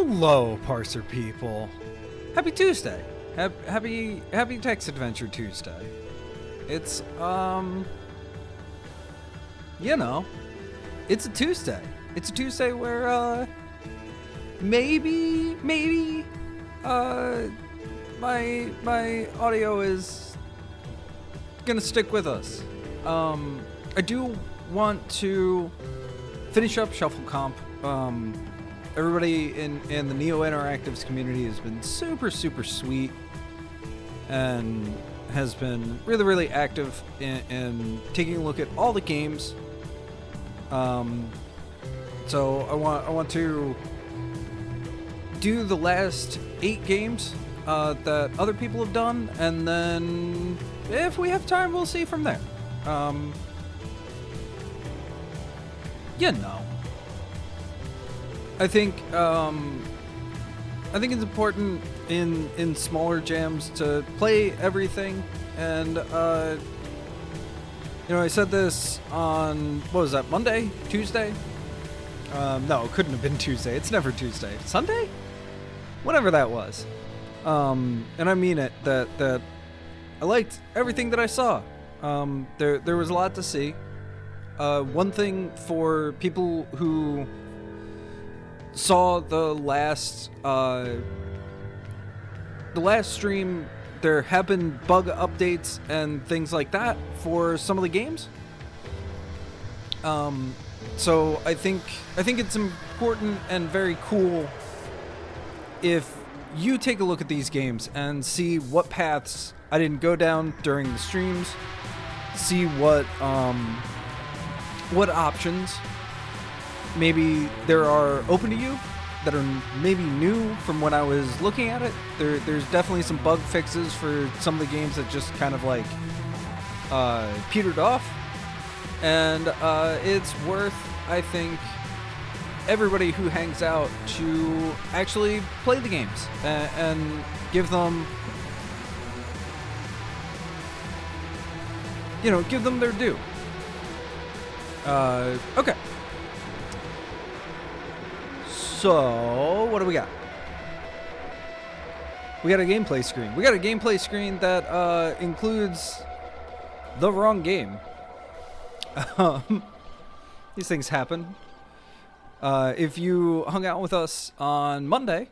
Hello, Parser people. Happy Tuesday. Happy Text Adventure Tuesday. It's you know, it's a Tuesday. It's a Tuesday where maybe my audio is gonna stick with us. I do want to finish up ShuffleComp. Everybody in the Neo Interactives community has been super sweet and has been really active in taking a look at all the games. So I want to do the last 8 games that other people have done, and then if we have time, we'll see from there. I think it's important in smaller jams to play everything, and I said this on, what was that, Monday? Tuesday? No, it couldn't have been Tuesday. It's never Tuesday. Sunday? Whatever that was. And I mean it, that I liked everything that I saw. There was a lot to see. One thing for people who saw the last stream, there have been bug updates and things like that for some of the games. So I think it's important and very cool if you take a look at these games and see what paths I didn't go down during the streams, see what options maybe there are open to you that are maybe new from when I was looking at it. There's definitely some bug fixes for some of the games that just kind of like petered off, and it's worth, I think, everybody who hangs out to actually play the games and give them, give them their due. Okay. So, what do we got? We got a gameplay screen. We got a gameplay screen that includes the wrong game. These things happen. If you hung out with us on Monday,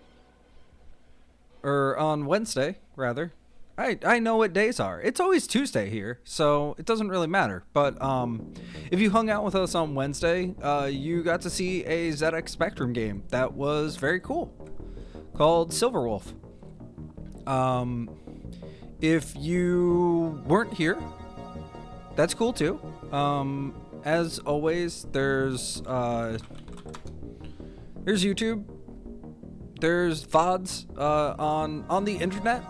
or on Wednesday, rather, I know what days are. It's always Tuesday here, so it doesn't really matter. But if you hung out with us on Wednesday, you got to see a ZX Spectrum game that was very cool, called Silverwolf. If you weren't here, that's cool too. As always, there's YouTube, there's VODs on the internet.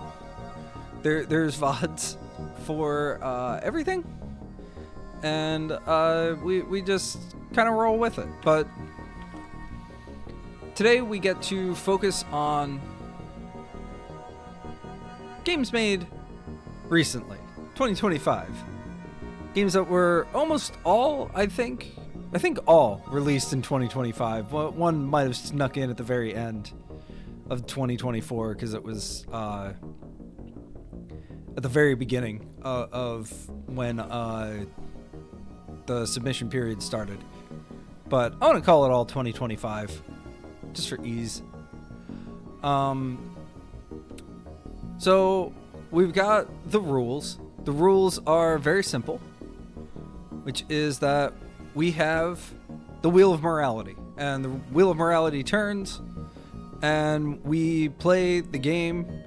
There's VODs for everything, and we just kind of roll with it. But today we get to focus on games made recently, 2025. Games that were almost all, I think all released in 2025. Well, one might have snuck in at the very end of 2024 because it was at the very beginning of when the submission period started. But I want to call it all 2025, just for ease. So we've got the rules. The rules are very simple, which is that we have the Wheel of Morality, and the Wheel of Morality turns, and we play the game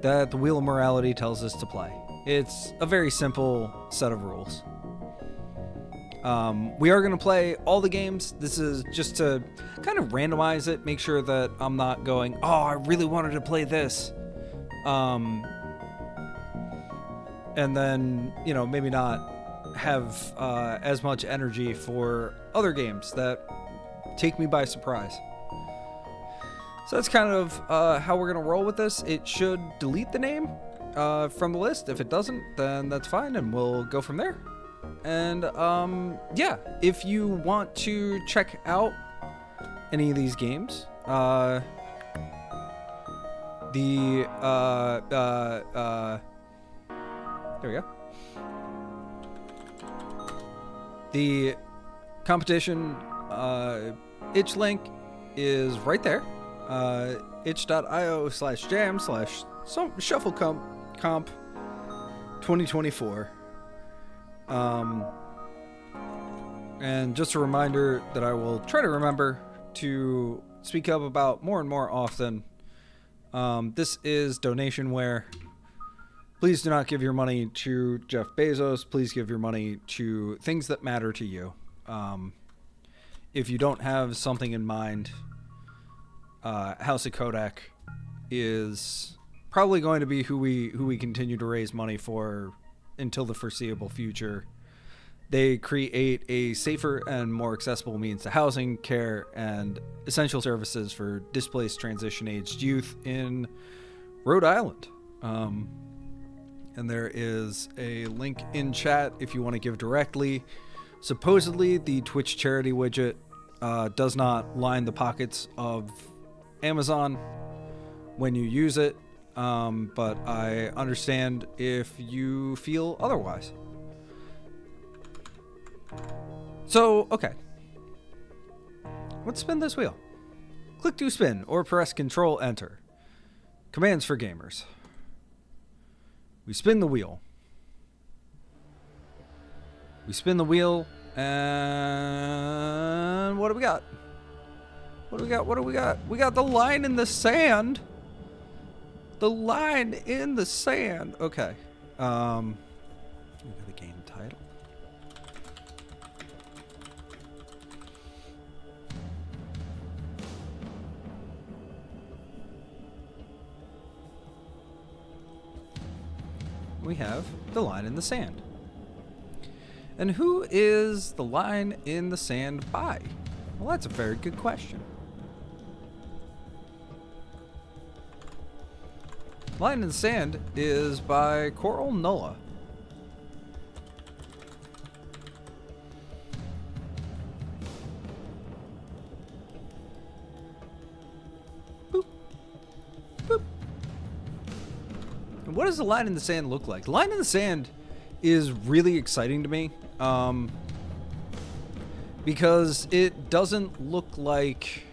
that the Wheel of Morality tells us to play. It's a very simple set of rules. We are going to play all the games. This is just to kind of randomize it, make sure that I'm not going, oh, I really wanted to play this. And then, maybe not have as much energy for other games that take me by surprise. So that's kind of how we're going to roll with this. It should delete the name from the list. If it doesn't, then that's fine, and we'll go from there. And yeah, if you want to check out any of these games, The there we go. The competition itch link is right there. itch.io/jam/ShuffleComp 2024. And just a reminder that I will try to remember to speak up about more and more often. This is donationware. Please do not give your money to Jeff Bezos. Please give your money to things that matter to you. If you don't have something in mind, House of Kodak is probably going to be who we continue to raise money for until the foreseeable future. They create a safer and more accessible means to housing, care, and essential services for displaced transition-aged youth in Rhode Island. And there is a link in chat if you want to give directly. Supposedly, the Twitch charity widget does not line the pockets of Amazon when you use it, but I understand if you feel otherwise. So, okay. Let's spin this wheel. Click to spin or press Control Enter. Commands for gamers. We spin the wheel. We spin the wheel, and what do we got? What do we got? What do we got? We got the line in the sand. The line in the sand. Okay. We got the game title. We have the line in the sand. And who is the line in the sand by? Well, that's a very good question. Line in the Sand is by Coral Nulla. Boop. Boop. And what does the line in the sand look like? The line in the sand is really exciting to me. Because it doesn't look like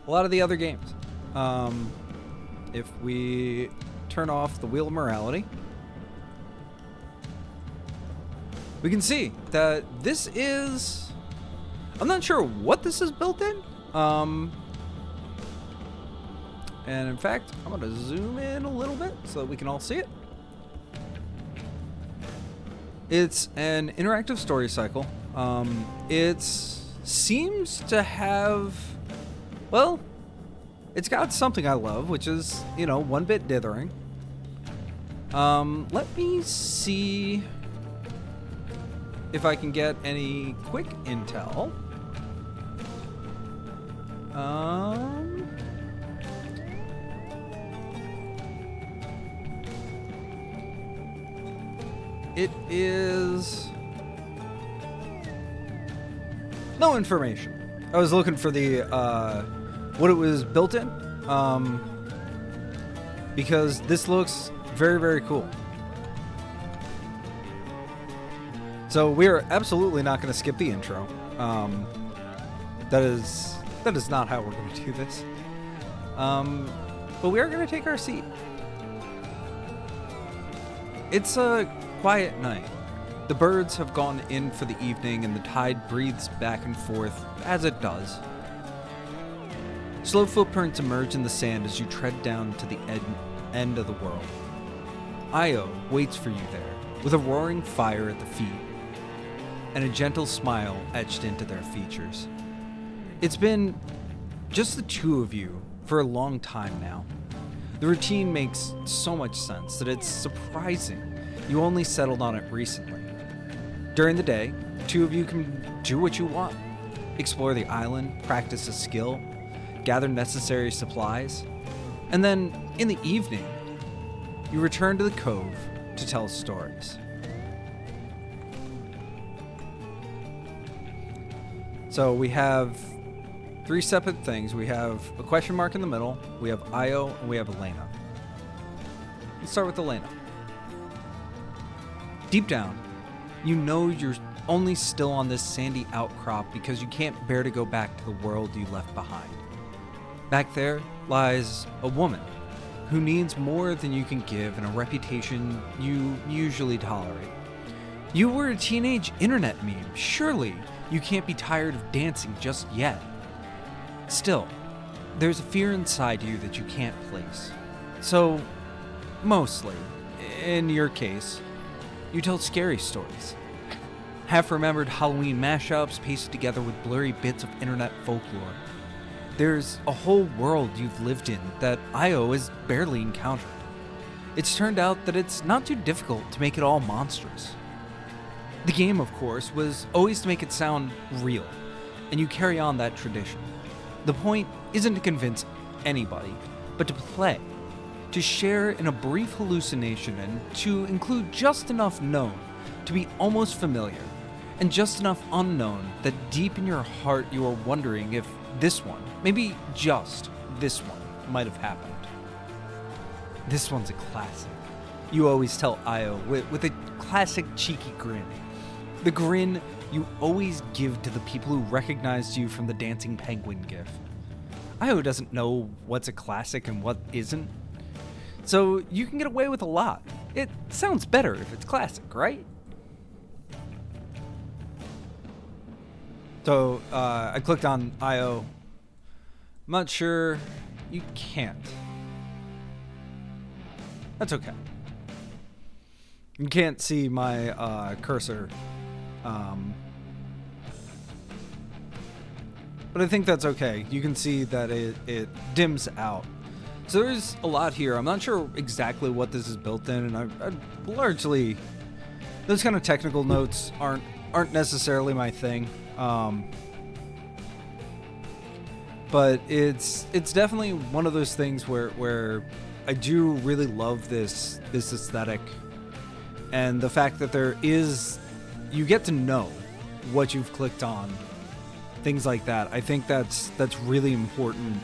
a lot of the other games. If we turn off the Wheel of Morality, we can see that this is... I'm not sure what this is built in. And in fact, I'm going to zoom in a little bit so that we can all see it. It's an interactive story cycle. It seems to have, well, it's got something I love, which is, you know, 1-bit dithering. Let me see if I can get any quick intel. It is no information. I was looking for the what it was built in, because this looks very, very cool. So we are absolutely not going to skip the intro. That is not how we're going to do this. But we are going to take our seat. It's a quiet night. The birds have gone in for the evening and the tide breathes back and forth as it does. Slow footprints emerge in the sand as you tread down to the end of the world. Io waits for you there, with a roaring fire at the feet, and a gentle smile etched into their features. It's been just the two of you for a long time now. The routine makes so much sense that it's surprising you only settled on it recently. During the day, the two of you can do what you want. Explore the island, practice a skill, gather necessary supplies, and then in the evening, you return to the cove to tell stories. So we have Three separate things. We have a question mark in the middle, we have Io, and we have Elena. Let's start with Elena. Deep down, you know you're only still on this sandy outcrop because you can't bear to go back to the world you left behind. Back there lies a woman who needs more than you can give and a reputation you usually tolerate. You were a teenage internet meme. Surely you can't be tired of dancing just yet. Still, there's a fear inside you that you can't place. So, mostly, in your case, you tell scary stories. Half-remembered Halloween mashups pasted together with blurry bits of internet folklore. There's a whole world you've lived in that Io has barely encountered. It's turned out that it's not too difficult to make it all monstrous. The game, of course, was always to make it sound real, and you carry on that tradition. The point isn't to convince anybody, but to play, to share in a brief hallucination and to include just enough known to be almost familiar, and just enough unknown that deep in your heart you are wondering if this one, maybe just this one, might have happened. This one's a classic. You always tell Io with a classic cheeky grin. The grin you always give to the people who recognized you from the dancing penguin gif. Io doesn't know what's a classic and what isn't, so you can get away with a lot. It sounds better if it's classic, right? So, I clicked on Io. I'm not sure. You can't. That's okay. You can't see my cursor. But I think that's okay. You can see that it dims out. So there's a lot here. I'm not sure exactly what this is built in, and I largely... Those kind of technical notes aren't necessarily my thing. But it's definitely one of those things where I do really love this aesthetic, and the fact that you get to know what you've clicked on, things like that. I think that's really important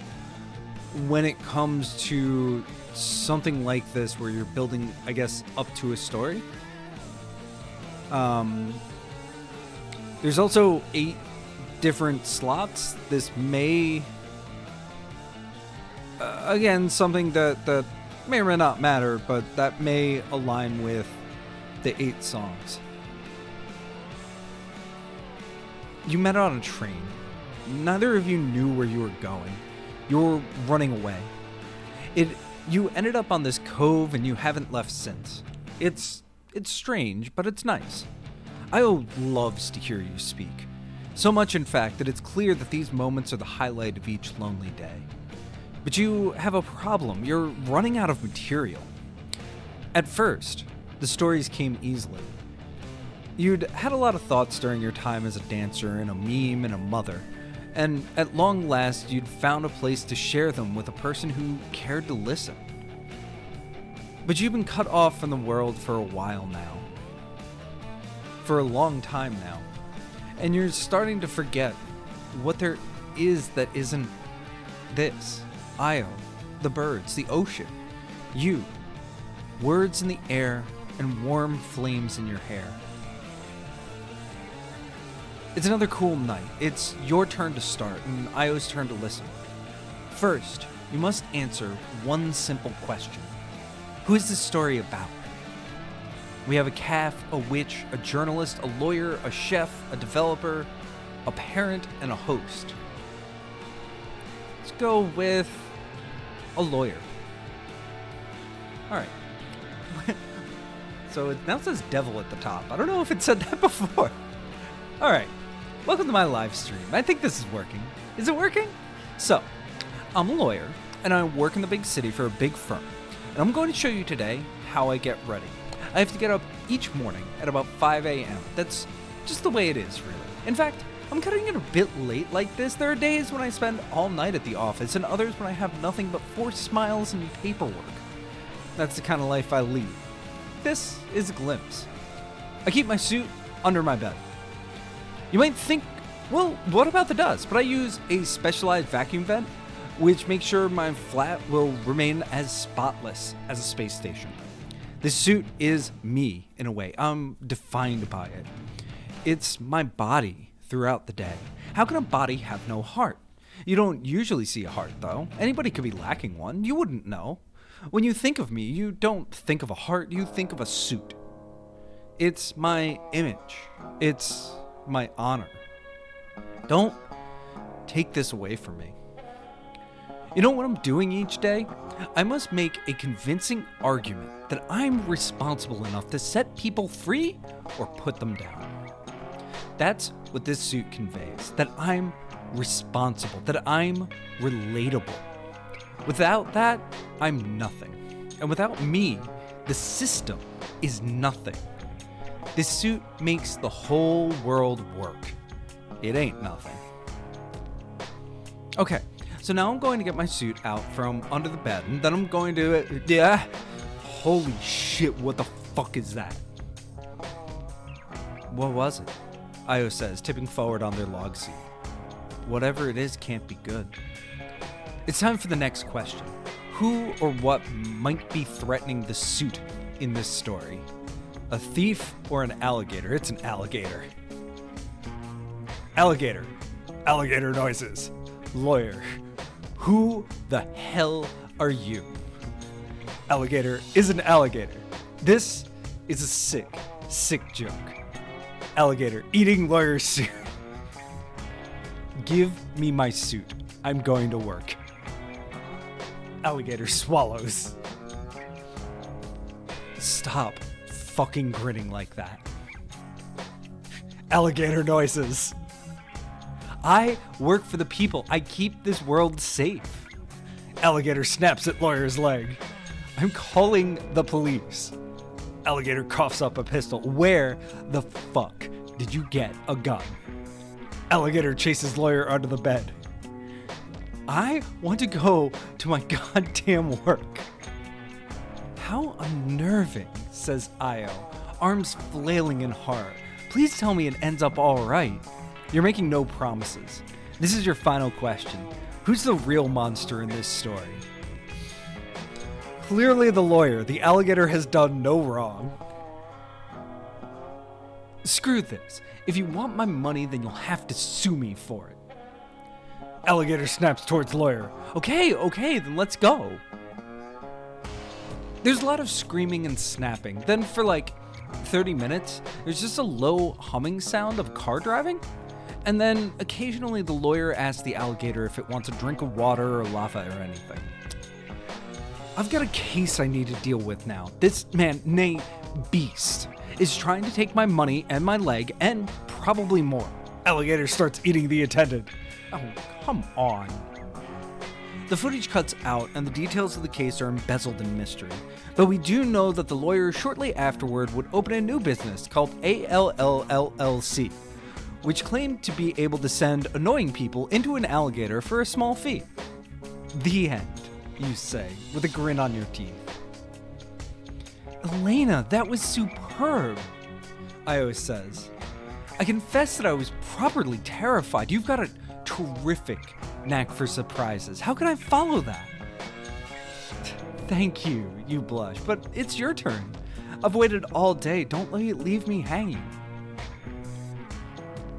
when it comes to something like this where you're building, I guess, up to a story. There's also 8 different slots. This may, again, something that may or may not matter, but that may align with the 8 songs. You met on a train. Neither of you knew where you were going. You were running away. You ended up on this cove and you haven't left since. It's strange, but it's nice. Io loves to hear you speak. So much, in fact, that it's clear that these moments are the highlight of each lonely day. But you have a problem. You're running out of material. At first, the stories came easily. You'd had a lot of thoughts during your time as a dancer and a meme and a mother, and at long last you'd found a place to share them with a person who cared to listen. But you've been cut off from the world for a while now. For a long time now. And you're starting to forget what there is that isn't this. Io, the birds, the ocean, you, words in the air, and warm flames in your hair. It's another cool night. It's your turn to start and Io's turn to listen. First, you must answer one simple question. Who is this story about? We have a calf, a witch, a journalist, a lawyer, a chef, a developer, a parent, and a host. Let's go with a lawyer. Alright. So it now says devil at the top. I don't know if it said that before. Alright. Welcome to my live stream. I think this is working. Is it working? So, I'm a lawyer, and I work in the big city for a big firm. And I'm going to show you today how I get ready. I have to get up each morning at about 5 a.m. That's just the way it is, really. In fact, I'm cutting it a bit late like this. There are days when I spend all night at the office, and others when I have nothing but forced smiles and paperwork. That's the kind of life I lead. This is a glimpse. I keep my suit under my bed. You might think Well, what about the dust? But I use a specialized vacuum vent, which makes sure my flat will remain as spotless as a space station. This suit is me, in a way. I'm defined by it. It's my body throughout the day. How can a body have no heart? You don't usually see a heart, though. Anybody could be lacking one. You wouldn't know. When you think of me, you don't think of a heart, you think of a suit. It's my image. It's my honor. Don't take this away from me. You know what I'm doing each day? I must make a convincing argument that I'm responsible enough to set people free or put them down. That's what this suit conveys, that I'm responsible, that I'm relatable. Without that, I'm nothing. And without me, the system is nothing. This suit makes the whole world work. It ain't nothing. Okay, so now I'm going to get my suit out from under the bed, and then I'm going to, holy shit, what the fuck is that? What was it? Io says, tipping forward on their log seat. Whatever it is can't be good. It's time for the next question. Who or what might be threatening the suit in this story? A thief or an alligator? It's an alligator. Alligator. Alligator noises. Lawyer. Who the hell are you? Alligator is an alligator. This is a sick joke. Alligator eating lawyer suit. Give me my suit. I'm going to work. Alligator swallows. Stop fucking grinning like that. Alligator noises. I work for the people. I keep this world safe. Alligator snaps at lawyer's leg. I'm calling the police. Alligator coughs up a pistol. Where the fuck did you get a gun? Alligator chases lawyer under the bed. I want to go to my goddamn work. How unnerving, says Io, arms flailing in horror. Please tell me it ends up all right. You're making no promises. This is your final question. Who's the real monster in this story? Clearly the lawyer. The alligator has done no wrong. Screw this. If you want my money, then you'll have to sue me for it. Alligator snaps towards lawyer. Okay, then let's go. There's a lot of screaming and snapping. Then for like 30 minutes, there's just a low humming sound of car driving. And then occasionally the lawyer asks the alligator if it wants a drink of water or lava or anything. I've got a case I need to deal with now. This man, nay, beast, is trying to take my money and my leg and probably more. Alligator starts eating the attendant. Oh, come on. The footage cuts out and the details of the case are embezzled in mystery. But we do know that the lawyer shortly afterward would open a new business called ALLLLC, which claimed to be able to send annoying people into an alligator for a small fee. The end, you say, with a grin on your teeth. Elena, that was superb, Io says. I confess that I was properly terrified. You've got a terrific knack for surprises. How can I follow that? Thank you, you blush, but it's your turn. I've waited all day. Don't leave me hanging.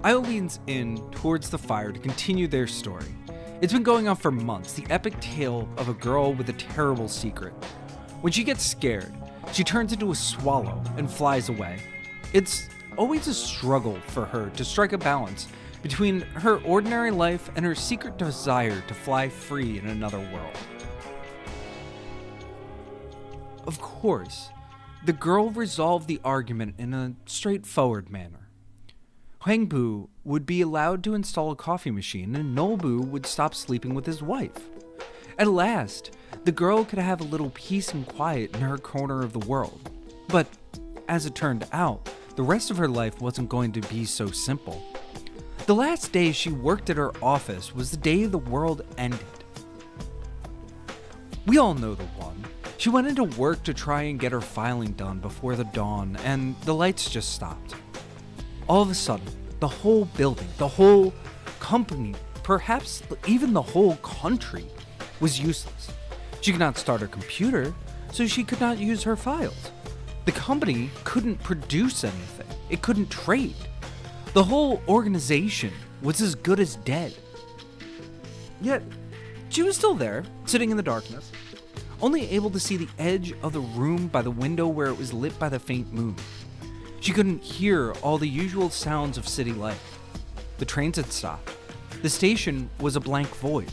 Io leans in towards the fire to continue their story. It's been going on for months, the epic tale of a girl with a terrible secret. When she gets scared, she turns into a swallow and flies away. It's always a struggle for her to strike a balance between her ordinary life and her secret desire to fly free in another world. Of course, the girl resolved the argument in a straightforward manner. Huangbu would be allowed to install a coffee machine and Nobu would stop sleeping with his wife. At last, the girl could have a little peace and quiet in her corner of the world. But, as it turned out, the rest of her life wasn't going to be so simple. The last day she worked at her office was the day the world ended. We all know the one. She went into work to try and get her filing done before the dawn, and the lights just stopped. All of a sudden, the whole building, the whole company, perhaps even the whole country was useless. She could not start her computer, so she could not use her files. The company couldn't produce anything. It couldn't trade. The whole organization was as good as dead. Yet, she was still there, sitting in the darkness, only able to see the edge of the room by the window where it was lit by the faint moon. She couldn't hear all the usual sounds of city life. The trains had stopped. The station was a blank void.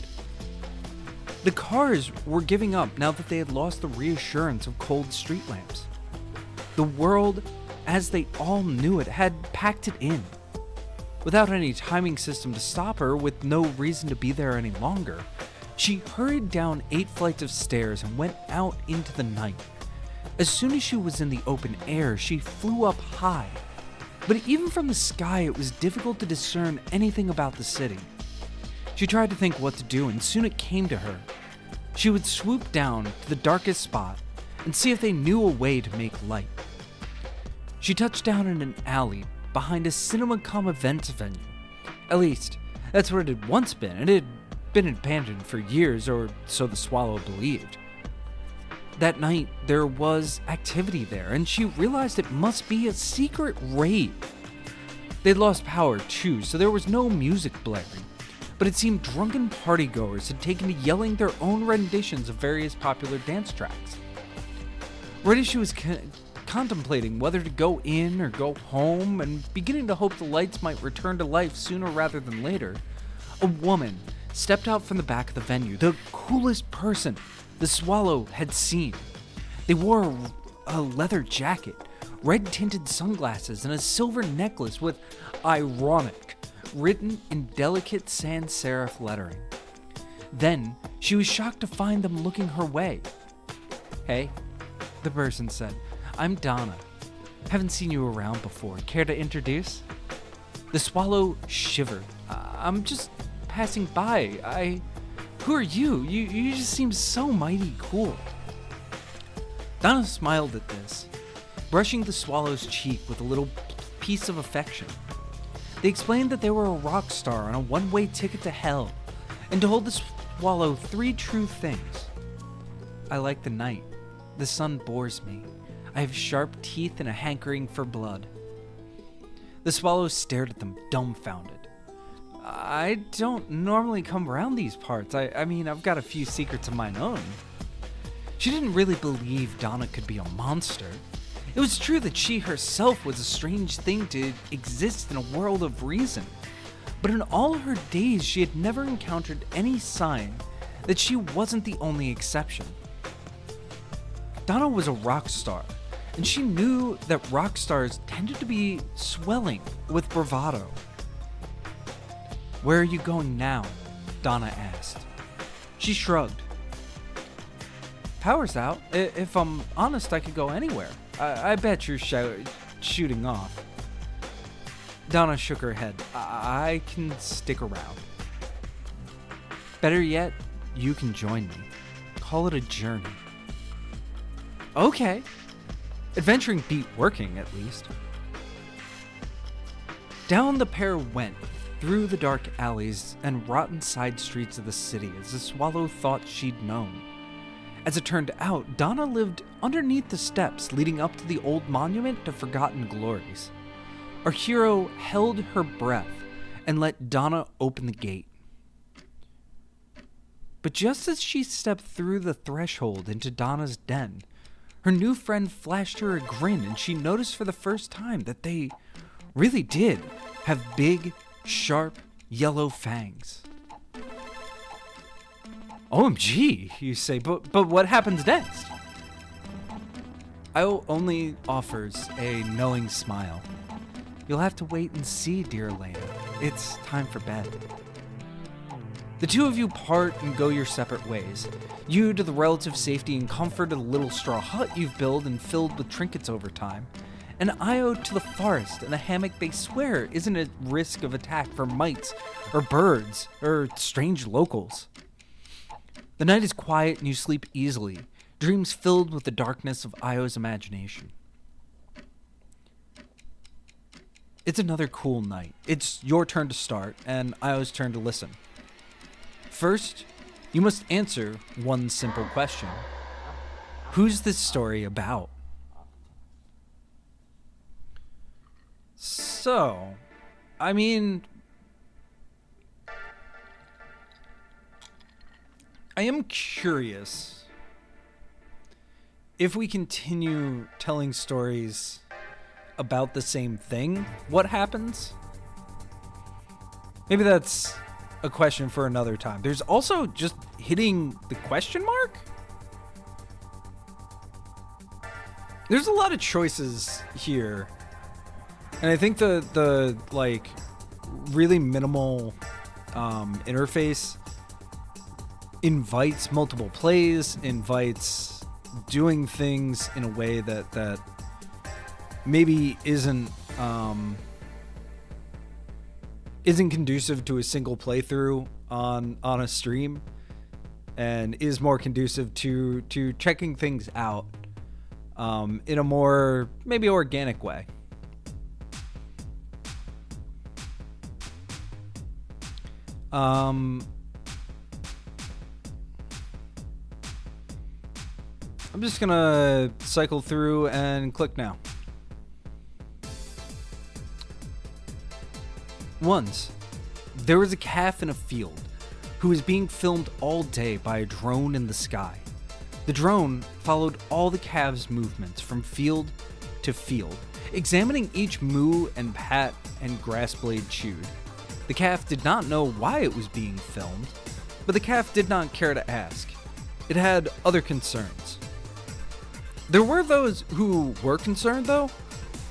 The cars were giving up now that they had lost the reassurance of cold street lamps. The world, as they all knew it, had packed it in. Without any timing system to stop her, with no reason to be there any longer, she hurried down 8 flights of stairs and went out into the night. As soon as she was in the open air, she flew up high. But even from the sky, it was difficult to discern anything about the city. She tried to think what to do, and soon it came to her. She would swoop down to the darkest spot and see if they knew a way to make light. She touched down in an alley behind a ShuffleComp events venue. At least, that's what it had once been, and it had been abandoned for years, or so the Swallow believed. That night, there was activity there, and she realized it must be a secret rave. They'd lost power too, so there was no music blaring, but it seemed drunken partygoers had taken to yelling their own renditions of various popular dance tracks. Right as she was contemplating whether to go in or go home, and beginning to hope the lights might return to life sooner rather than later, a woman stepped out from the back of the venue, the coolest person the Swallow had seen. They wore a leather jacket, red-tinted sunglasses, and a silver necklace with "ironic" written in delicate sans serif lettering. Then, she was shocked to find them looking her way. "Hey," the person said. "I'm Donna. Haven't seen you around before. Care to introduce?" The Swallow shivered. I'm just passing by. Who are you? You just seem so mighty cool." Donna smiled at this, brushing the Swallow's cheek with a little piece of affection. They explained that they were a rock star on a one-way ticket to hell, and told the Swallow 3 true things. "I like the night. The sun bores me. I have sharp teeth and a hankering for blood." The Swallow stared at them, dumbfounded. "I don't normally come around these parts. I mean, I've got a few secrets of mine own." She didn't really believe Donna could be a monster. It was true that she herself was a strange thing to exist in a world of reason, but in all her days she had never encountered any sign that she wasn't the only exception. Donna was a rock star, and she knew that rock stars tended to be swelling with bravado. "Where are you going now?" Donna asked. She shrugged. "Power's out. If I'm honest, I could go anywhere. I bet you're shooting off." Donna shook her head. I can stick around. Better yet, you can join me. Call it a journey." "Okay." Adventuring beat working, at least. Down the pair went, through the dark alleys and rotten side streets of the city as the Swallow thought she'd known. As it turned out, Donna lived underneath the steps leading up to the old monument to forgotten glories. Our hero held her breath and let Donna open the gate. But just as she stepped through the threshold into Donna's den, her new friend flashed her a grin, and she noticed for the first time that they really did have big, sharp, yellow fangs. "OMG," you say, but what happens next? Io only offers a knowing smile. "You'll have to wait and see, dear Elena. It's time for bed." The two of you part and go your separate ways. You to the relative safety and comfort of the little straw hut you've built and filled with trinkets over time, and Io to the forest and the hammock they swear isn't at risk of attack from mites or birds or strange locals. The night is quiet and you sleep easily, dreams filled with the darkness of Io's imagination. It's another cool night. It's your turn to start, and Io's turn to listen. First, you must answer one simple question. Who's this story about? So, I mean, I am curious if we continue telling stories about the same thing, what happens? Maybe that's a question for another time. There's also just hitting the question mark. There's a lot of choices here. And I think the like really minimal interface invites multiple plays, invites doing things in a way that maybe isn't conducive to a single playthrough on a stream, and is more conducive to checking things out in a more maybe organic way. I'm just gonna cycle through and click now. Once, there was a calf in a field who was being filmed all day by a drone in the sky. The drone followed all the calf's movements from field to field, examining each moo and pat and grass blade chewed. The calf did not know why it was being filmed, but the calf did not care to ask. It had other concerns. There were those who were concerned, though.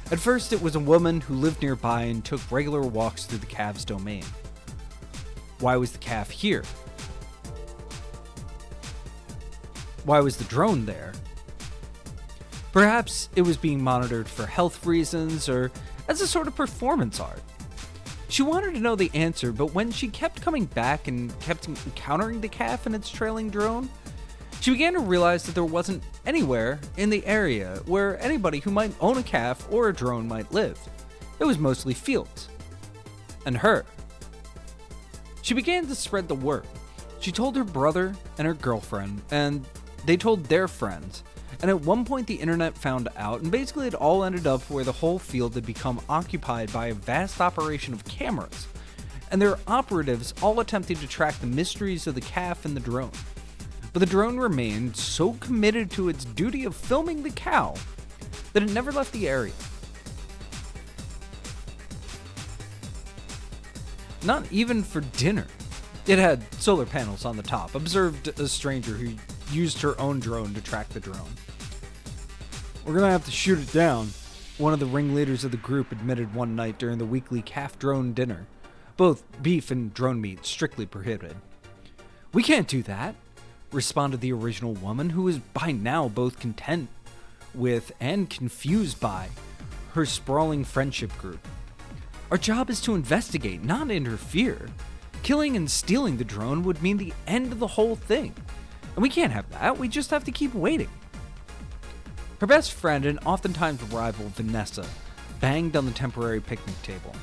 At first, it was a woman who lived nearby and took regular walks through the calf's domain. Why was the calf here? Why was the drone there? Perhaps it was being monitored for health reasons or as a sort of performance art. She wanted to know the answer, but when she kept coming back and kept encountering the calf and its trailing drone, she began to realize that there wasn't anywhere in the area where anybody who might own a calf or a drone might live. It was mostly fields. And her. She began to spread the word. She told her brother and her girlfriend, and they told their friends. And at one point the internet found out, and basically it all ended up where the whole field had become occupied by a vast operation of cameras, and their operatives all attempted to track the mysteries of the calf and the drone. But the drone remained so committed to its duty of filming the cow that it never left the area. Not even for dinner. It had solar panels on the top, observed a stranger who used her own drone to track the drone. "We're gonna have to shoot it down," one of the ringleaders of the group admitted one night during the weekly calf drone dinner. Both beef and drone meat strictly prohibited. "We can't do that," responded the original woman, who was by now both content with and confused by her sprawling friendship group. "Our job is to investigate, not interfere. Killing and stealing the drone would mean the end of the whole thing. And we can't have that, we just have to keep waiting." Her best friend and oftentimes rival, Vanessa, banged on the temporary picnic table.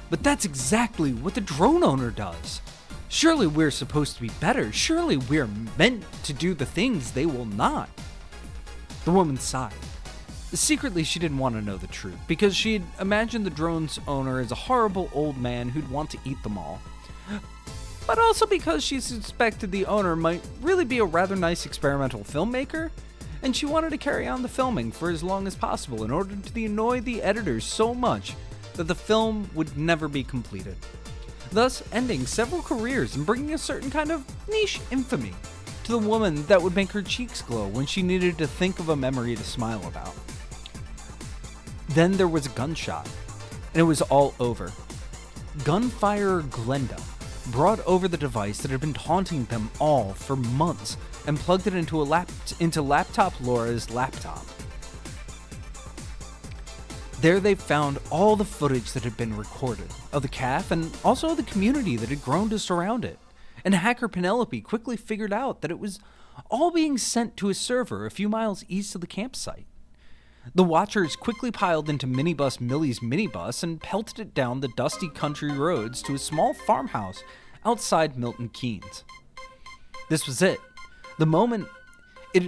"But that's exactly what the drone owner does. Surely we're supposed to be better. Surely we're meant to do the things they will not." The woman sighed. Secretly, she didn't want to know the truth, because she had imagined the drone's owner as a horrible old man who'd want to eat them all. But also because she suspected the owner might really be a rather nice experimental filmmaker, and she wanted to carry on the filming for as long as possible in order to annoy the editors so much that the film would never be completed, thus ending several careers and bringing a certain kind of niche infamy to the woman that would make her cheeks glow when she needed to think of a memory to smile about. Then there was a gunshot, and it was all over. Gunfire Glenda brought over the device that had been taunting them all for months and plugged it into Laptop Laura's laptop. There they found all the footage that had been recorded of the calf and also the community that had grown to surround it. And hacker Penelope quickly figured out that it was all being sent to a server a few miles east of the campsite. The watchers quickly piled into minibus Millie's minibus and pelted it down the dusty country roads to a small farmhouse outside Milton Keynes. This was it. The moment it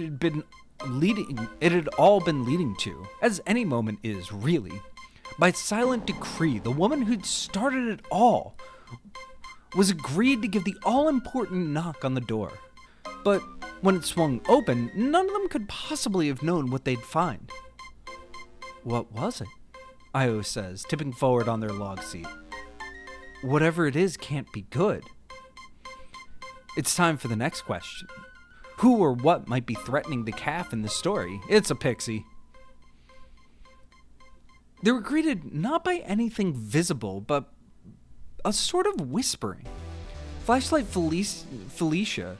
had all been leading to, as any moment is, really. By silent decree, the woman who'd started it all was agreed to give the all-important knock on the door. But when it swung open, none of them could possibly have known what they'd find. What was it? Io says, tipping forward on their log seat. Whatever it is can't be good. It's time for the next question. Who or what might be threatening the calf in the story? It's a pixie. They were greeted not by anything visible, but a sort of whispering. Flashlight Felicia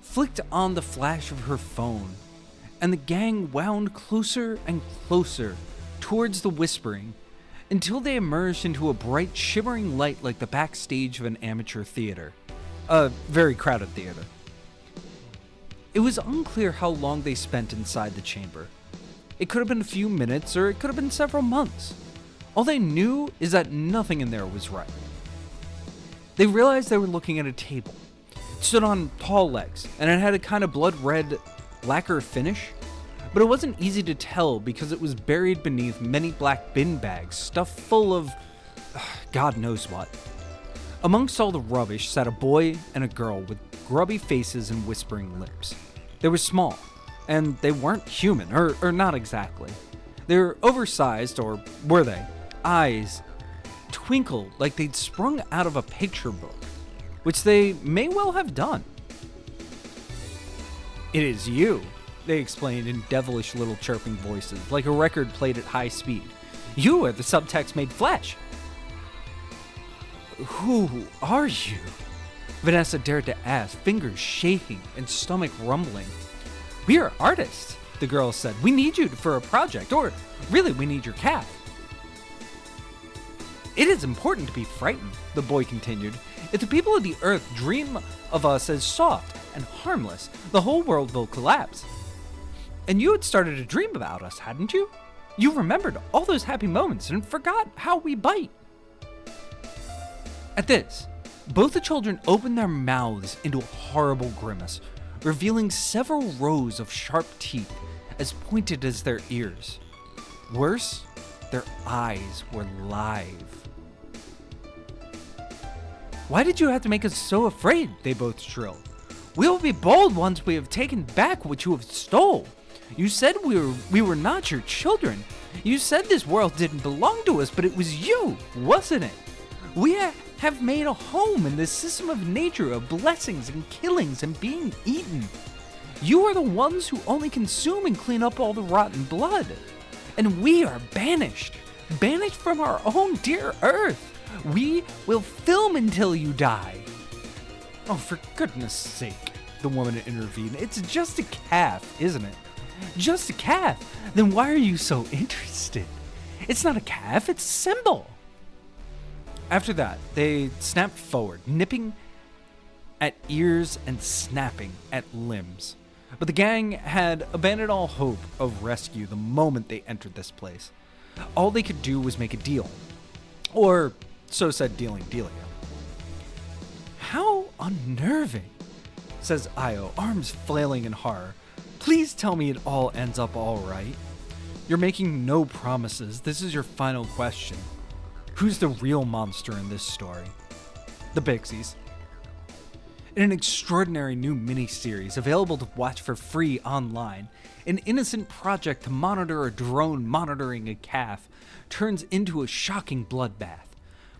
flicked on the flash of her phone, and the gang wound closer and closer towards the whispering until they emerged into a bright, shimmering light like the backstage of an amateur theater. A very crowded theater. It was unclear how long they spent inside the chamber. It could have been a few minutes, or it could have been several months. All they knew is that nothing in there was right. They realized they were looking at a table. It stood on tall legs, and it had a kind of blood-red lacquer finish, but it wasn't easy to tell because it was buried beneath many black bin bags stuffed full of God knows what. Amongst all the rubbish sat a boy and a girl with grubby faces and whispering lips. They were small, and they weren't human, or not exactly. They were oversized, or were they? Eyes twinkled like they'd sprung out of a picture book, which they may well have done. It is you, they explained in devilish little chirping voices, like a record played at high speed. You are the subtext made flesh. Who are you? Vanessa dared to ask, fingers shaking and stomach rumbling. We are artists, the girl said. We need you for a project, or really we need your calf. It is important to be frightened, the boy continued. If the people of the earth dream of us as soft and harmless, the whole world will collapse. And you had started to dream about us, hadn't you? You remembered all those happy moments and forgot how we bite. At this, both the children opened their mouths into a horrible grimace, revealing several rows of sharp teeth as pointed as their ears. Worse, their eyes were live. Why did you have to make us so afraid? They both shrilled. We will be bold once we have taken back what you have stole. You said we were not your children. You said this world didn't belong to us, but it was you, wasn't it? We have made a home in this system of nature of blessings and killings and being eaten. You are the ones who only consume and clean up all the rotten blood. And we are banished from our own dear earth. We will film until you die. Oh, for goodness sake, the woman intervened. It's just a calf, isn't it? Just a calf. Then why are you so interested? It's not a calf, it's a symbol. After that, they snapped forward, nipping at ears and snapping at limbs. But the gang had abandoned all hope of rescue the moment they entered this place. All they could do was make a deal. Or so said Dealing Delia. How unnerving, says Io, arms flailing in horror. Please tell me it all ends up all right. You're making no promises. This is your final question. Who's the real monster in this story? The Pixies. In an extraordinary new miniseries available to watch for free online, an innocent project to monitor a drone monitoring a calf turns into a shocking bloodbath.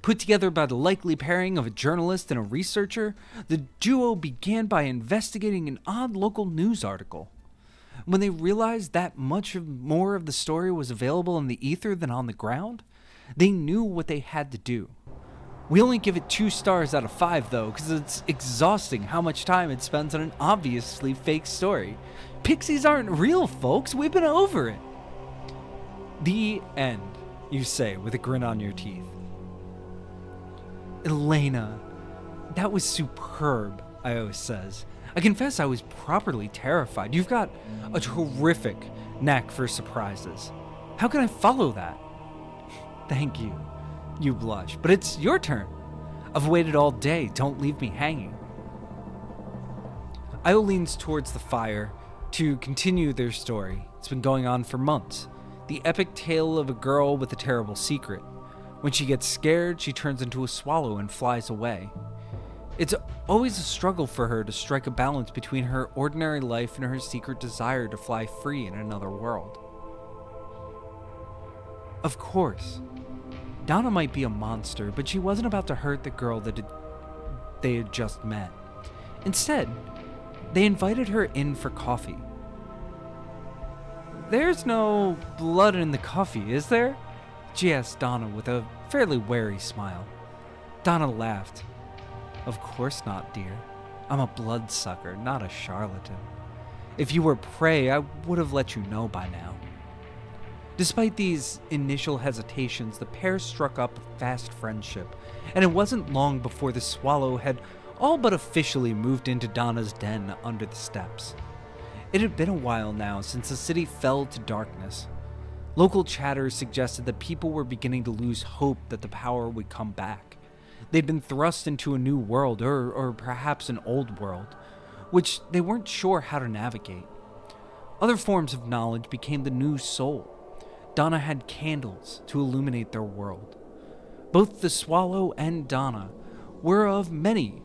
Put together by the likely pairing of a journalist and a researcher, the duo began by investigating an odd local news article. When they realized that much more of the story was available in the ether than on the ground, they knew what they had to do. We only give it 2 stars out of 5 though, because it's exhausting how much time it spends on an obviously fake story. Pixies aren't real, folks. We've been over it. The end, you say with a grin on your teeth. Elena, that was superb, Io says. I confess I was properly terrified. You've got a terrific knack for surprises. How can I follow that? Thank you. You blush. But it's your turn. I've waited all day. Don't leave me hanging. Io leans towards the fire to continue their story. It's been going on for months. The epic tale of a girl with a terrible secret. When she gets scared, she turns into a swallow and flies away. It's always a struggle for her to strike a balance between her ordinary life and her secret desire to fly free in another world. Of course, Donna might be a monster, but she wasn't about to hurt the girl they had just met. Instead, they invited her in for coffee. There's no blood in the coffee, is there? She asked Donna with a fairly wary smile. Donna laughed. Of course not, dear. I'm a bloodsucker, not a charlatan. If you were prey, I would have let you know by now. Despite these initial hesitations, the pair struck up a fast friendship, and it wasn't long before the swallow had all but officially moved into Donna's den under the steps. It had been a while now since the city fell to darkness. Local chatter suggested that people were beginning to lose hope that the power would come back. They'd been thrust into a new world, or perhaps an old world, which they weren't sure how to navigate. Other forms of knowledge became the new soul. Donna had candles to illuminate their world. Both the swallow and Donna were of many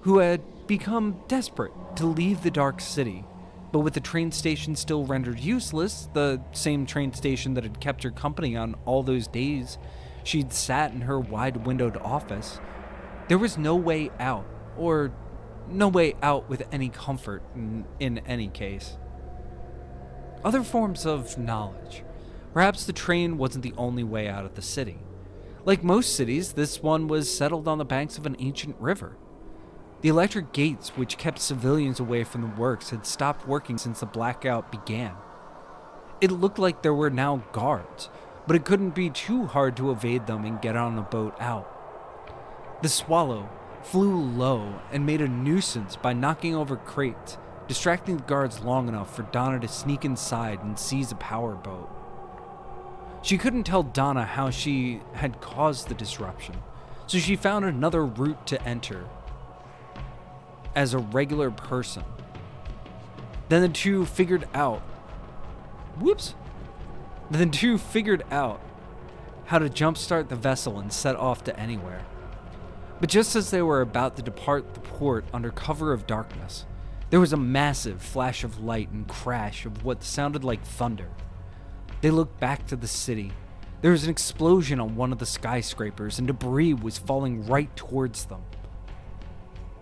who had become desperate to leave the dark city, but with the train station still rendered useless, the same train station that had kept her company on all those days she'd sat in her wide-windowed office, there was no way out, or no way out with any comfort in any case. Other forms of knowledge. Perhaps the train wasn't the only way out of the city. Like most cities, this one was settled on the banks of an ancient river. The electric gates, which kept civilians away from the works, had stopped working since the blackout began. It looked like there were now guards, but it couldn't be too hard to evade them and get on a boat out. The swallow flew low and made a nuisance by knocking over crates, distracting the guards long enough for Donna to sneak inside and seize a power boat. She couldn't tell Donna how she had caused the disruption, so she found another route to enter as a regular person. Then the two figured out how to jumpstart the vessel and set off to anywhere. But just as they were about to depart the port under cover of darkness, there was a massive flash of light and crash of what sounded like thunder. They looked back to the city. There was an explosion on one of the skyscrapers, and debris was falling right towards them.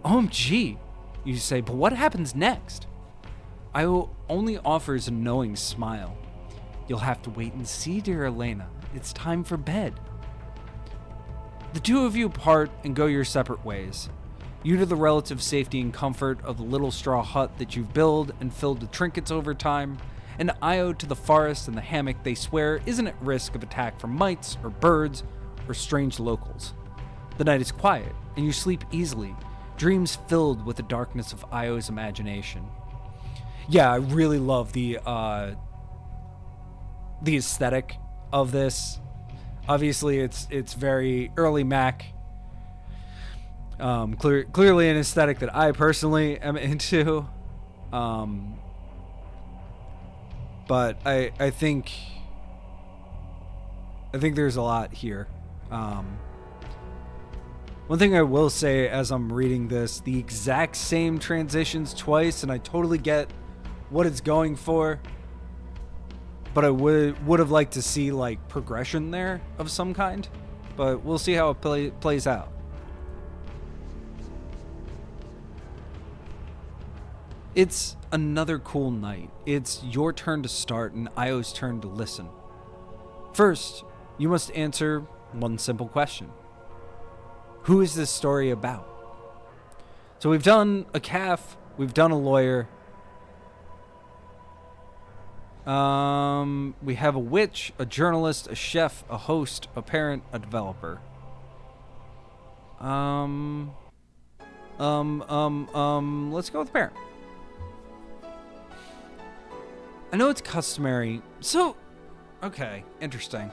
OMG, you say, but what happens next? Io only offers a knowing smile. You'll have to wait and see, dear Elena. It's time for bed. The two of you part and go your separate ways. You to the relative safety and comfort of the little straw hut that you've built and filled with trinkets over time, and Io to the forest and the hammock they swear isn't at risk of attack from mites or birds or strange locals. The night is quiet, and you sleep easily, dreams filled with the darkness of Io's imagination. Yeah, I really love the aesthetic of this. Obviously, it's very early Mac. Clearly an aesthetic that I personally am into. But I think there's a lot here. One thing I will say as I'm reading this, the exact same transitions twice, and I totally get what it's going for. But I would have liked to see like progression there of some kind. But we'll see how it plays out. It's another cool night. It's your turn to start and Io's turn to listen. First, you must answer one simple question. Who is this story about? So we've done a calf, we've done a lawyer. We have a witch, a journalist, a chef, a host, a parent, a developer. Let's go with parent. I know it's customary. So, Okay, interesting.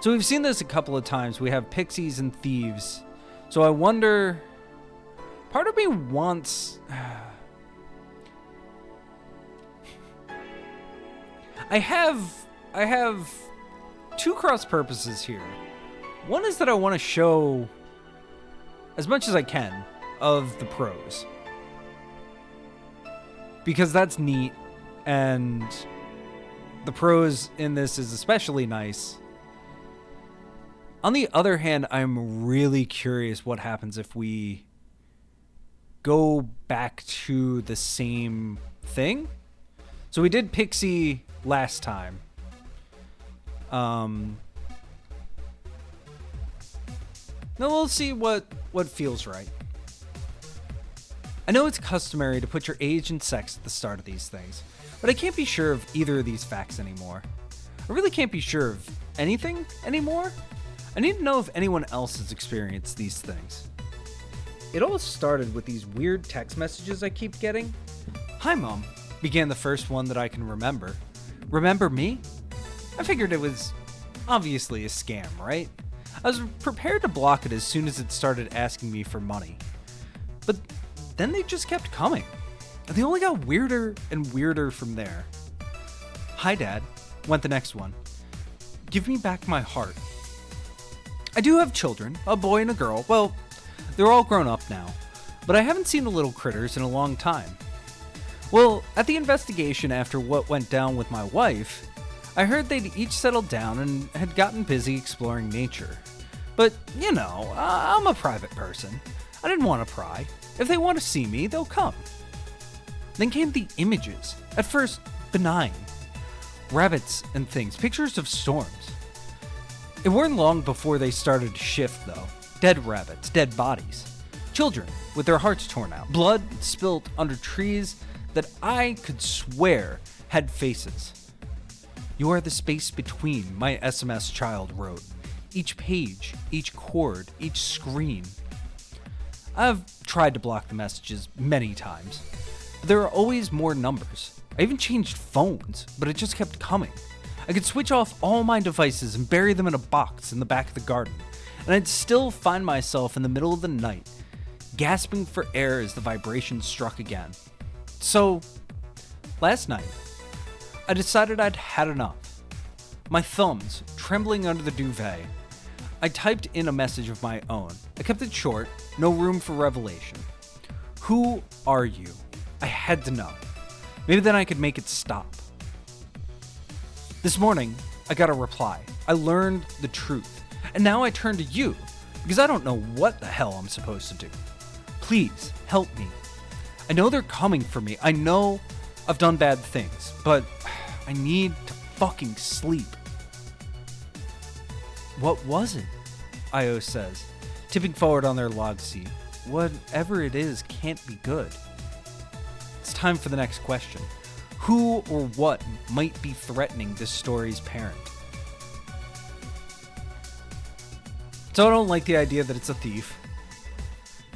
So we've seen this a couple of times. We have pixies and thieves. So I wonder... Part of me wants... I have two cross purposes here. One is that I want to show as much as I can of the pros, because that's neat, and the pros in this is especially nice. On the other hand, I'm really curious what happens if we go back to the same thing. So we did Pixie last time. Now we'll see what feels right. I know it's customary to put your age and sex at the start of these things, but I can't be sure of either of these facts anymore. I really can't be sure of anything anymore. I need to know if anyone else has experienced these things. It all started with these weird text messages I keep getting. "Hi, Mom," began the first one that I can remember. "Remember me?" I figured it was obviously a scam, right? I was prepared to block it as soon as it started asking me for money. But then they just kept coming. And they only got weirder and weirder from there. "Hi, Dad," went the next one. "Give me back my heart." I do have children, a boy and a girl. Well, they're all grown up now, but I haven't seen the little critters in a long time. Well, at the investigation after what went down with my wife, I heard they'd each settled down and had gotten busy exploring nature. But, you know, I'm a private person. I didn't want to pry. If they want to see me, they'll come. Then came the images. At first, benign. Rabbits and things, pictures of storms. It weren't long before they started to shift, though. Dead rabbits, dead bodies. Children with their hearts torn out. Blood spilt under trees that I could swear had faces. "You are the space between," my SMS child wrote. Each page, each chord, each screen. I've tried to block the messages many times, but there are always more numbers. I even changed phones, but it just kept coming. I could switch off all my devices and bury them in a box in the back of the garden, and I'd still find myself in the middle of the night, gasping for air as the vibration struck again. So, last night, I decided I'd had enough. My thumbs trembling under the duvet, I typed in a message of my own. I kept it short, no room for revelation. "Who are you?" I had to know. Maybe then I could make it stop. This morning, I got a reply. I learned the truth. And now I turn to you, because I don't know what the hell I'm supposed to do. Please, help me. I know they're coming for me. I know I've done bad things, but I need to fucking sleep. "What was it?" Io says, tipping forward on their log seat. Whatever it is can't be good. It's time for the next question. Who or what might be threatening this story's parent? So I don't like the idea that it's a thief,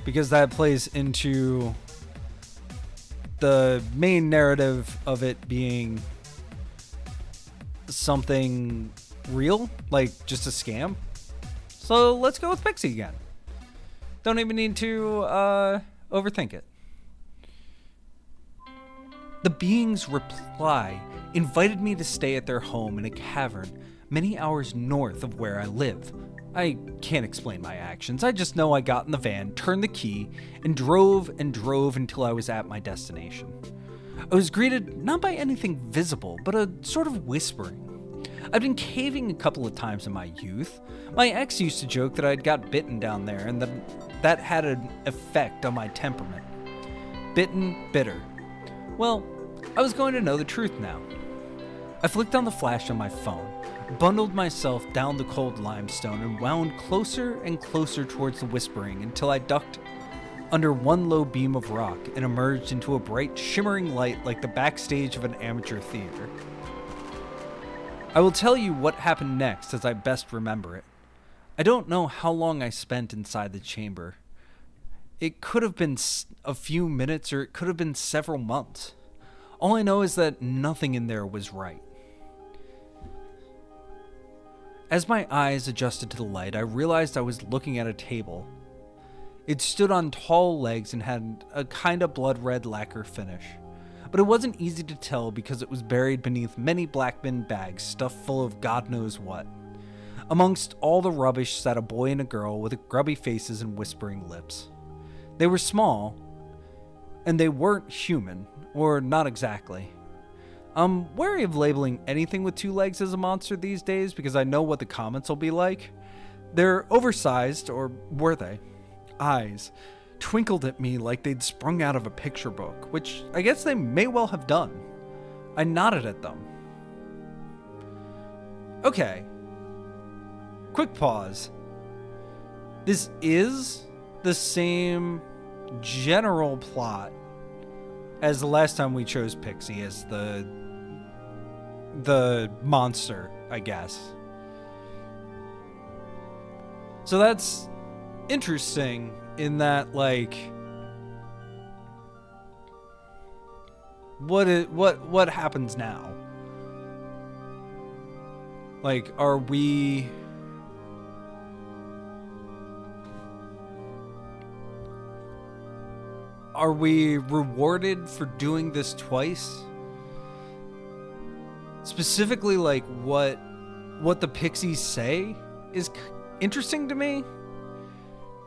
because that plays into the main narrative of it being something real, like just a scam. So let's go with Pixie again. Don't even need to overthink it. The being's reply invited me to stay at their home in a cavern many hours north of where I live. I can't explain my actions. I just know I got in the van, turned the key, and drove until I was at my destination. I was greeted not by anything visible, but a sort of whispering. I'd been caving a couple of times in my youth. My ex used to joke that I'd got bitten down there and that had an effect on my temperament. Bitten, bitter. Well, I was going to know the truth now. I flicked on the flash on my phone, bundled myself down the cold limestone, and wound closer and closer towards the whispering until I ducked under one low beam of rock and emerged into a bright, shimmering light like the backstage of an amateur theater. I will tell you what happened next as I best remember it. I don't know how long I spent inside the chamber. It could have been a few minutes, or it could have been several months. All I know is that nothing in there was right. As my eyes adjusted to the light, I realized I was looking at a table. It stood on tall legs and had a kind of blood-red lacquer finish. But it wasn't easy to tell because it was buried beneath many black bin bags stuffed full of God knows what. Amongst all the rubbish sat a boy and a girl with grubby faces and whispering lips. They were small, and they weren't human, or not exactly. I'm wary of labeling anything with 2 legs as a monster these days because I know what the comments will be like. They're oversized, or were they? Eyes twinkled at me like they'd sprung out of a picture book, which I guess they may well have done. I nodded at them. Okay. Quick pause. This is the same general plot as the last time we chose Pixie as the monster, I guess. So that's interesting in that, like, what happens now? Like, are we rewarded for doing this twice? Specifically, like, what the pixies say is interesting to me.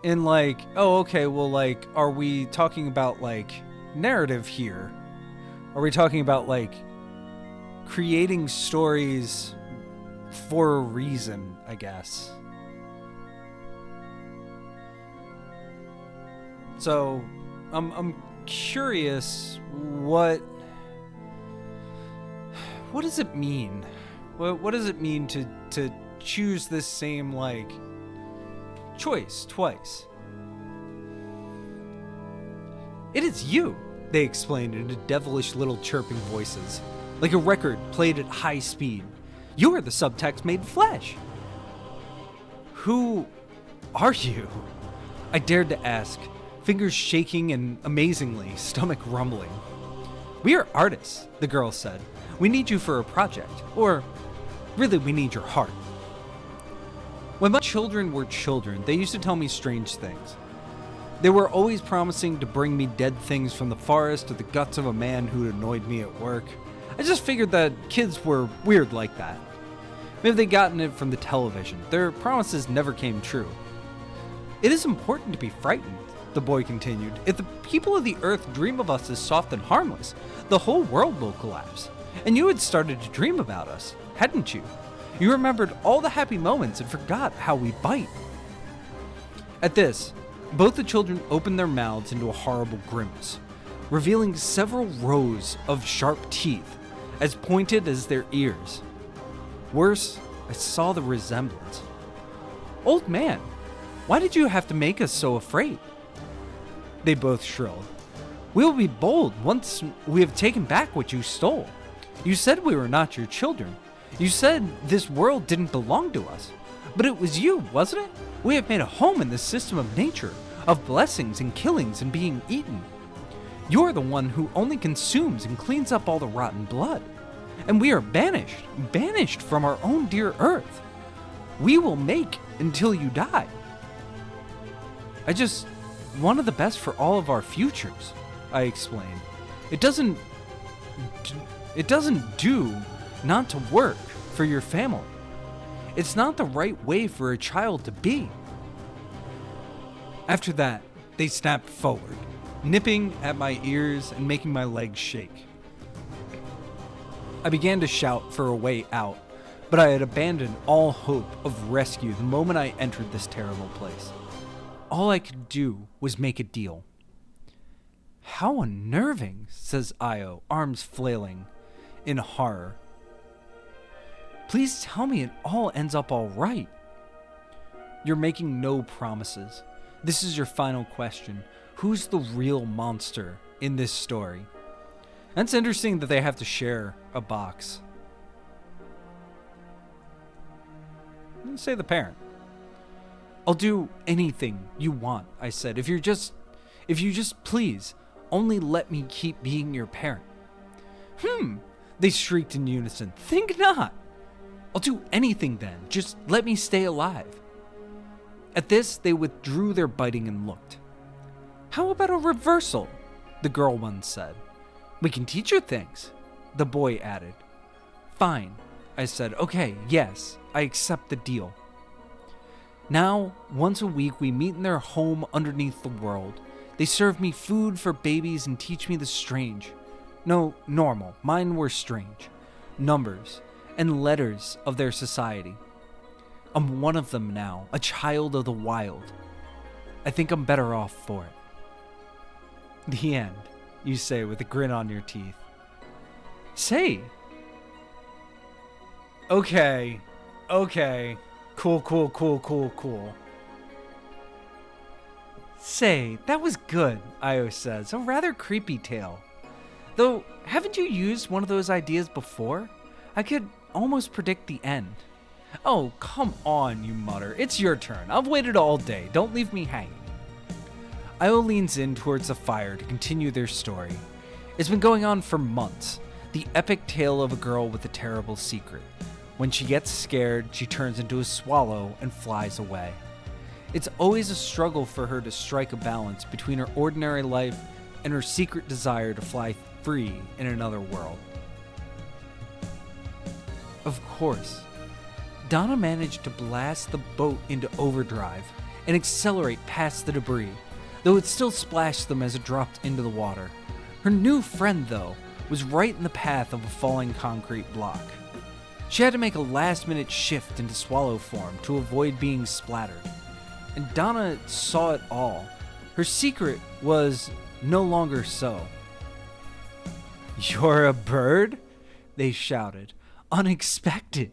And like, oh, okay, well, like, are we talking about, like, narrative here? Are we talking about, like, creating stories for a reason, I guess? So, I'm curious, what does it mean? What does it mean to choose this same, like, choice twice? It is you, they explained in devilish little chirping voices, like a record played at high speed. You are the subtext made flesh. Who are you? I dared to ask, fingers shaking and, amazingly, stomach rumbling. We are artists, the girl said. We need you for a project, or really we need your heart. When my children were children, they used to tell me strange things. They were always promising to bring me dead things from the forest or the guts of a man who'd annoyed me at work. I just figured that kids were weird like that. Maybe they'd gotten it from the television. Their promises never came true. It is important to be frightened, the boy continued. If the people of the earth dream of us as soft and harmless, the whole world will collapse. And you had started to dream about us, hadn't you? You remembered all the happy moments and forgot how we bite. At this, both the children opened their mouths into a horrible grimace, revealing several rows of sharp teeth, as pointed as their ears. Worse, I saw the resemblance. Old man, why did you have to make us so afraid? They both shrilled. We will be bold once we have taken back what you stole. You said we were not your children. You said this world didn't belong to us. But it was you, wasn't it? We have made a home in this system of nature, of blessings and killings and being eaten. You're the one who only consumes and cleans up all the rotten blood. And we are banished from our own dear earth. We will make until you die. I just wanted the best for all of our futures, I explained. It doesn't do not to work for your family. It's not the right way for a child to be. After that, they snapped forward, nipping at my ears and making my legs shake. I began to shout for a way out, but I had abandoned all hope of rescue the moment I entered this terrible place. All I could do was make a deal. How unnerving, says Io, arms flailing in horror. Please tell me it all ends up all right. You're making no promises. This is your final question. Who's the real monster in this story? That's interesting that they have to share a box. Let's say the parent. I'll do anything you want, I said. If you just please, only let me keep being your parent. They shrieked in unison. Think not. I'll do anything then. Just let me stay alive. At this, they withdrew their biting and looked. How about a reversal? The girl once said. We can teach her things, the boy added. Fine, I said. Okay, yes, I accept the deal. Now, once a week, we meet in their home underneath the world. They serve me food for babies and teach me the strange. No, normal. Mine were strange. Numbers and letters of their society. I'm one of them now, a child of the wild. I think I'm better off for it. The end, you say with a grin on your teeth. Say. Okay. Cool. Say, that was good, Io says. A rather creepy tale. Though, haven't you used one of those ideas before? I could almost predict the end. Oh, come on, you mutter. It's your turn. I've waited all day. Don't leave me hanging. Io leans in towards the fire to continue their story. It's been going on for months. The epic tale of a girl with a terrible secret. When she gets scared, she turns into a swallow and flies away. It's always a struggle for her to strike a balance between her ordinary life and her secret desire to fly free in another world. Of course, Donna managed to blast the boat into overdrive and accelerate past the debris, though it still splashed them as it dropped into the water. Her new friend, though, was right in the path of a falling concrete block. She had to make a last-minute shift into swallow form to avoid being splattered. And Donna saw it all. Her secret was no longer so. You're a bird? They shouted. Unexpected.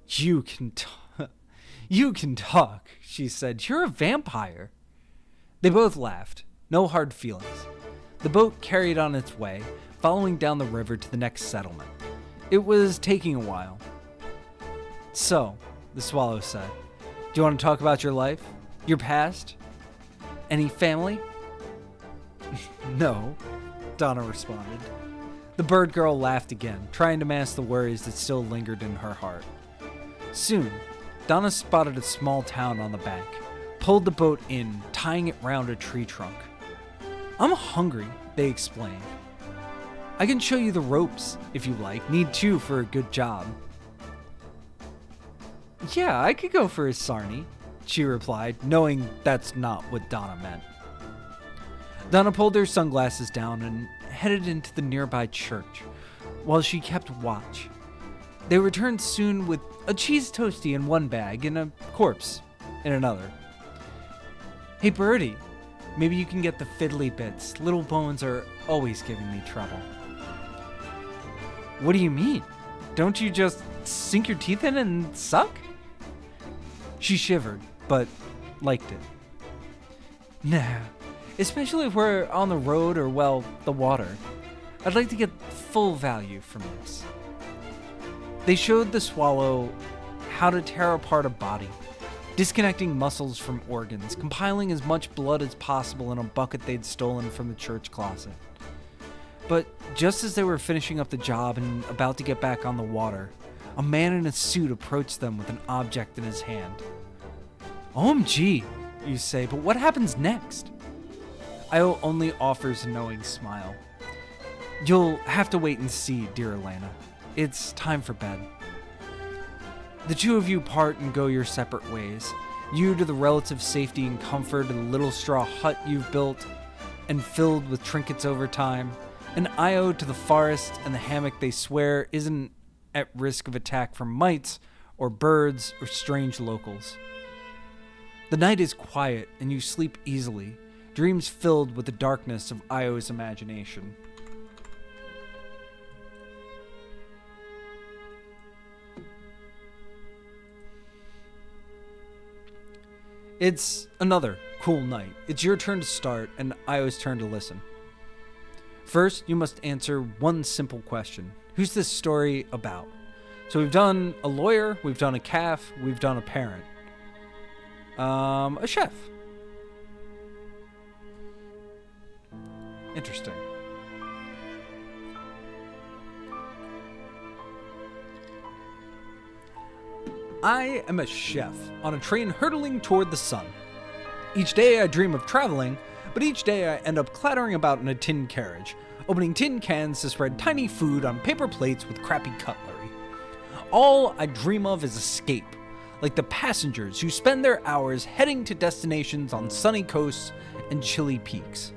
You can talk, she said. You're a vampire. They both laughed. No hard feelings. The boat carried on its way, following down the river to the next settlement. It was taking a while. So, the swallow said, do you want to talk about your life? Your past? Any family? No, Donna responded. The bird girl laughed again, trying to mask the worries that still lingered in her heart. Soon, Donna spotted a small town on the bank, pulled the boat in, tying it round a tree trunk. I'm hungry, they explained. I can show you the ropes, if you like. Need 2 for a good job. Yeah, I could go for a sarnie, she replied, knowing that's not what Donna meant. Donna pulled her sunglasses down and headed into the nearby church, while she kept watch. They returned soon with a cheese toastie in one bag and a corpse in another. Hey, Birdie, maybe you can get the fiddly bits. Little bones are always giving me trouble. What do you mean? Don't you just sink your teeth in and suck? She shivered, but liked it. Nah, especially if we're on the road or, well, the water. I'd like to get full value from this. They showed the swallow how to tear apart a body, disconnecting muscles from organs, compiling as much blood as possible in a bucket they'd stolen from the church closet. But just as they were finishing up the job and about to get back on the water, a man in a suit approached them with an object in his hand. OMG, you say, but what happens next? Io only offers a knowing smile. You'll have to wait and see, dear Elena. It's time for bed. The 2 of you part and go your separate ways. You to the relative safety and comfort of the little straw hut you've built and filled with trinkets over time, and Io to the forest and the hammock they swear isn't at risk of attack from mites or birds or strange locals. The night is quiet and you sleep easily, dreams filled with the darkness of Io's imagination. It's another cool night. It's your turn to start and Io's turn to listen. First, you must answer one simple question. Who's this story about? So we've done a lawyer, we've done a calf, we've done a parent. A chef. Interesting. I am a chef on a train hurtling toward the sun. Each day I dream of traveling, but each day I end up clattering about in a tin carriage, opening tin cans to spread tiny food on paper plates with crappy cutlery. All I dream of is escape, like the passengers who spend their hours heading to destinations on sunny coasts and chilly peaks.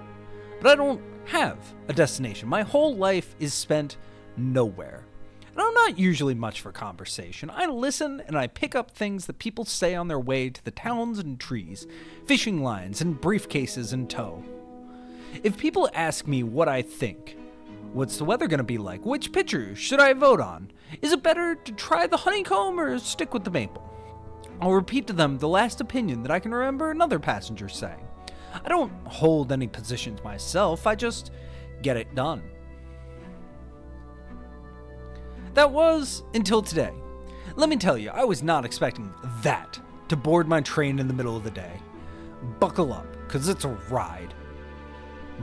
But I don't have a destination. My whole life is spent nowhere. And I'm not usually much for conversation. I listen and I pick up things that people say on their way to the towns and trees, fishing lines and briefcases in tow. If people ask me what I think, what's the weather going to be like? Which pitcher should I vote on? Is it better to try the honeycomb or stick with the maple? I'll repeat to them the last opinion that I can remember another passenger saying. I don't hold any positions myself, I just get it done. That was until today. Let me tell you, I was not expecting that to board my train in the middle of the day. Buckle up, cause it's a ride.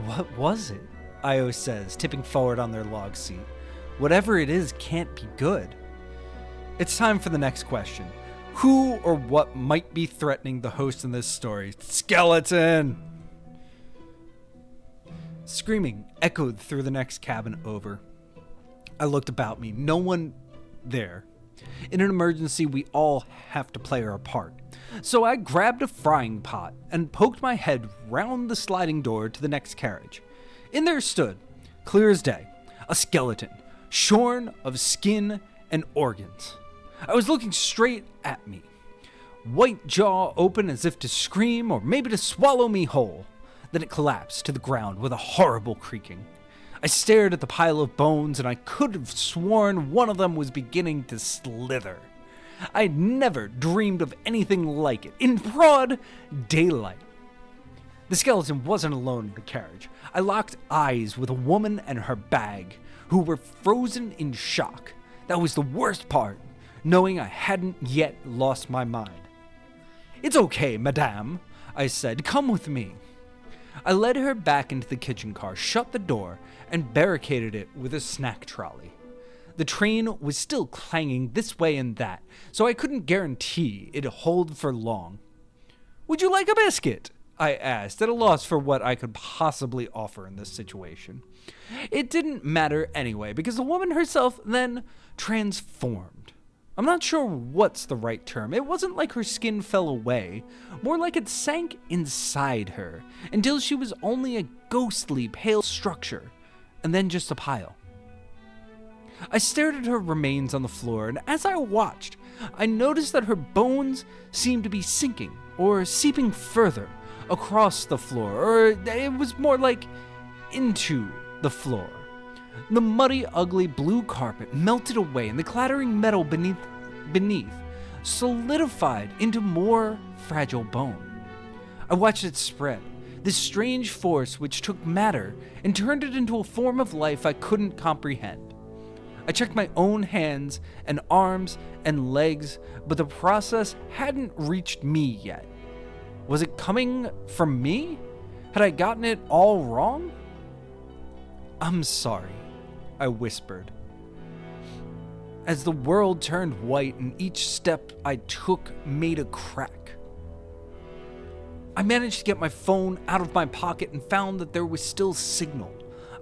What was it? Io says, tipping forward on their log seat. Whatever it is can't be good. It's time for the next question. Who or what might be threatening the host in this story? Skeleton! Screaming echoed through the next cabin over. I looked about me. No one there. In an emergency, we all have to play our part. So I grabbed a frying pot and poked my head round the sliding door to the next carriage. In there stood, clear as day, a skeleton, shorn of skin and organs. I was looking straight at me, white jaw open as if to scream or maybe to swallow me whole. Then it collapsed to the ground with a horrible creaking. I stared at the pile of bones and I could have sworn one of them was beginning to slither. I had never dreamed of anything like it, in broad daylight. The skeleton wasn't alone in the carriage. I locked eyes with a woman and her bag, who were frozen in shock. That was the worst part, knowing I hadn't yet lost my mind. "It's okay, madame," I said. "Come with me." I led her back into the kitchen car, shut the door, and barricaded it with a snack trolley. The train was still clanging this way and that, so I couldn't guarantee it'd hold for long. "Would you like a biscuit?" I asked, at a loss for what I could possibly offer in this situation. It didn't matter anyway, because the woman herself then transformed. I'm not sure what's the right term. It wasn't like her skin fell away, more like it sank inside her, until she was only a ghostly pale structure, and then just a pile. I stared at her remains on the floor, and as I watched, I noticed that her bones seemed to be sinking, or seeping further across the floor, or it was more like into the floor. The muddy, ugly blue carpet melted away, and the clattering metal beneath solidified into more fragile bone. I watched it spread, this strange force which took matter and turned it into a form of life I couldn't comprehend. I checked my own hands and arms and legs, but the process hadn't reached me yet. Was it coming from me? Had I gotten it all wrong? "I'm sorry," I whispered. As the world turned white and each step I took made a crack. I managed to get my phone out of my pocket and found that there was still signal.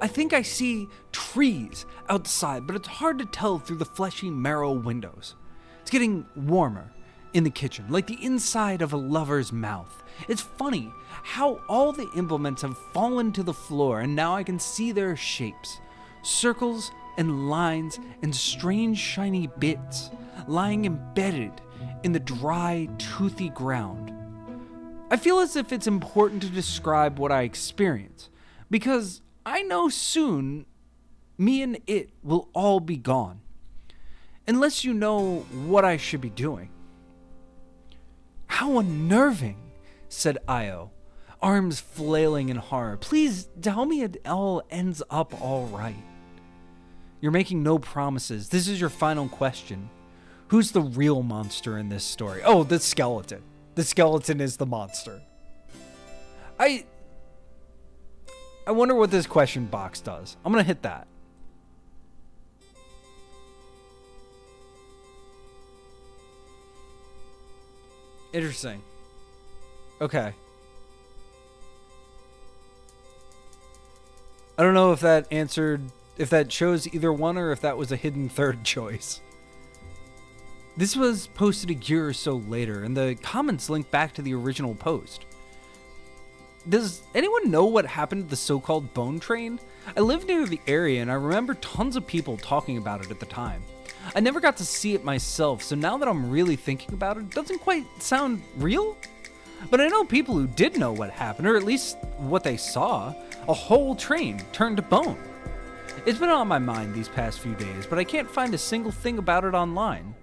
I think I see trees outside, but it's hard to tell through the fleshy marrow windows. It's getting warmer in the kitchen, like the inside of a lover's mouth. It's funny how all the implements have fallen to the floor and now I can see their shapes. Circles and lines and strange shiny bits lying embedded in the dry, toothy ground. I feel as if it's important to describe what I experience, because I know soon me and it will all be gone, unless you know what I should be doing. "How unnerving," said Io, arms flailing in horror. "Please tell me it all ends up all right." "You're making no promises. This is your final question. Who's the real monster in this story?" "Oh, the skeleton. The skeleton is the monster." I wonder what this question box does. I'm going to hit that. Interesting. Okay. I don't know if that chose either one or if that was a hidden third choice. This was posted a year or so later, and the comments link back to the original post. Does anyone know what happened to the so-called bone train? I live near the area, and I remember tons of people talking about it at the time. I never got to see it myself, so now that I'm really thinking about it, it doesn't quite sound real? But I know people who did know what happened, or at least what they saw. A whole train turned to bone. It's been on my mind these past few days, but I can't find a single thing about it online.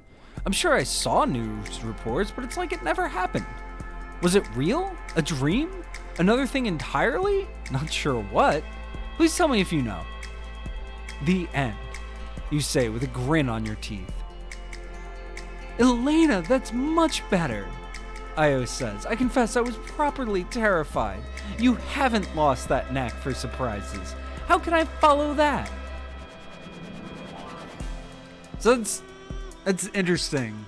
I'm sure I saw news reports, but it's like it never happened. Was it real? A dream? Another thing entirely? Not sure what. Please tell me if you know. The end, you say with a grin on your teeth. Elena, that's much better, Io says. I confess I was properly terrified. You haven't lost that knack for surprises. How can I follow that? So that's interesting.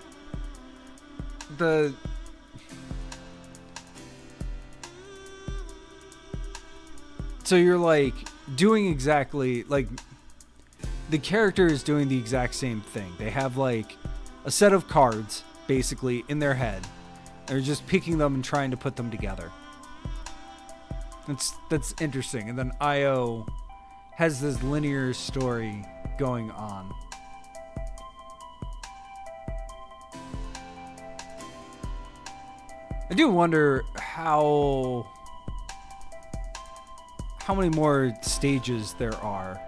So you're like doing exactly like the character is doing the exact same thing. They have like a set of cards basically in their head. They're just picking them and trying to put them together. That's interesting. And then Io has this linear story going on. I do wonder how many more stages there are.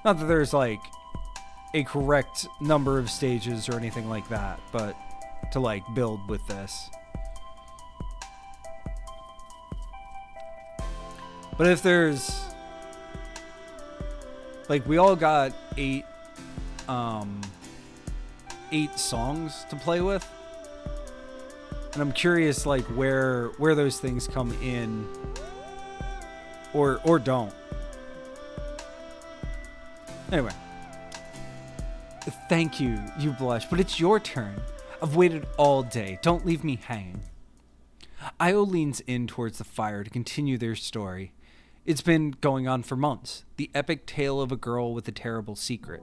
Not that there's like a correct number of stages or anything like that, but to like build with this. But if there's like we all got 8 songs to play with. And I'm curious like where those things come in or don't. Anyway. Thank you, you blush, but it's your turn. I've waited all day. Don't leave me hanging. Io leans in towards the fire to continue their story. It's been going on for months. The epic tale of a girl with a terrible secret.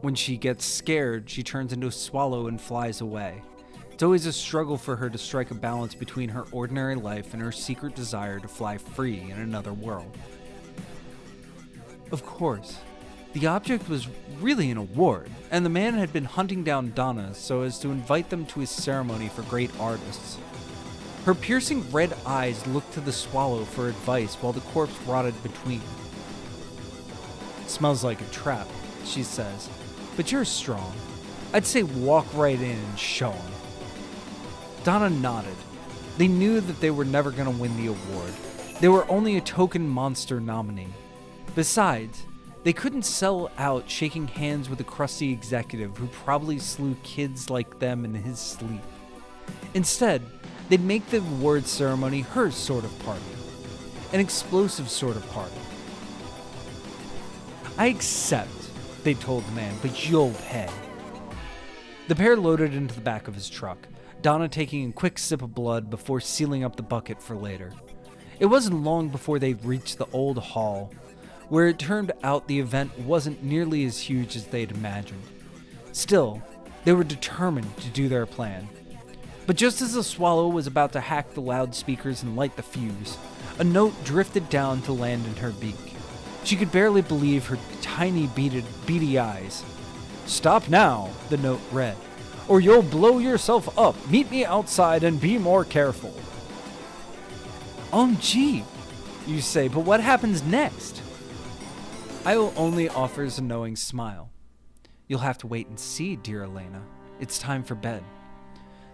When she gets scared, she turns into a swallow and flies away. It's always a struggle for her to strike a balance between her ordinary life and her secret desire to fly free in another world. Of course, the object was really an award, and the man had been hunting down Donna so as to invite them to his ceremony for great artists. Her piercing red eyes looked to the swallow for advice while the corpse rotted between. Smells like a trap, she says, but you're strong. I'd say walk right in and show him. Donna nodded. They knew that they were never going to win the award. They were only a token monster nominee. Besides, they couldn't sell out shaking hands with a crusty executive who probably slew kids like them in his sleep. Instead, they'd make the award ceremony her sort of party. An explosive sort of party. I accept, they told the man, but you'll pay. The pair loaded into the back of his truck, Donna taking a quick sip of blood before sealing up the bucket for later. It wasn't long before they reached the old hall, where it turned out the event wasn't nearly as huge as they'd imagined. Still, they were determined to do their plan. But just as the swallow was about to hack the loudspeakers and light the fuse, a note drifted down to land in her beak. She could barely believe her tiny beady eyes. "Stop now," the note read, "or you'll blow yourself up. Meet me outside and be more careful." Gee, you say, but what happens next? Io only offers a knowing smile. You'll have to wait and see, dear Elena. It's time for bed.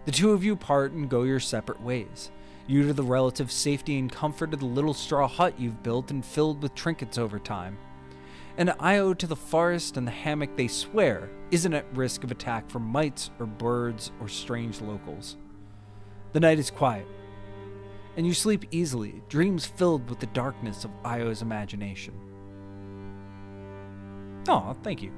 The two of you part and go your separate ways. You to the relative safety and comfort of the little straw hut you've built and filled with trinkets over time. And Io to the forest and the hammock they swear isn't at risk of attack from mites or birds or strange locals. The night is quiet, and you sleep easily, dreams filled with the darkness of Io's imagination. Aw, thank you.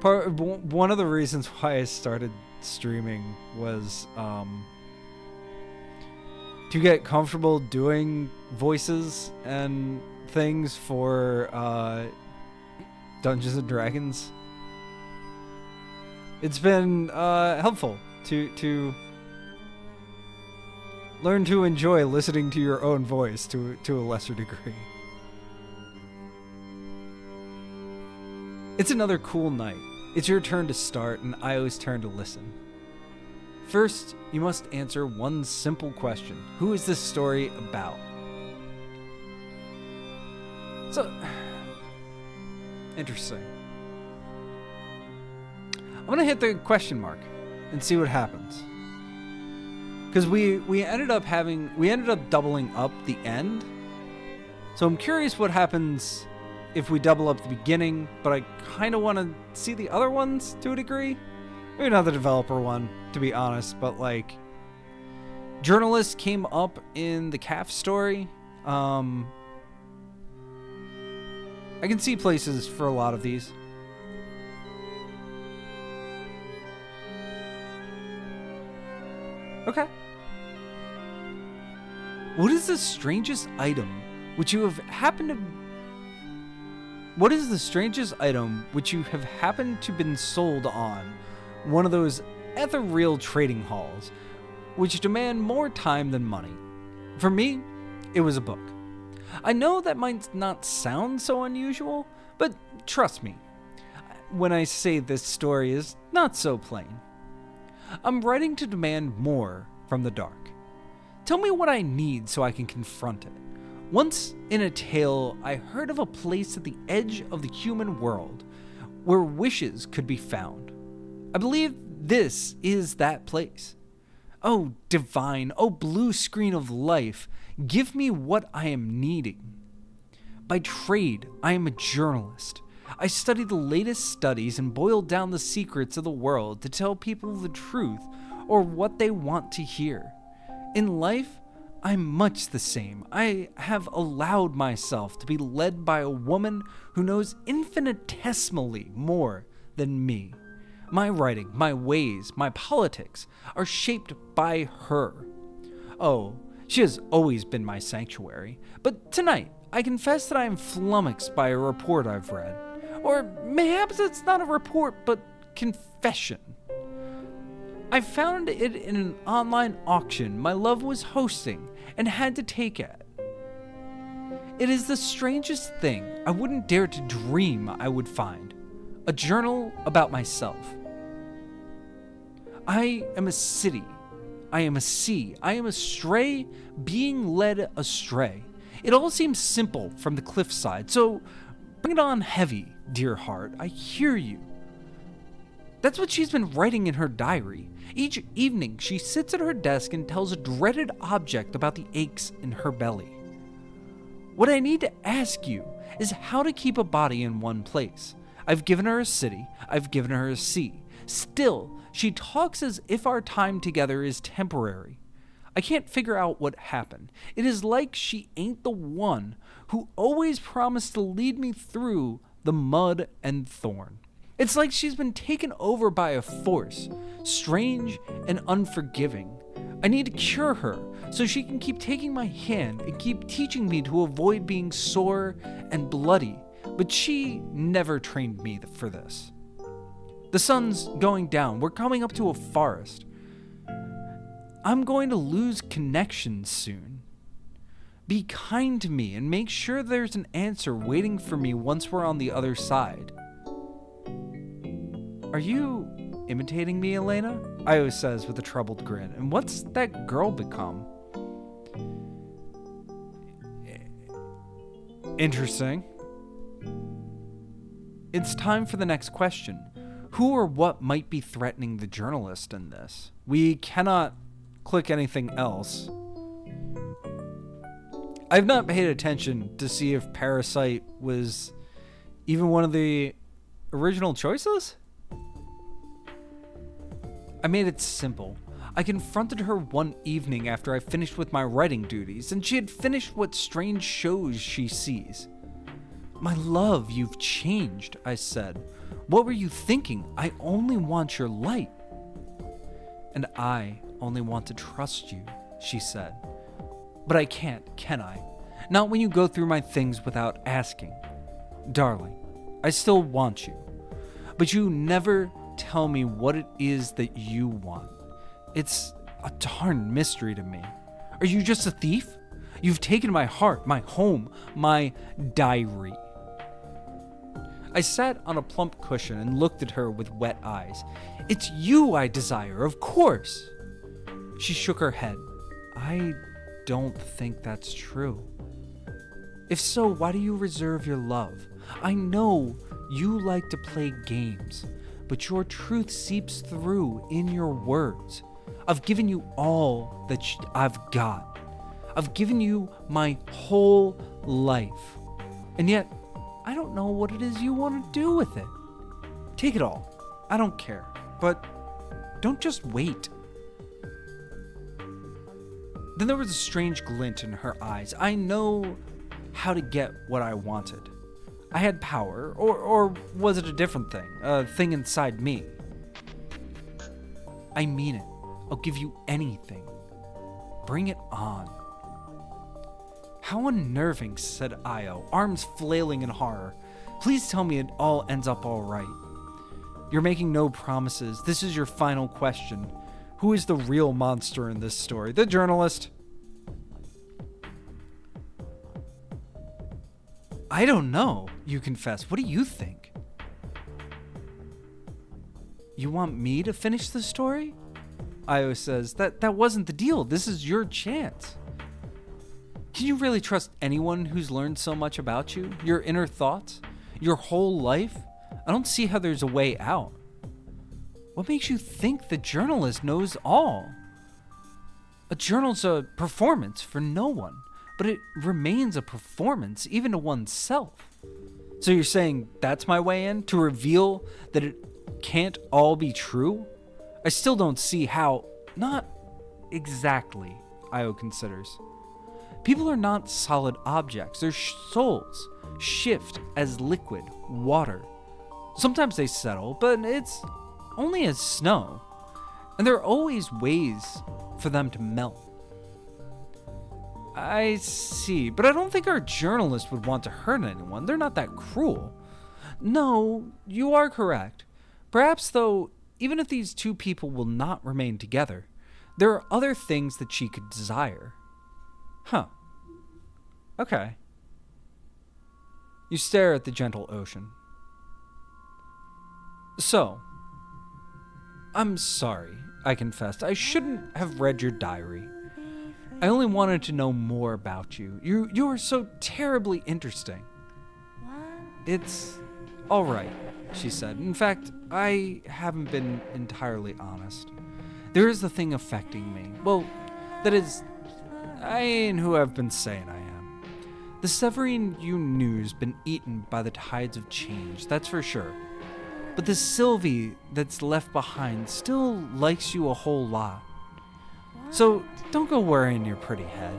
One of the reasons why I started streaming was to get comfortable doing voices and things for Dungeons and Dragons. It's been helpful to learn to enjoy listening to your own voice to a lesser degree. It's another cool night. It's your turn to start and Io's turn to listen. First, you must answer one simple question. Who is this story about? So, interesting. I'm gonna hit the question mark and see what happens. Because we ended up doubling up the end. So I'm curious what happens if we double up the beginning, but I kind of want to see the other ones to a degree. Maybe not the developer one, to be honest, but like, journalist came up in the calf story. I can see places for a lot of these. Okay. What is the strangest item which you have happened to been sold on one of those ethereal trading halls which demand more time than money? For me, it was a book. I know that might not sound so unusual, but trust me when I say this story is not so plain. I'm writing to demand more from the dark. Tell me what I need so I can confront it. Once in a tale, I heard of a place at the edge of the human world where wishes could be found. I believe this is that place. Oh, divine, oh, blue screen of life, give me what I am needing. By trade, I am a journalist. I study the latest studies and boil down the secrets of the world to tell people the truth or what they want to hear. In life, I'm much the same. I have allowed myself to be led by a woman who knows infinitesimally more than me. My writing, my ways, my politics are shaped by her. Oh, she has always been my sanctuary, but tonight I confess that I am flummoxed by a report I've read. Or mayhaps it's not a report, but confession. I found it in an online auction my love was hosting and had to take at. It is the strangest thing I wouldn't dare to dream I would find. A journal about myself. I am a city. I am a sea. I am a stray being led astray. It all seems simple from the cliffside, so bring it on heavy, dear heart. I hear you. That's what she's been writing in her diary. Each evening, she sits at her desk and tells a dreaded object about the aches in her belly. What I need to ask you is how to keep a body in one place. I've given her a city. I've given her a sea. Still, she talks as if our time together is temporary. I can't figure out what happened. It is like she ain't the one who always promised to lead me through the mud and thorn. It's like she's been taken over by a force, strange and unforgiving. I need to cure her so she can keep taking my hand and keep teaching me to avoid being sore and bloody, but she never trained me for this. The sun's going down. We're coming up to a forest. I'm going to lose connections soon. Be kind to me and make sure there's an answer waiting for me once we're on the other side. Are you imitating me, Elena? Io says with a troubled grin. And what's that girl become? Interesting. It's time for the next question. Who or what might be threatening the journalist in this? We cannot click anything else. I've not paid attention to see if Parasite was even one of the original choices. I made it simple. I confronted her one evening after I finished with my writing duties, and she had finished what strange shows she sees. My love, you've changed, I said. What were you thinking? I only want your light. And I only want to trust you, she said. But I can't, can I? Not when you go through my things without asking. Darling, I still want you. But you never tell me what it is that you want. It's a darn mystery to me. Are you just a thief? You've taken my heart, my home, my diary. I sat on a plump cushion and looked at her with wet eyes. It's you I desire, of course. She shook her head. I don't think that's true. If so, why do you reserve your love? I know you like to play games, but your truth seeps through in your words. I've given you all that I've got. I've given you my whole life. And yet, I don't know what it is you want to do with it. Take it all. I don't care. But don't just wait. Then there was a strange glint in her eyes. I know how to get what I wanted. I had power, or was it a different thing? A thing inside me? I mean it. I'll give you anything. Bring it on. How unnerving, said Io, arms flailing in horror. Please tell me it all ends up all right. You're making no promises. This is your final question. Who is the real monster in this story? The journalist? I don't know, you confess. What do you think? You want me to finish the story? Io says, that wasn't the deal. This is your chance. Can you really trust anyone who's learned so much about you? Your inner thoughts? Your whole life? I don't see how there's a way out. What makes you think the journalist knows all? A journal's a performance for no one, but it remains a performance even to oneself. So you're saying that's my way in? To reveal that it can't all be true? I still don't see how. Not exactly, Io considers. People are not solid objects. Their souls shift as liquid water. Sometimes they settle, but it's only as snow. And there are always ways for them to melt. I see, but I don't think our journalist would want to hurt anyone. They're not that cruel. No, you are correct. Perhaps, though, even if these two people will not remain together, there are other things that she could desire. Huh. Okay. You stare at the gentle ocean. So, I'm sorry, I confessed. I shouldn't have read your diary. I only wanted to know more about you. You are so terribly interesting. It's all right, she said. In fact, I haven't been entirely honest. There is the thing affecting me. Well, that is, I ain't who I've been saying I am. The Severine you knew's been eaten by the tides of change, that's for sure. But the Sylvie that's left behind still likes you a whole lot. So don't go worrying your pretty head.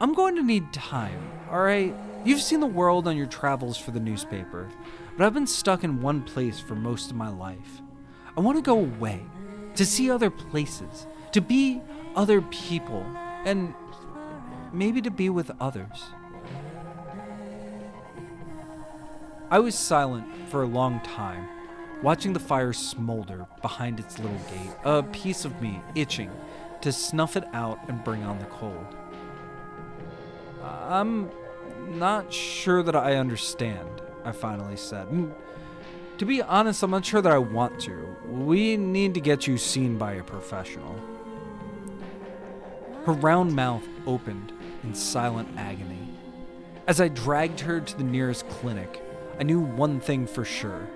I'm going to need time, alright? You've seen the world on your travels for the newspaper, but I've been stuck in one place for most of my life. I want to go away, to see other places, to be other people, and maybe to be with others. I was silent for a long time, watching the fire smolder behind its little gate, a piece of me itching to snuff it out and bring on the cold. I'm not sure that I understand, I finally said. And to be honest, I'm not sure that I want to. We need to get you seen by a professional. Her round mouth opened in silent agony. As I dragged her to the nearest clinic, I knew one thing for sure.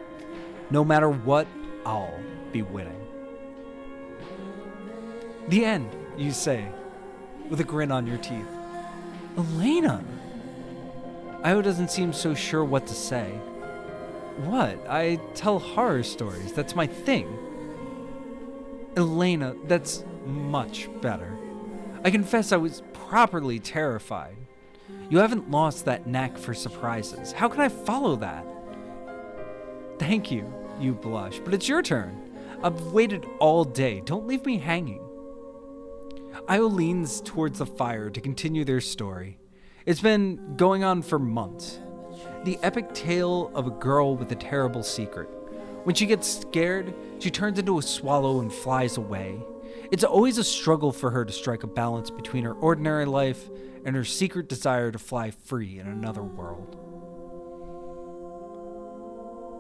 No matter what, I'll be winning. The end, you say, with a grin on your teeth. Elena! Io doesn't seem so sure what to say. What? I tell horror stories. That's my thing. Elena, that's much better. I confess I was properly terrified. You haven't lost that knack for surprises. How can I follow that? Thank you, you blush, but it's your turn. I've waited all day. Don't leave me hanging. Io leans towards the fire to continue their story. It's been going on for months. The epic tale of a girl with a terrible secret. When she gets scared, she turns into a swallow and flies away. It's always a struggle for her to strike a balance between her ordinary life and her secret desire to fly free in another world.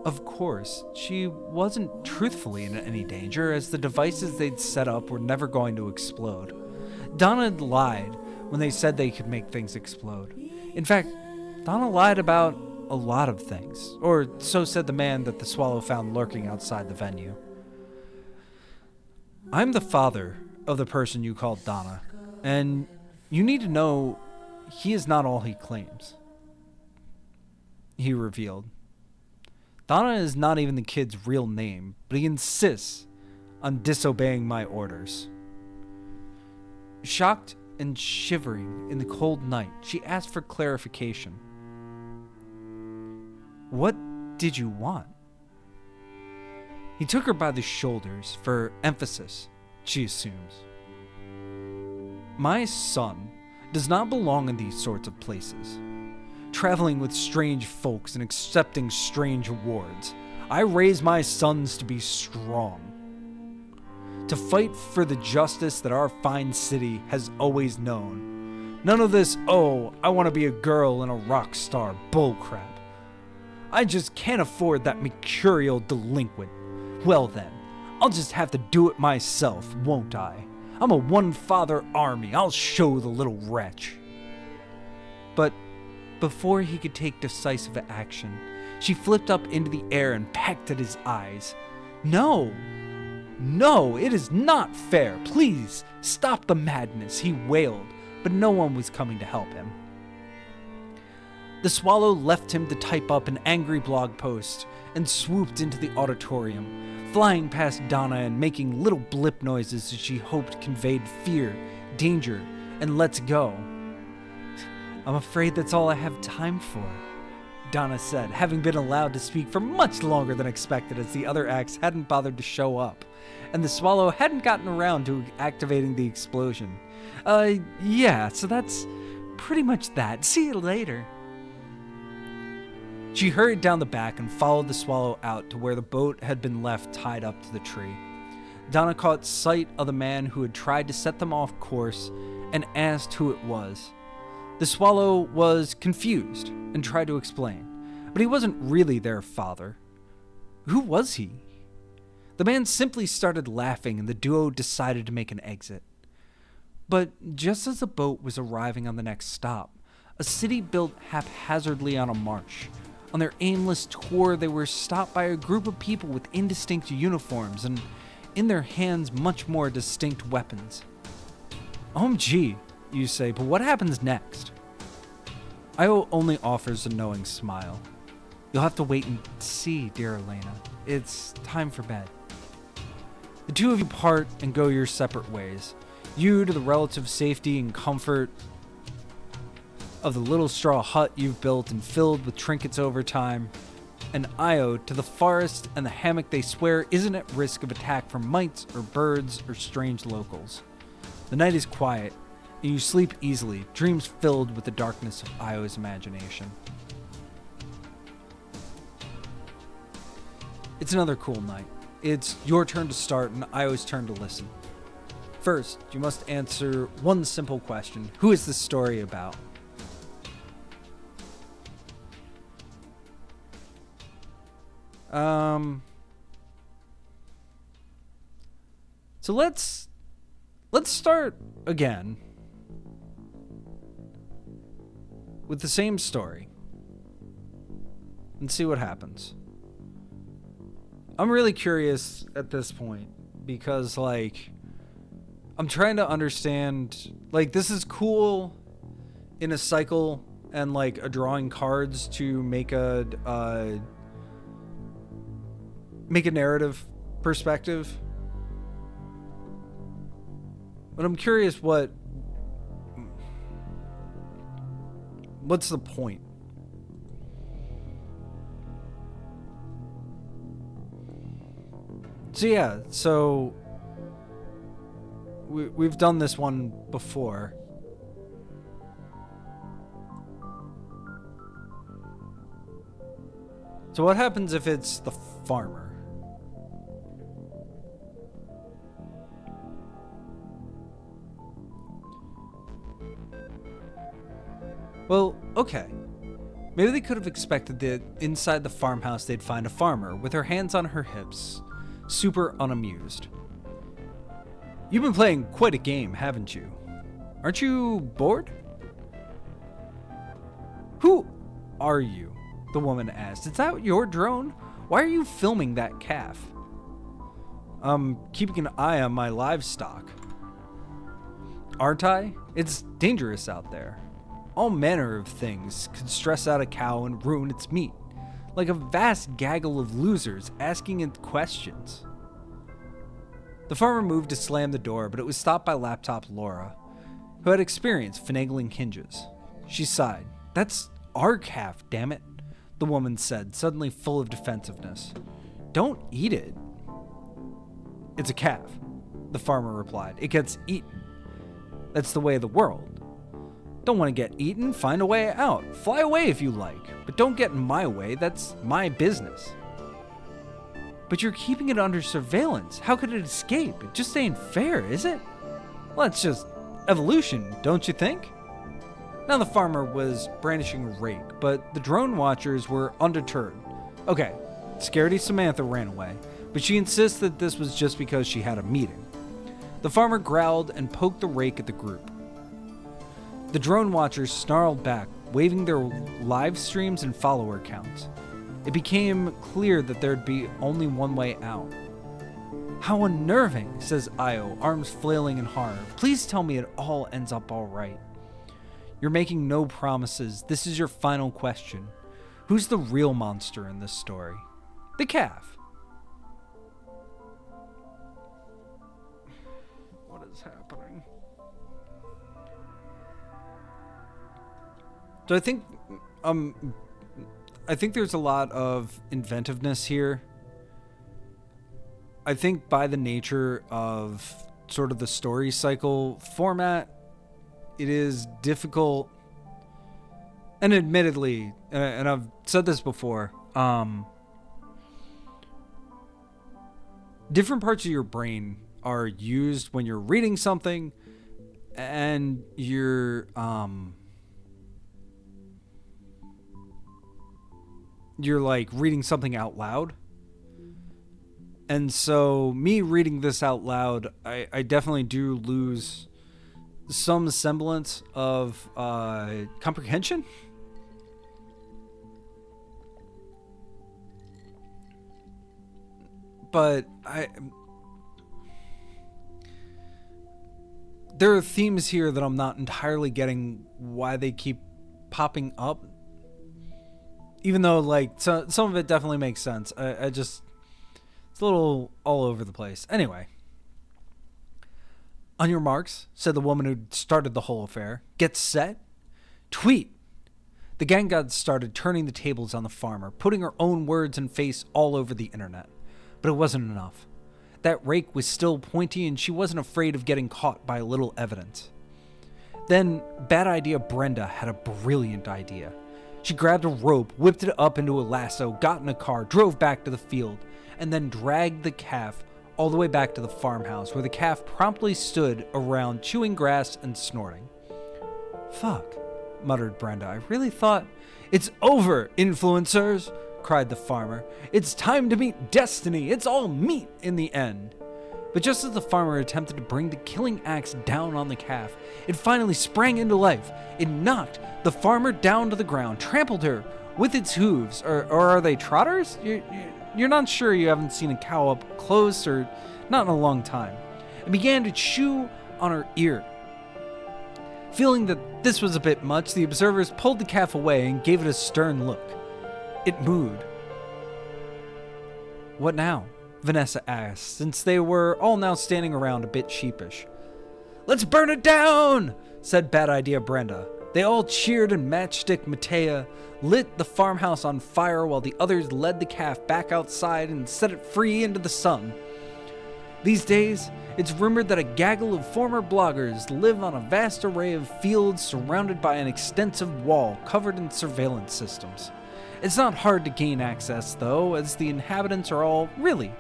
Of course, she wasn't truthfully in any danger, as the devices they'd set up were never going to explode. Donna had lied when they said they could make things explode. In fact, Donna lied about a lot of things, or so said the man that the swallow found lurking outside the venue. I'm the father of the person you called Donna, and you need to know he is not all he claims. He revealed. Donna is not even the kid's real name, but he insists on disobeying my orders. Shocked and shivering in the cold night, she asked for clarification. What did you want? He took her by the shoulders for emphasis, she assumes. My son does not belong in these sorts of places. Traveling with strange folks and accepting strange awards. I raise my sons to be strong. To fight for the justice that our fine city has always known. None of this, oh, I want to be a girl and a rock star bullcrap. I just can't afford that mercurial delinquent. Well then, I'll just have to do it myself, won't I? I'm a one-father army. I'll show the little wretch. But before he could take decisive action, she flipped up into the air and pecked at his eyes. No, it is not fair. Please, stop the madness, he wailed, but no one was coming to help him. The swallow left him to type up an angry blog post and swooped into the auditorium, flying past Donna and making little blip noises that she hoped conveyed fear, danger, and let's go. I'm afraid that's all I have time for, Donna said, having been allowed to speak for much longer than expected as the other acts hadn't bothered to show up, and the swallow hadn't gotten around to activating the explosion. Yeah, so that's pretty much that. See you later. She hurried down the back and followed the swallow out to where the boat had been left tied up to the tree. Donna caught sight of the man who had tried to set them off course and asked who it was. The swallow was confused and tried to explain, but he wasn't really their father. Who was he? The man simply started laughing and the duo decided to make an exit. But just as the boat was arriving on the next stop, a city built haphazardly on a marsh. On their aimless tour, they were stopped by a group of people with indistinct uniforms and in their hands much more distinct weapons. OMG, you say, but what happens next? Io only offers a knowing smile. You'll have to wait and see, dear Elena. It's time for bed. The two of you part and go your separate ways. You to the relative safety and comfort of the little straw hut you've built and filled with trinkets over time, and Io to the forest and the hammock they swear isn't at risk of attack from mites or birds or strange locals. The night is quiet, and you sleep easily, dreams filled with the darkness of Io's imagination. It's another cool night. It's your turn to start and Io's turn to listen. First, you must answer one simple question. Who is this story about? So let's start again with the same story and see what happens. I'm really curious at this point because, like, I'm trying to understand, like, this is cool in a cycle and, like, a drawing cards to make a narrative perspective. But I'm curious what's the point? So we've done this one before. So what happens if it's the farmer? Well, okay. Maybe they could have expected that inside the farmhouse they'd find a farmer with her hands on her hips, super unamused. You've been playing quite a game, haven't you? Aren't you bored? Who are you? The woman asked. Is that your drone? Why are you filming that calf? I'm keeping an eye on my livestock. Aren't I? It's dangerous out there. All manner of things could stress out a cow and ruin its meat, like a vast gaggle of losers asking it questions. The farmer moved to slam the door, but it was stopped by laptop Laura, who had experience finagling hinges. She sighed. That's our calf, damn it, the woman said, suddenly full of defensiveness. Don't eat it. It's a calf, the farmer replied. It gets eaten. That's the way of the world. Don't want to get eaten? Find a way out. Fly away if you like, but don't get in my way. That's my business. But you're keeping it under surveillance. How could it escape? It just ain't fair, is it? Well, it's just evolution, don't you think? Now the farmer was brandishing a rake, but the drone watchers were undeterred. Okay, Scaredy Samantha ran away, but she insists that this was just because she had a meeting. The farmer growled and poked the rake at the group. The drone watchers snarled back, waving their live streams and follower counts. It became clear that there'd be only one way out. How unnerving, says Io, arms flailing in horror. Please tell me it all ends up all right. You're making no promises. This is your final question. Who's the real monster in this story? The calf. What is happening? So I think there's a lot of inventiveness here. I think by the nature of sort of the story cycle format, it is difficult, and admittedly, and I've said this before, different parts of your brain are used when you're reading something and you're like reading something out loud. And so me reading this out loud, I definitely do lose some semblance of comprehension. But there are themes here that I'm not entirely getting why they keep popping up. Even though, like, some of it definitely makes sense. I just... It's a little all over the place. Anyway. On your marks, said the woman who started the whole affair. Get set. Tweet. The gang got started turning the tables on the farmer, putting her own words and face all over the internet. But it wasn't enough. That rake was still pointy and she wasn't afraid of getting caught by a little evidence. Then, Bad Idea Brenda had a brilliant idea. She grabbed a rope, whipped it up into a lasso, got in a car, drove back to the field, and then dragged the calf all the way back to the farmhouse, where the calf promptly stood around chewing grass and snorting. Fuck, muttered Brenda. I really thought... It's over, influencers, cried the farmer. It's time to meet destiny. It's all meat in the end. But just as the farmer attempted to bring the killing axe down on the calf, it finally sprang into life. It knocked the farmer down to the ground, trampled her with its hooves. Or are they trotters? You're not sure. You haven't seen a cow up close, or not in a long time. It began to chew on her ear. Feeling that this was a bit much, the observers pulled the calf away and gave it a stern look. It mooed. What now? Vanessa asked, since they were all now standing around a bit sheepish. Let's burn it down, said Bad Idea Brenda. They all cheered, and Matchstick Matea lit the farmhouse on fire while the others led the calf back outside and set it free into the sun. These days, it's rumored that a gaggle of former bloggers live on a vast array of fields surrounded by an extensive wall covered in surveillance systems. It's not hard to gain access, though, as the inhabitants are all really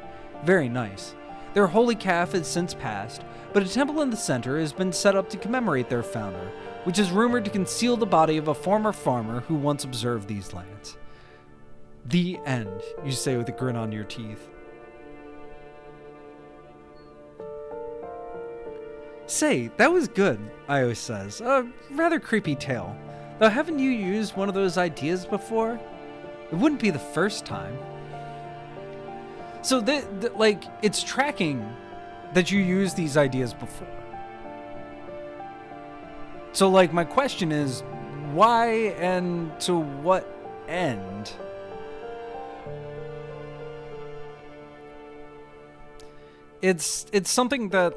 very nice. Their holy calf has since passed, but a temple in the center has been set up to commemorate their founder, which is rumored to conceal the body of a former farmer who once observed these lands. The end, you say with a grin on your teeth. Say, that was good, Io says. A rather creepy tale. Though haven't you used one of those ideas before? It wouldn't be the first time. So, it's tracking that you use these ideas before. So, my question is, why and to what end? It's something that,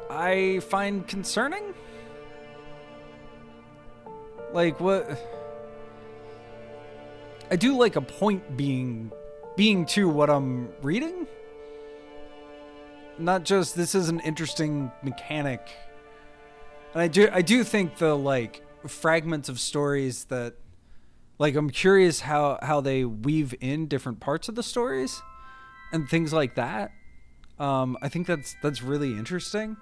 I find concerning? What? I do like a point being to what I'm reading. Not just, this is an interesting mechanic. And I do think the, fragments of stories that, I'm curious how they weave in different parts of the stories and things like that. I think that's really interesting.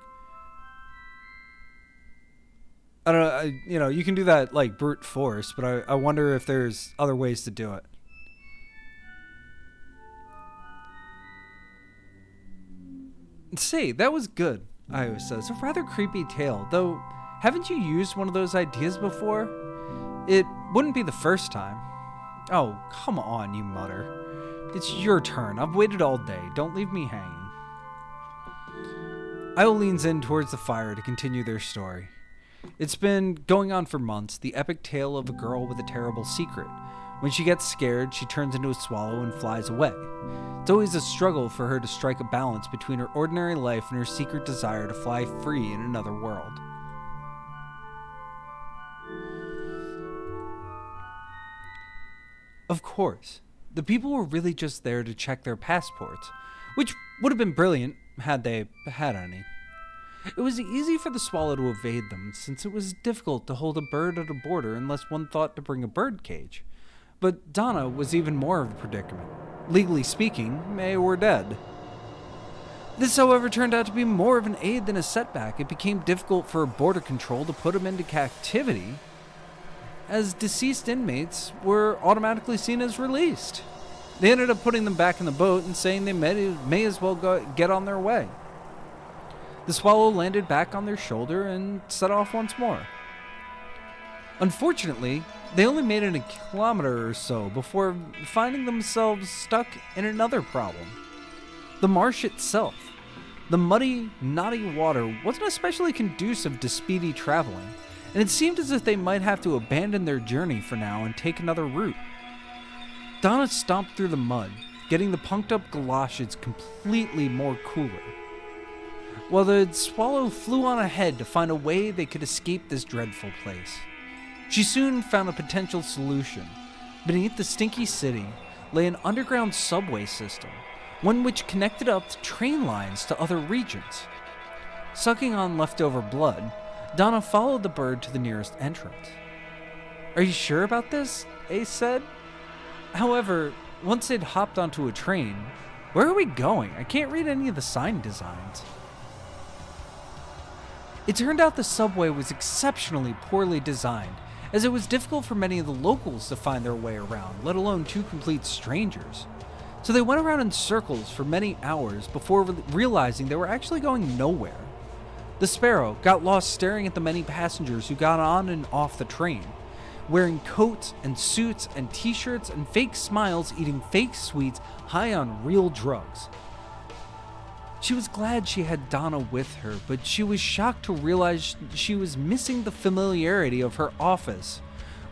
I don't know, you can do that brute force, but I wonder if there's other ways to do it. Say, that was good, Io says. A rather creepy tale, though haven't you used one of those ideas before? It wouldn't be the first time. Oh, come on, you mutter. It's your turn. I've waited all day. Don't leave me hanging. Io leans in towards the fire to continue their story. It's been going on for months, the epic tale of a girl with a terrible secret. When she gets scared, she turns into a swallow and flies away. It's always a struggle for her to strike a balance between her ordinary life and her secret desire to fly free in another world. Of course, the people were really just there to check their passports, which would have been brilliant had they had any. It was easy for the swallow to evade them, since it was difficult to hold a bird at a border unless one thought to bring a bird cage. But Donna was even more of a predicament. Legally speaking, May were dead. This, however, turned out to be more of an aid than a setback. It became difficult for border control to put them into captivity, as deceased inmates were automatically seen as released. They ended up putting them back in the boat and saying they may as well get on their way. The swallow landed back on their shoulder and set off once more. Unfortunately, they only made it a kilometer or so before finding themselves stuck in another problem. The marsh itself. The muddy, knotty water wasn't especially conducive to speedy traveling, and it seemed as if they might have to abandon their journey for now and take another route. Donna stomped through the mud, getting the punked-up galoshes completely more cooler, while the swallow flew on ahead to find a way they could escape this dreadful place. She soon found a potential solution. Beneath the stinky city lay an underground subway system, one which connected up the train lines to other regions. Sucking on leftover blood, Donna followed the bird to the nearest entrance. "Are you sure about this?" Ace said. However, once they'd hopped onto a train, "Where are we going? I can't read any of the sign designs." It turned out the subway was exceptionally poorly designed, as it was difficult for many of the locals to find their way around, let alone two complete strangers. So they went around in circles for many hours before realizing they were actually going nowhere. The Sparrow got lost staring at the many passengers who got on and off the train, wearing coats and suits and t-shirts and fake smiles, eating fake sweets, high on real drugs. She was glad she had Donna with her, but she was shocked to realize she was missing the familiarity of her office,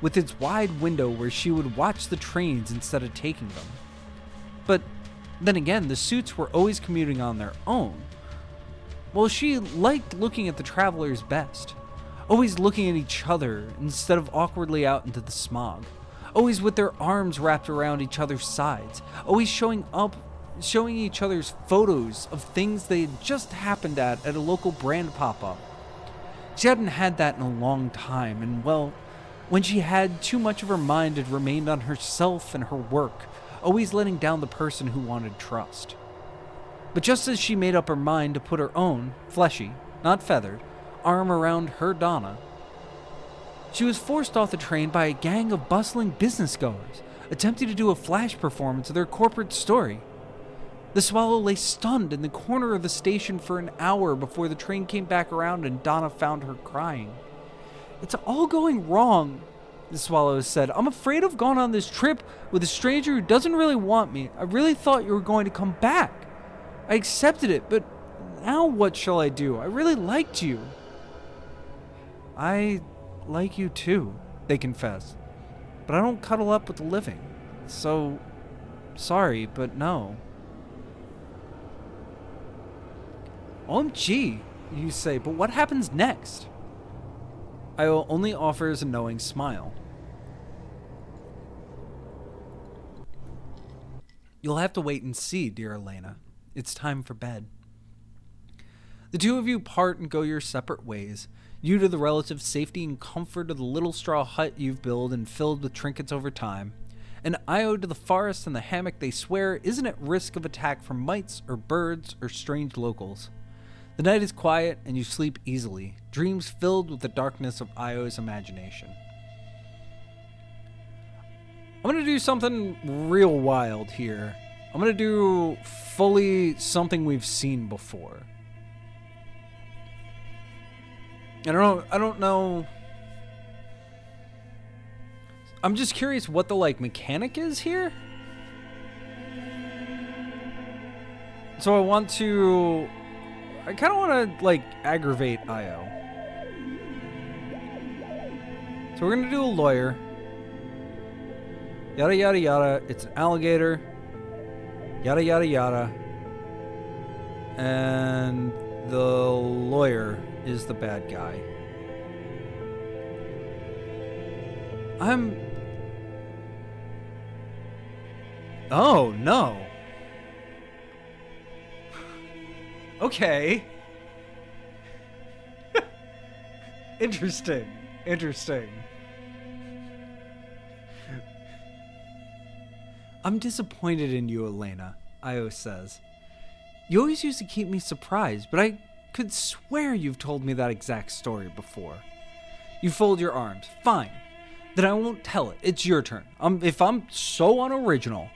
with its wide window where she would watch the trains instead of taking them. But then again, the suits were always commuting on their own. Well, she liked looking at the travelers best, always looking at each other instead of awkwardly out into the smog, always with their arms wrapped around each other's sides, always showing up showing each other's photos of things they had just happened at a local brand pop-up. She hadn't had that in a long time, and well, when she had, too much of her mind had remained on herself and her work, always letting down the person who wanted trust. But just as she made up her mind to put her own, fleshy, not feathered, arm around her Donna, she was forced off the train by a gang of bustling business-goers, attempting to do a flash performance of their corporate story. The Swallow lay stunned in the corner of the station for an hour before the train came back around and Donna found her crying. "It's all going wrong," the Swallow said. "I'm afraid I've gone on this trip with a stranger who doesn't really want me. I really thought you were going to come back. I accepted it, but now what shall I do? I really liked you." "I like you too," they confessed, "but I don't cuddle up with the living. So, sorry, but no." "OMG," you say, "but what happens next?" Io only offers a knowing smile. "You'll have to wait and see, dear Elena. It's time for bed." The two of you part and go your separate ways, you to the relative safety and comfort of the little straw hut you've built and filled with trinkets over time, and Io to the forest and the hammock they swear isn't at risk of attack from mites or birds or strange locals. The night is quiet and you sleep easily, dreams filled with the darkness of Io's imagination. I'm going to do something real wild here. I'm going to do fully something we've seen before. I don't know. I'm just curious what the mechanic is here. So I kind of want to aggravate Io. So we're going to do a lawyer. Yada yada yada. It's an alligator. Yada yada yada. And the lawyer is the bad guy. Oh, no. Okay. Interesting. "I'm disappointed in you, Elena," Io says. "You always used to keep me surprised, but I could swear you've told me that exact story before." You fold your arms. "Fine. Then I won't tell it. It's your turn. If I'm so unoriginal,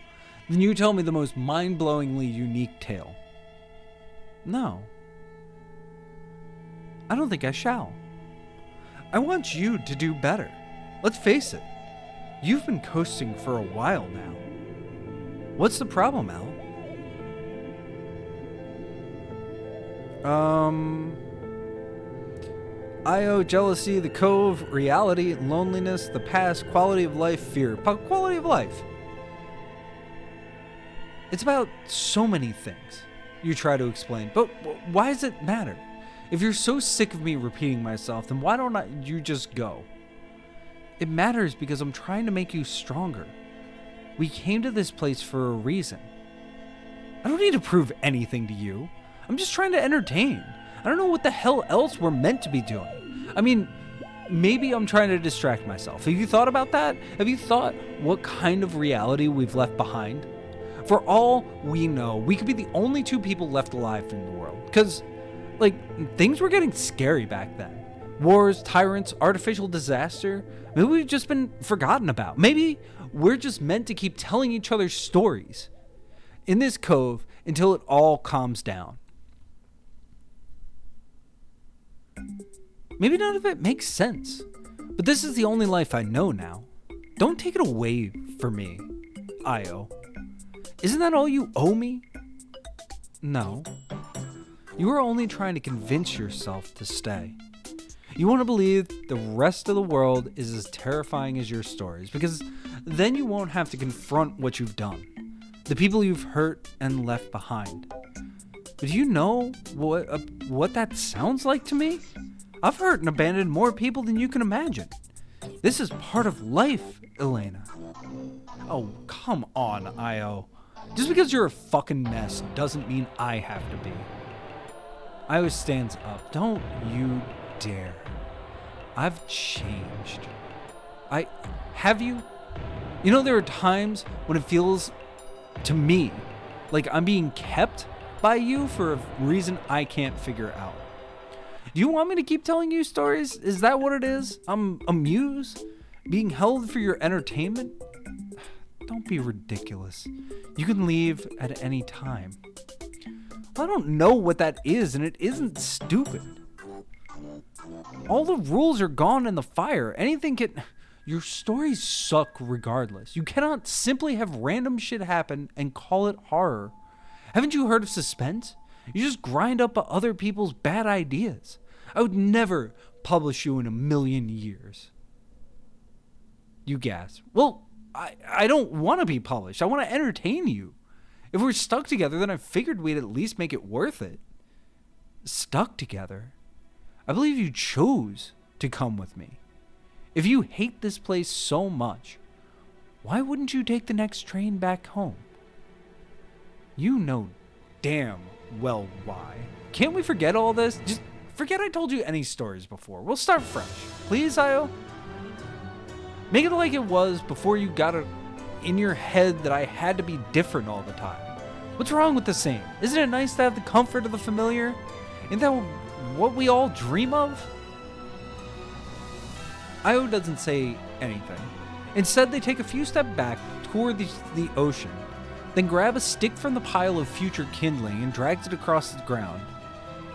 then you tell me the most mind-blowingly unique tale." "No. I don't think I shall. I want you to do better. Let's face it. You've been coasting for a while now. What's the problem, Al?" Io, jealousy, the cove, reality, loneliness, the past, quality of life, fear. Quality of life. It's about so many things, you try to explain. But why does it matter? If you're so sick of me repeating myself, then why don't you just go? It matters because I'm trying to make you stronger. We came to this place for a reason. I don't need to prove anything to you. I'm just trying to entertain. I don't know what the hell else we're meant to be doing. I mean, maybe I'm trying to distract myself. Have you thought about that? Have you thought what kind of reality we've left behind? For all we know, we could be the only two people left alive in the world. Because, things were getting scary back then. Wars, tyrants, artificial disaster. Maybe we've just been forgotten about. Maybe we're just meant to keep telling each other stories in this cove until it all calms down. Maybe none of it makes sense, but this is the only life I know now. Don't take it away from me, Io. Isn't that all you owe me? No. You are only trying to convince yourself to stay. You want to believe the rest of the world is as terrifying as your stories, because then you won't have to confront what you've done, the people you've hurt and left behind. But do you know what that sounds like to me? I've hurt and abandoned more people than you can imagine. This is part of life, Elena. Oh, come on, Io. Just because you're a fucking mess doesn't mean I have to be. Io stands up. Don't you dare. I've changed. Have you? You know, there are times when it feels to me like I'm being kept by you for a reason I can't figure out. Do you want me to keep telling you stories? Is that what it is? I'm amused? Being held for your entertainment? Don't be ridiculous. You can leave at any time. Well, I don't know what that is, and it isn't stupid. All the rules are gone in the fire. Anything can... Your stories suck regardless. You cannot simply have random shit happen and call it horror. Haven't you heard of suspense? You just grind up other people's bad ideas. I would never publish you in a million years. You gasp. Well, I don't want to be published. I want to entertain you. If we're stuck together, then I figured we'd at least make it worth it. Stuck together? I believe you chose to come with me. If you hate this place so much, why wouldn't you take the next train back home? You know damn well why. Can't we forget all this? Just forget I told you any stories before. We'll start fresh. Please, Io? Make it like it was before you got it in your head that I had to be different all the time. What's wrong with the same? Isn't it nice to have the comfort of the familiar? Isn't that what we all dream of? Io doesn't say anything. Instead, they take a few steps back toward the ocean, then grab a stick from the pile of future kindling and drags it across the ground,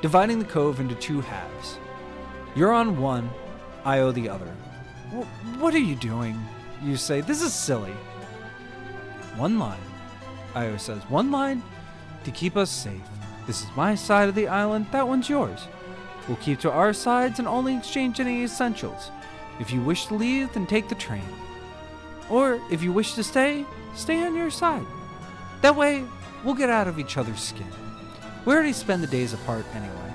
dividing the cove into two halves. You're on one, Io the other. What are you doing? You say. This is silly. One line, Io says. One line to keep us safe. This is my side of the island, that one's yours. We'll keep to our sides and only exchange any essentials. If you wish to leave, then take the train. Or if you wish to stay on your side. That way, we'll get out of each other's skin. We already spend the days apart anyway.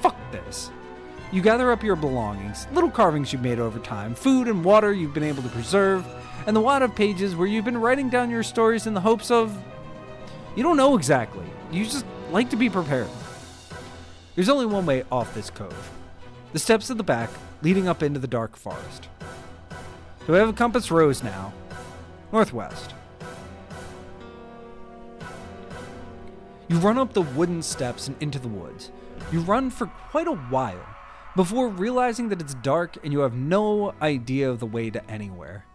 Fuck this. You gather up your belongings, little carvings you've made over time, food and water you've been able to preserve, and the wad of pages where you've been writing down your stories in the hopes of... You don't know exactly. You just like to be prepared. There's only one way off this cove. The steps at the back, leading up into the dark forest. So we have a compass rose now. Northwest. You run up the wooden steps and into the woods. You run for quite a while, before realizing that it's dark and you have no idea of the way to anywhere.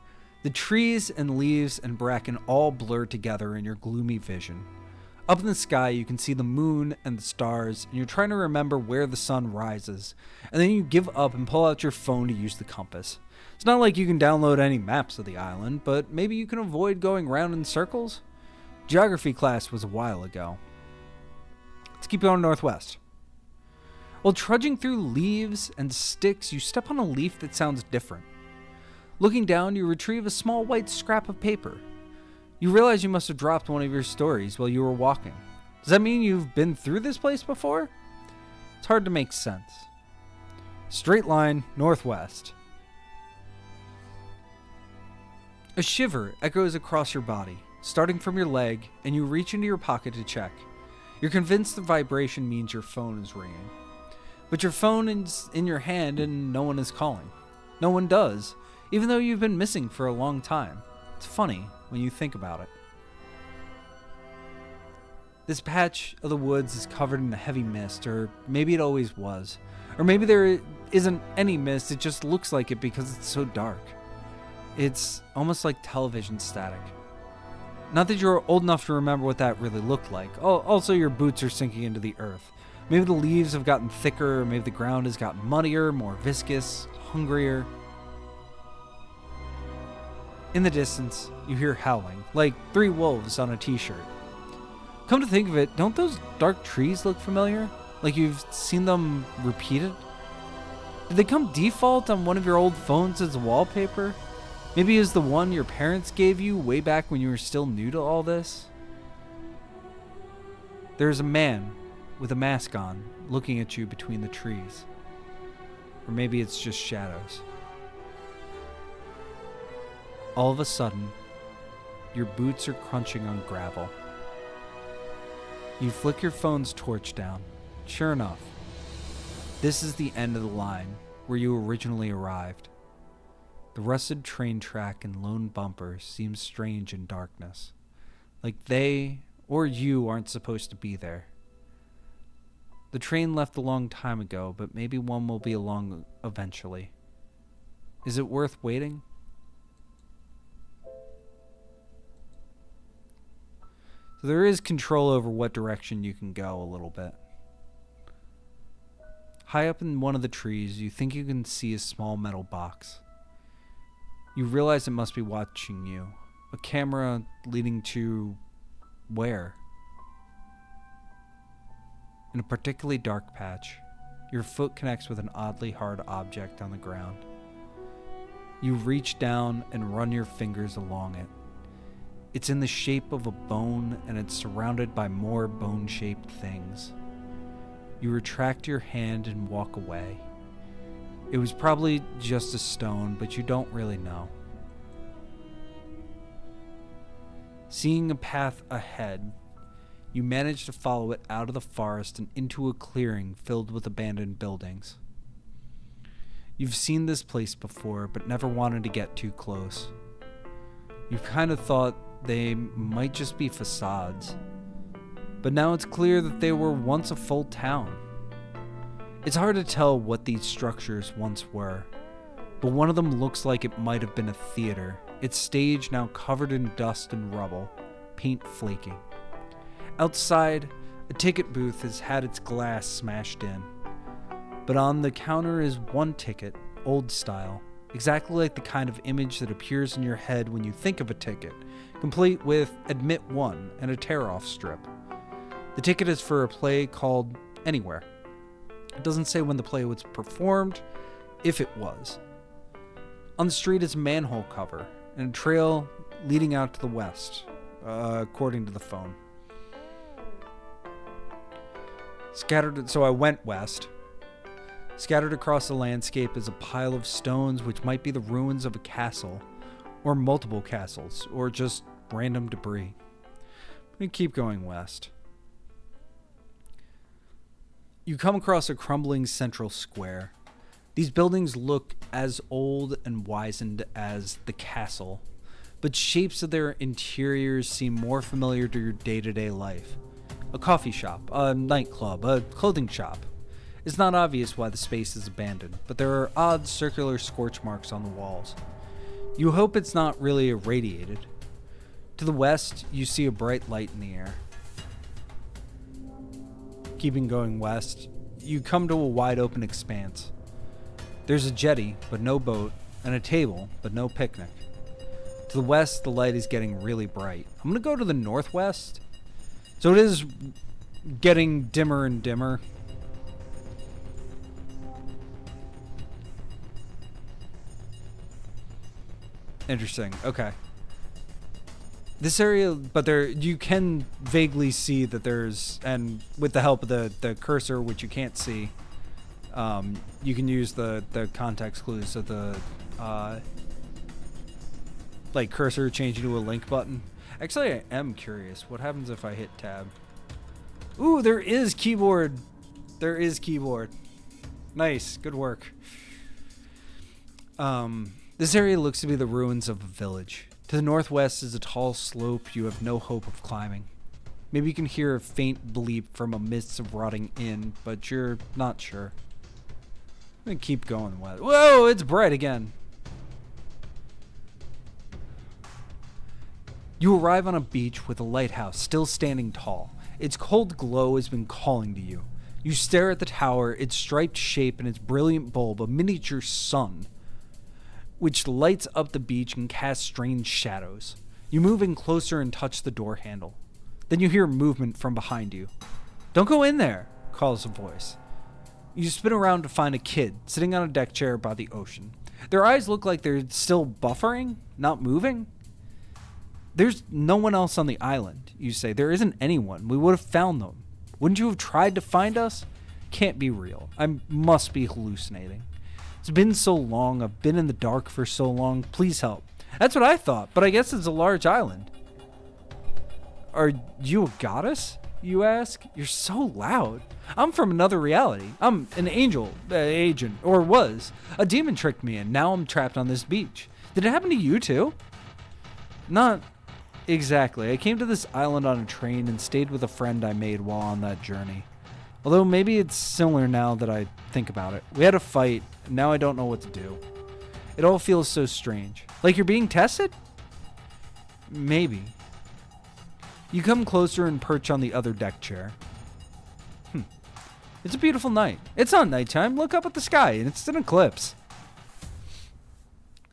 The trees and leaves and bracken all blur together in your gloomy vision. Up in the sky, you can see the moon and the stars, and you're trying to remember where the sun rises, and then you give up and pull out your phone to use the compass. It's not like you can download any maps of the island, but maybe you can avoid going round in circles? Geography class was a while ago. Let's keep going northwest. While trudging through leaves and sticks, you step on a leaf that sounds different. Looking down, you retrieve a small white scrap of paper. You realize you must have dropped one of your stories while you were walking. Does that mean you've been through this place before? It's hard to make sense. Straight line, northwest. A shiver echoes across your body, starting from your leg, and you reach into your pocket to check. You're convinced the vibration means your phone is ringing. But your phone is in your hand and no one is calling. No one does, even though you've been missing for a long time. It's funny when you think about it. This patch of the woods is covered in a heavy mist, or maybe it always was. Or maybe there isn't any mist, it just looks like it because it's so dark. It's almost like television static. Not that you're old enough to remember what that really looked like. Also, your boots are sinking into the earth. Maybe the leaves have gotten thicker, or maybe the ground has gotten muddier, more viscous, hungrier. In the distance, you hear howling, like 3 wolves on a t-shirt. Come to think of it, don't those dark trees look familiar? Like you've seen them repeated? Did they come default on one of your old phones as a wallpaper? Maybe it was the one your parents gave you way back when you were still new to all this? There's a man with a mask on looking at you between the trees. Or maybe it's just shadows. All of a sudden, your boots are crunching on gravel. You flick your phone's torch down. Sure enough, this is the end of the line where you originally arrived. The rusted train track and lone bumper seem strange in darkness, like they or you aren't supposed to be there. The train left a long time ago, but maybe one will be along eventually. Is it worth waiting? So there is control over what direction you can go a little bit. High up in one of the trees, you think you can see a small metal box. You realize it must be watching you. A camera leading to where? In a particularly dark patch, your foot connects with an oddly hard object on the ground. You reach down and run your fingers along it. It's in the shape of a bone, and it's surrounded by more bone-shaped things. You retract your hand and walk away. It was probably just a stone, but you don't really know. Seeing a path ahead, you manage to follow it out of the forest and into a clearing filled with abandoned buildings. You've seen this place before, but never wanted to get too close. You kind of thought they might just be facades, but now it's clear that they were once a full town. It's hard to tell what these structures once were, but one of them looks like it might have been a theater, its stage now covered in dust and rubble, paint flaking. Outside, a ticket booth has had its glass smashed in, but on the counter is one ticket, old style, exactly like the kind of image that appears in your head when you think of a ticket, complete with Admit 1 and a tear-off strip. The ticket is for a play called Anywhere. It doesn't say when the play was performed, if it was. On the street is a manhole cover and a trail leading out to the west, according to the phone. So I went west. Scattered across the landscape is a pile of stones which might be the ruins of a castle, or multiple castles, or just random debris. I'm going to keep going west. You come across a crumbling central square. These buildings look as old and wizened as the castle, but shapes of their interiors seem more familiar to your day-to-day life. A coffee shop, a nightclub, a clothing shop. It's not obvious why the space is abandoned, but there are odd circular scorch marks on the walls. You hope it's not really irradiated. To the west, you see a bright light in the air. Keeping going west, you come to a wide open expanse. There's a jetty, but no boat, and a table, but no picnic. To the west, the light is getting really bright. I'm going to go to the northwest. So it is getting dimmer and dimmer. Interesting. Okay. This area, but there you can vaguely see that there's, and with the help of the cursor, which you can't see, you can use the context clues of the like cursor changing to a link button. Actually, I am curious. What happens if I hit tab? Ooh, there is keyboard. There is keyboard. Nice. Good work. This area looks to be the ruins of a village. To the northwest is a tall slope you have no hope of climbing. Maybe you can hear a faint bleep from amidst of rotting inn, but you're not sure. I'm gonna keep going west. Whoa, it's bright again. You arrive on a beach with a lighthouse still standing tall. Its cold glow has been calling to you. You stare at the tower, its striped shape and its brilliant bulb, a miniature sun, which lights up the beach and casts strange shadows. You move in closer and touch the door handle. Then you hear movement from behind you. "Don't go in there," calls a voice. You spin around to find a kid sitting on a deck chair by the ocean. Their eyes look like they're still buffering, not moving. "There's no one else on the island," you say. "There isn't anyone. We would have found them. Wouldn't you have tried to find us? Can't be real. I must be hallucinating. It's been so long. I've been in the dark for so long. Please help." That's what I thought, but I guess it's a large island. Are you a goddess, you ask? You're so loud. I'm from another reality. I'm an angel, agent, or was. A demon tricked me and now I'm trapped on this beach. Did it happen to you too? Not exactly. I came to this island on a train and stayed with a friend I made while on that journey. Although maybe it's similar now that I think about it. We had a fight, and now I don't know what to do. It all feels so strange. Like you're being tested? Maybe. You come closer and perch on the other deck chair. It's a beautiful night. It's not nighttime. Look up at the sky, and it's an eclipse.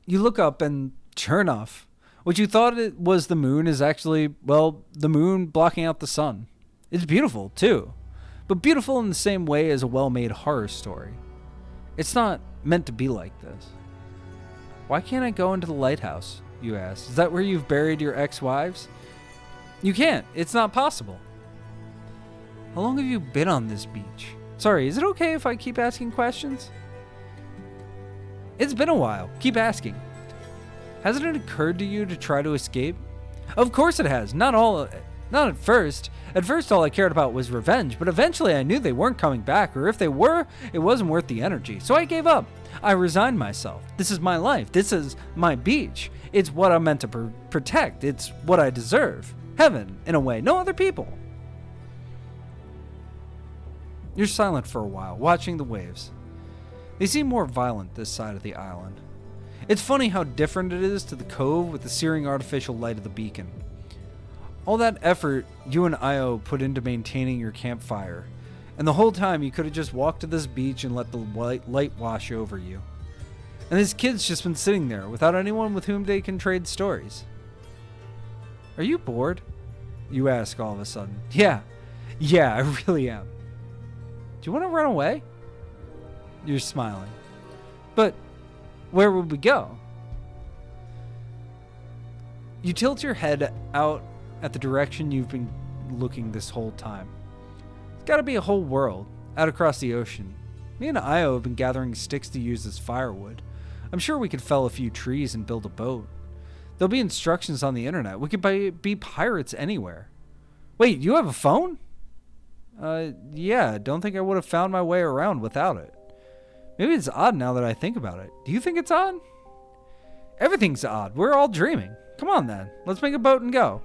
You look up, and sure enough, what you thought it was the moon is actually, well, the moon blocking out the sun. It's beautiful, too. But beautiful in the same way as a well-made horror story. It's not meant to be like this. Why can't I go into the lighthouse, you ask? Is that where you've buried your ex-wives? You can't. It's not possible. How long have you been on this beach? Sorry, is it okay if I keep asking questions? It's been a while. Keep asking. Hasn't it occurred to you to try to escape? Of course it has. Not at first. At first all I cared about was revenge, but eventually I knew they weren't coming back, or if they were, it wasn't worth the energy. So I gave up. I resigned myself. This is my life. This is my beach. It's what I'm meant to protect. It's what I deserve. Heaven, in a way. No other people. You're silent for a while, watching the waves. They seem more violent this side of the island. It's funny how different it is to the cove with the searing artificial light of the beacon. All that effort you and Io put into maintaining your campfire, and the whole time you could have just walked to this beach and let the light wash over you. And this kid's just been sitting there without anyone with whom they can trade stories. Are you bored? You ask all of a sudden. Yeah, I really am. Do you want to run away? You're smiling. But where would we go? You tilt your head out at the direction you've been looking this whole time. It's got to be a whole world out across the ocean. Me and Io have been gathering sticks to use as firewood. I'm sure we could fell a few trees and build a boat. There'll be instructions on the internet. We could be pirates anywhere. Wait, you have a phone? Yeah, don't think I would have found my way around without it. Maybe it's odd now that I think about it. Do you think it's odd? Everything's odd. We're all dreaming. Come on then. Let's make a boat and go.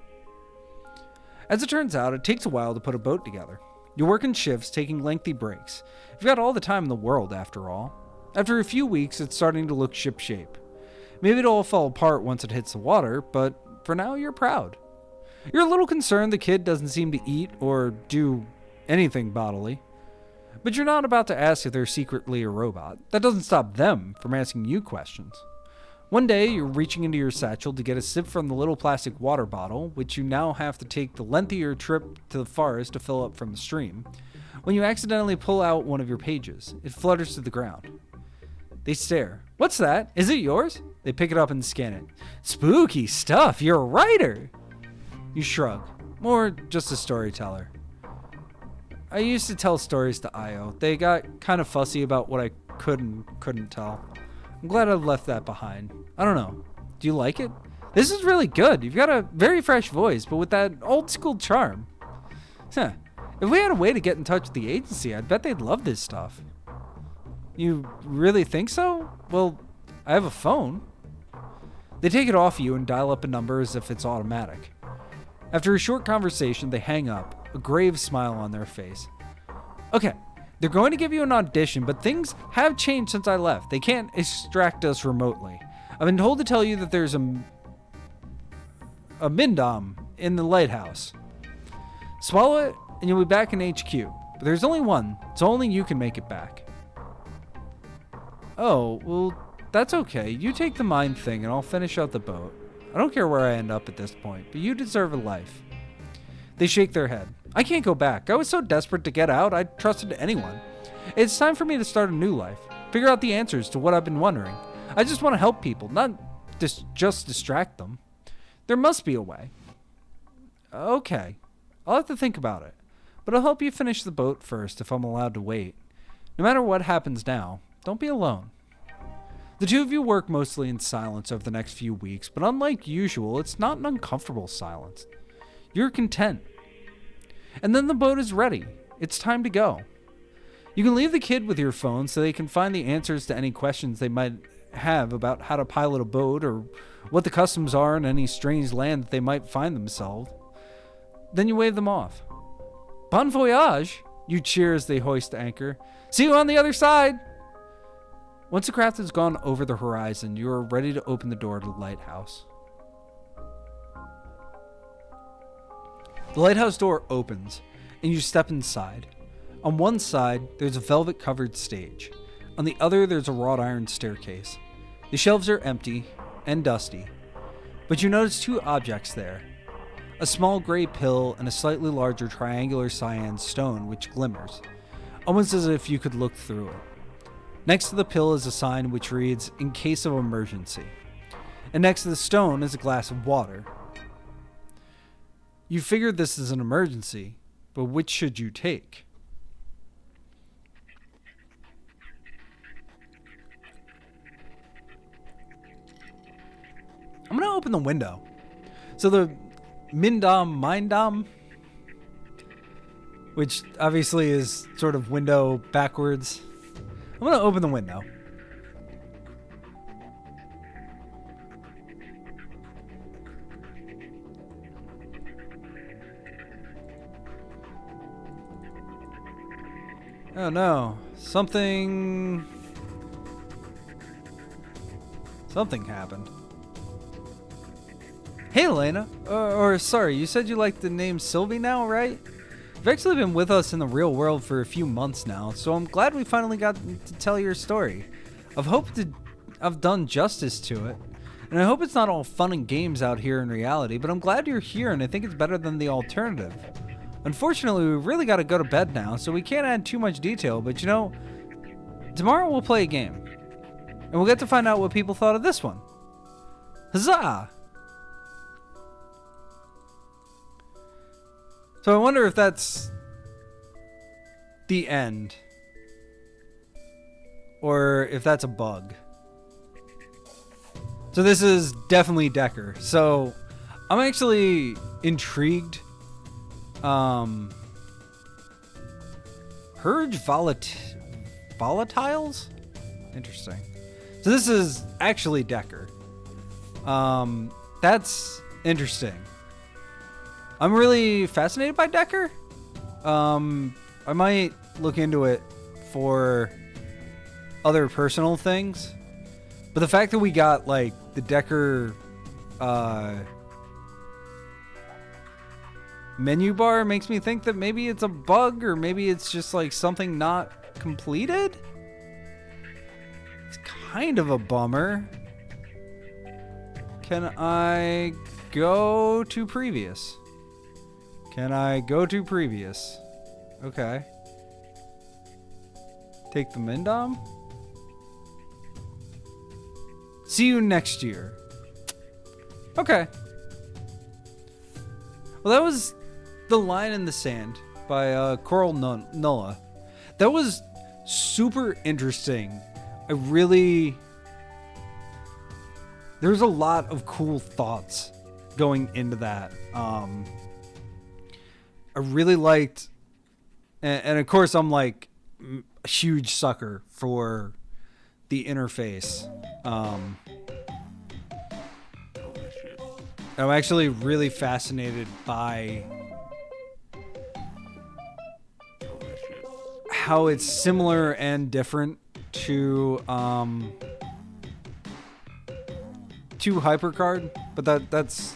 As it turns out, it takes a while to put a boat together. You work in shifts, taking lengthy breaks. You've got all the time in the world, after all. After a few weeks, it's starting to look shipshape. Maybe it'll all fall apart once it hits the water, but for now, you're proud. You're a little concerned the kid doesn't seem to eat or do anything bodily. But you're not about to ask if they're secretly a robot. That doesn't stop them from asking you questions. One day, you're reaching into your satchel to get a sip from the little plastic water bottle, which you now have to take the lengthier trip to the forest to fill up from the stream, when you accidentally pull out one of your pages. It flutters to the ground. They stare. What's that? Is it yours? They pick it up and scan it. Spooky stuff. You're a writer. You shrug. More just a storyteller. I used to tell stories to Io. They got kind of fussy about what I could and couldn't tell. I'm glad I left that behind. I don't know. Do you like it? This is really good. You've got a very fresh voice, but with that old school charm. Huh. If we had a way to get in touch with the agency, I'd bet they'd love this stuff. You really think so? Well, I have a phone. They take it off you and dial up a number as if it's automatic. After a short conversation, they hang up, a grave smile on their face. Okay, they're going to give you an audition, but things have changed since I left. They can't extract us remotely. I've been told to tell you that there's a Mindom in the lighthouse. Swallow it, and you'll be back in HQ. But there's only one, so only you can make it back. Oh, well, that's okay. You take the mine thing, and I'll finish out the boat. I don't care where I end up at this point, but you deserve a life. They shake their head. I can't go back. I was so desperate to get out, I trusted anyone. It's time for me to start a new life. Figure out the answers to what I've been wondering. I just want to help people, not just distract them. There must be a way. Okay. I'll have to think about it. But I'll help you finish the boat first if I'm allowed to wait. No matter what happens now, don't be alone. The two of you work mostly in silence over the next few weeks, but unlike usual, it's not an uncomfortable silence. You're content. And then the boat is ready. It's time to go. You can leave the kid with your phone so they can find the answers to any questions they might have about how to pilot a boat or what the customs are in any strange land that they might find themselves. Then you wave them off. Bon voyage, you cheer as they hoist anchor. See you on the other side. Once the craft has gone over the horizon, you are ready to open the door to the lighthouse. The lighthouse door opens, and you step inside. On one side, there's a velvet-covered stage. On the other, there's a wrought iron staircase. The shelves are empty and dusty, but you notice two objects there. A small gray pill and a slightly larger triangular cyan stone which glimmers, almost as if you could look through it. Next to the pill is a sign which reads, "In case of emergency." And next to the stone is a glass of water. You figured this is an emergency, but which should you take? I'm going to open the window. So the Mindam, which obviously is sort of window backwards. I'm going to open the window. Oh no, something happened. Hey Elena, sorry, you said you like the name Sylvie now, right? You've actually been with us in the real world for a few months now, so I'm glad we finally got to tell your story. I've done justice to it, and I hope it's not all fun and games out here in reality, but I'm glad you're here and I think it's better than the alternative. Unfortunately, we really got to go to bed now, so we can't add too much detail, but you know, tomorrow we'll play a game, and we'll get to find out what people thought of this one. Huzzah! So I wonder if that's the end, or if that's a bug. So this is definitely Decker. So I'm actually intrigued. Purge volatiles? Interesting. So this is actually Decker. That's interesting. I'm really fascinated by Decker. I might look into it for other personal things. But the fact that we got like the Decker menu bar makes me think that maybe it's a bug, or maybe it's just like something not completed. It's kind of a bummer. Can I go to previous? Can I go to previous? Okay. Take the Mindom. See you next year. Okay. Well, that was The Line in the Sand by Coral Nulla. That was super interesting. There's a lot of cool thoughts going into that. I really liked, and of course I'm like a huge sucker for the interface. I'm actually really fascinated by how it's similar and different to HyperCard, but that's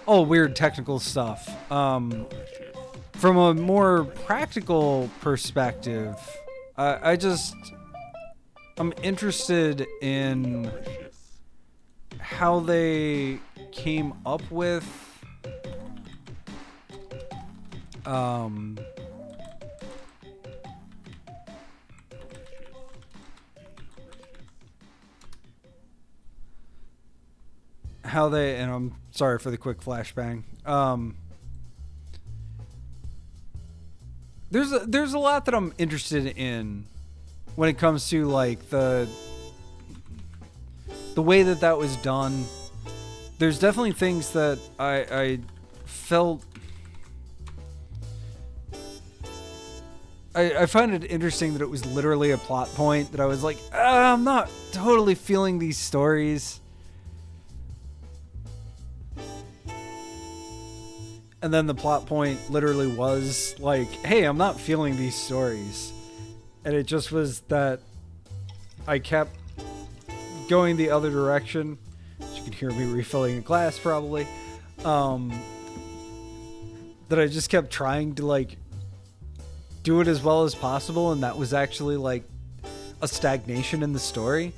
all weird technical stuff. From a more practical perspective, I'm interested in how they came up with how they, and I'm sorry for the quick flashbang. There's a lot that I'm interested in when it comes to like the way that was done. There's definitely things that I felt... I find it interesting that it was literally a plot point that I was like, I'm not totally feeling these stories. And then the plot point literally was like, hey, I'm not feeling these stories. And it just was that I kept going the other direction. You can hear me refilling a glass probably. That I just kept trying to like do it as well as possible, and that was actually like a stagnation in the story.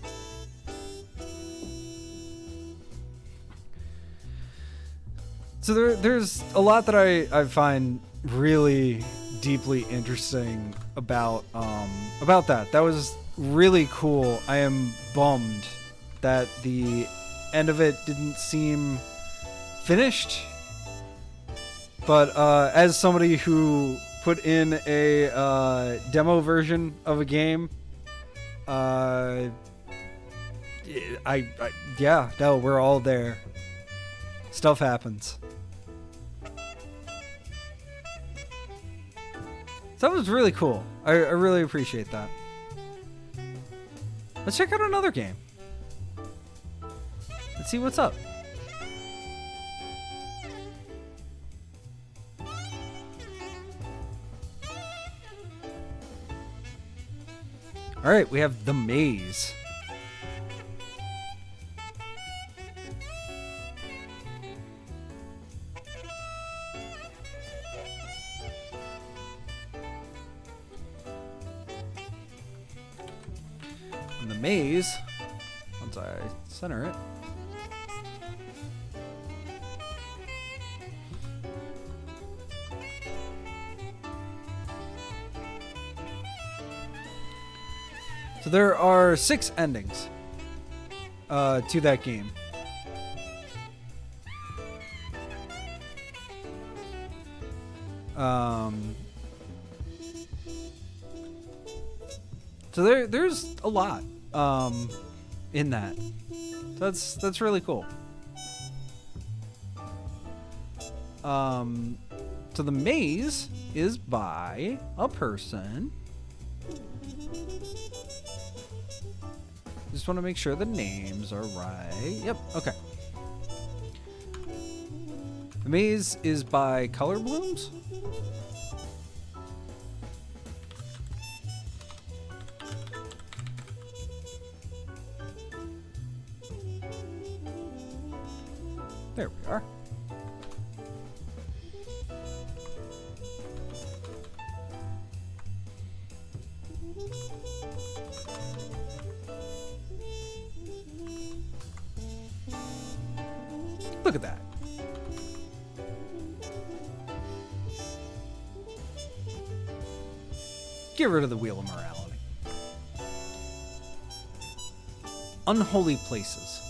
So there's a lot that I find really deeply interesting about that. That was really cool. I am bummed that the end of it didn't seem finished. But as somebody who put in a demo version of a game, yeah, no, we're all there. Stuff happens. So that was really cool. I really appreciate that. Let's check out another game. Let's see what's up. All right, we have The Maze. And The Maze, once I center it, so there are 6 endings to that game. So there's a lot in that. That's really cool. So The Maze is by a person. Just want to make sure the names are right. Yep, okay. The Maze is by Color Blooms. There we are. Look at that. Get rid of the wheel of morality. Unholy places.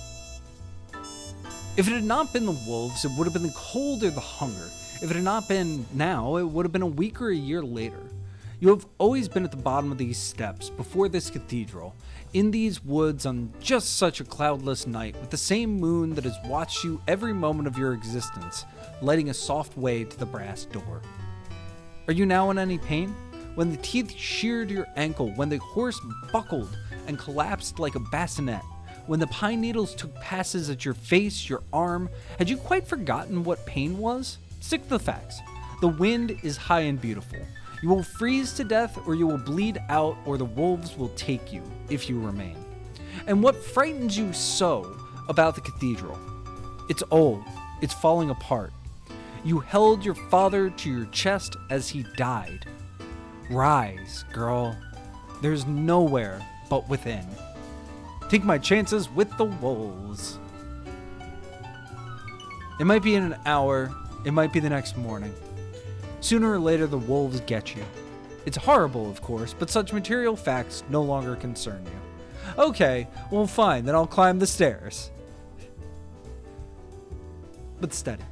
If it had not been the wolves, it would have been the cold or the hunger. If it had not been now, it would have been a week or a year later. You have always been at the bottom of these steps, before this cathedral, in these woods on just such a cloudless night, with the same moon that has watched you every moment of your existence, lighting a soft way to the brass door. Are you now in any pain? When the teeth sheared your ankle, when the horse buckled and collapsed like a bassinet, when the pine needles took passes at your face, your arm, had you quite forgotten what pain was? Stick to the facts. The wind is high and beautiful. You will freeze to death, or you will bleed out, or the wolves will take you, if you remain. And what frightens you so about the cathedral? It's old. It's falling apart. You held your father to your chest as he died. Rise, girl. There's nowhere but within. Take my chances with the wolves. It might be in an hour. It might be the next morning. Sooner or later, the wolves get you. It's horrible, of course, but such material facts no longer concern you. Okay, well fine, then I'll climb the stairs. But steady.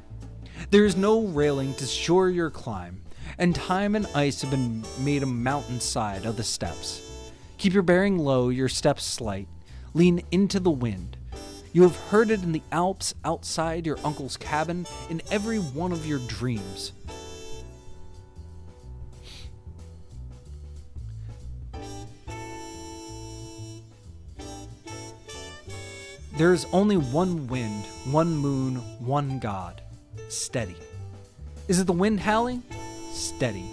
There is no railing to shore your climb, and time and ice have been made a mountainside of the steps. Keep your bearing low, your steps slight. Lean into the wind. You have heard it in the Alps outside your uncle's cabin, in every one of your dreams. There is only one wind, one moon, one God. Steady. Is it the wind howling? Steady.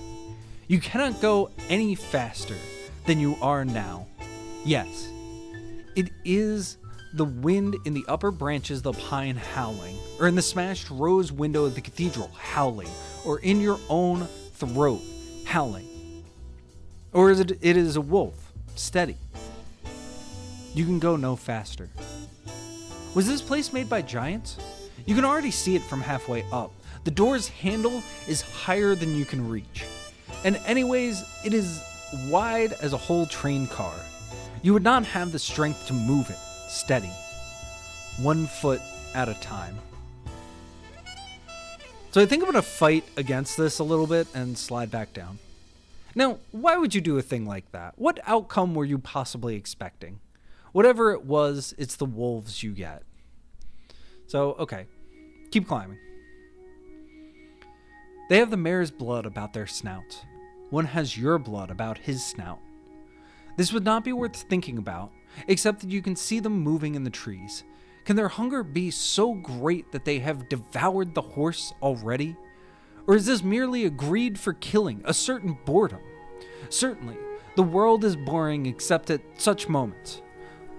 You cannot go any faster than you are now. Yes, it is the wind in the upper branches of the pine howling, or in the smashed rose window of the cathedral howling, or in your own throat howling. Or is it is a wolf, steady. You can go no faster. Was this place made by giants? You can already see it from halfway up. The door's handle is higher than you can reach. And anyways, it is wide as a whole train car. You would not have the strength to move it. Steady. 1 foot at a time. So I think I'm going to fight against this a little bit and slide back down. Now, why would you do a thing like that? What outcome were you possibly expecting? Whatever it was, it's the wolves you get. So, okay. Keep climbing. They have the mare's blood about their snouts. One has your blood about his snout. This would not be worth thinking about, except that you can see them moving in the trees. Can their hunger be so great that they have devoured the horse already? Or is this merely a greed for killing, a certain boredom? Certainly, the world is boring except at such moments.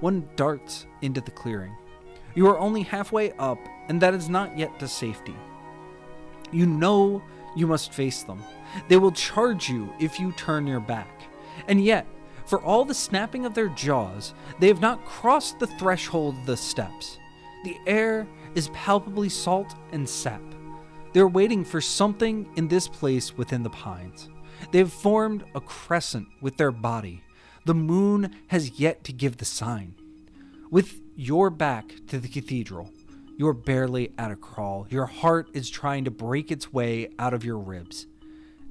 One darts into the clearing. You are only halfway up, and that is not yet to safety. You know you must face them. They will charge you if you turn your back. And yet, for all the snapping of their jaws, they have not crossed the threshold of the steps. The air is palpably salt and sap. They are waiting for something in this place within the pines. They have formed a crescent with their body. The moon has yet to give the sign. With your back to the cathedral, you are barely at a crawl. Your heart is trying to break its way out of your ribs.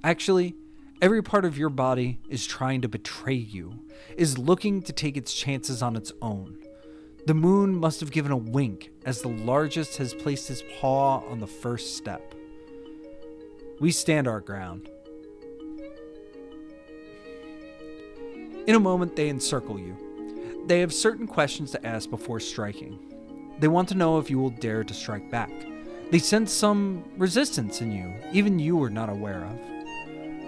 Actually, every part of your body is trying to betray you, is looking to take its chances on its own. The moon must have given a wink as the largest has placed his paw on the first step. We stand our ground. In a moment, they encircle you. They have certain questions to ask before striking. They want to know if you will dare to strike back. They sense some resistance in you, even you are not aware of.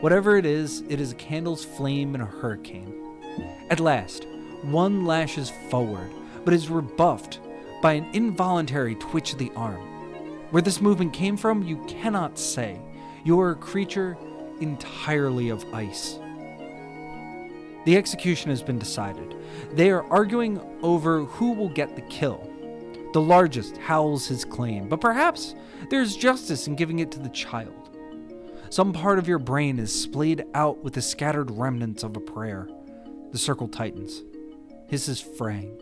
Whatever it is a candle's flame in a hurricane. At last, one lashes forward, but is rebuffed by an involuntary twitch of the arm. Where this movement came from, you cannot say. You are a creature entirely of ice. The execution has been decided. They are arguing over who will get the kill. The largest howls his claim, but perhaps there is justice in giving it to the child. Some part of your brain is splayed out with the scattered remnants of a prayer. The circle tightens. Hisses fraying.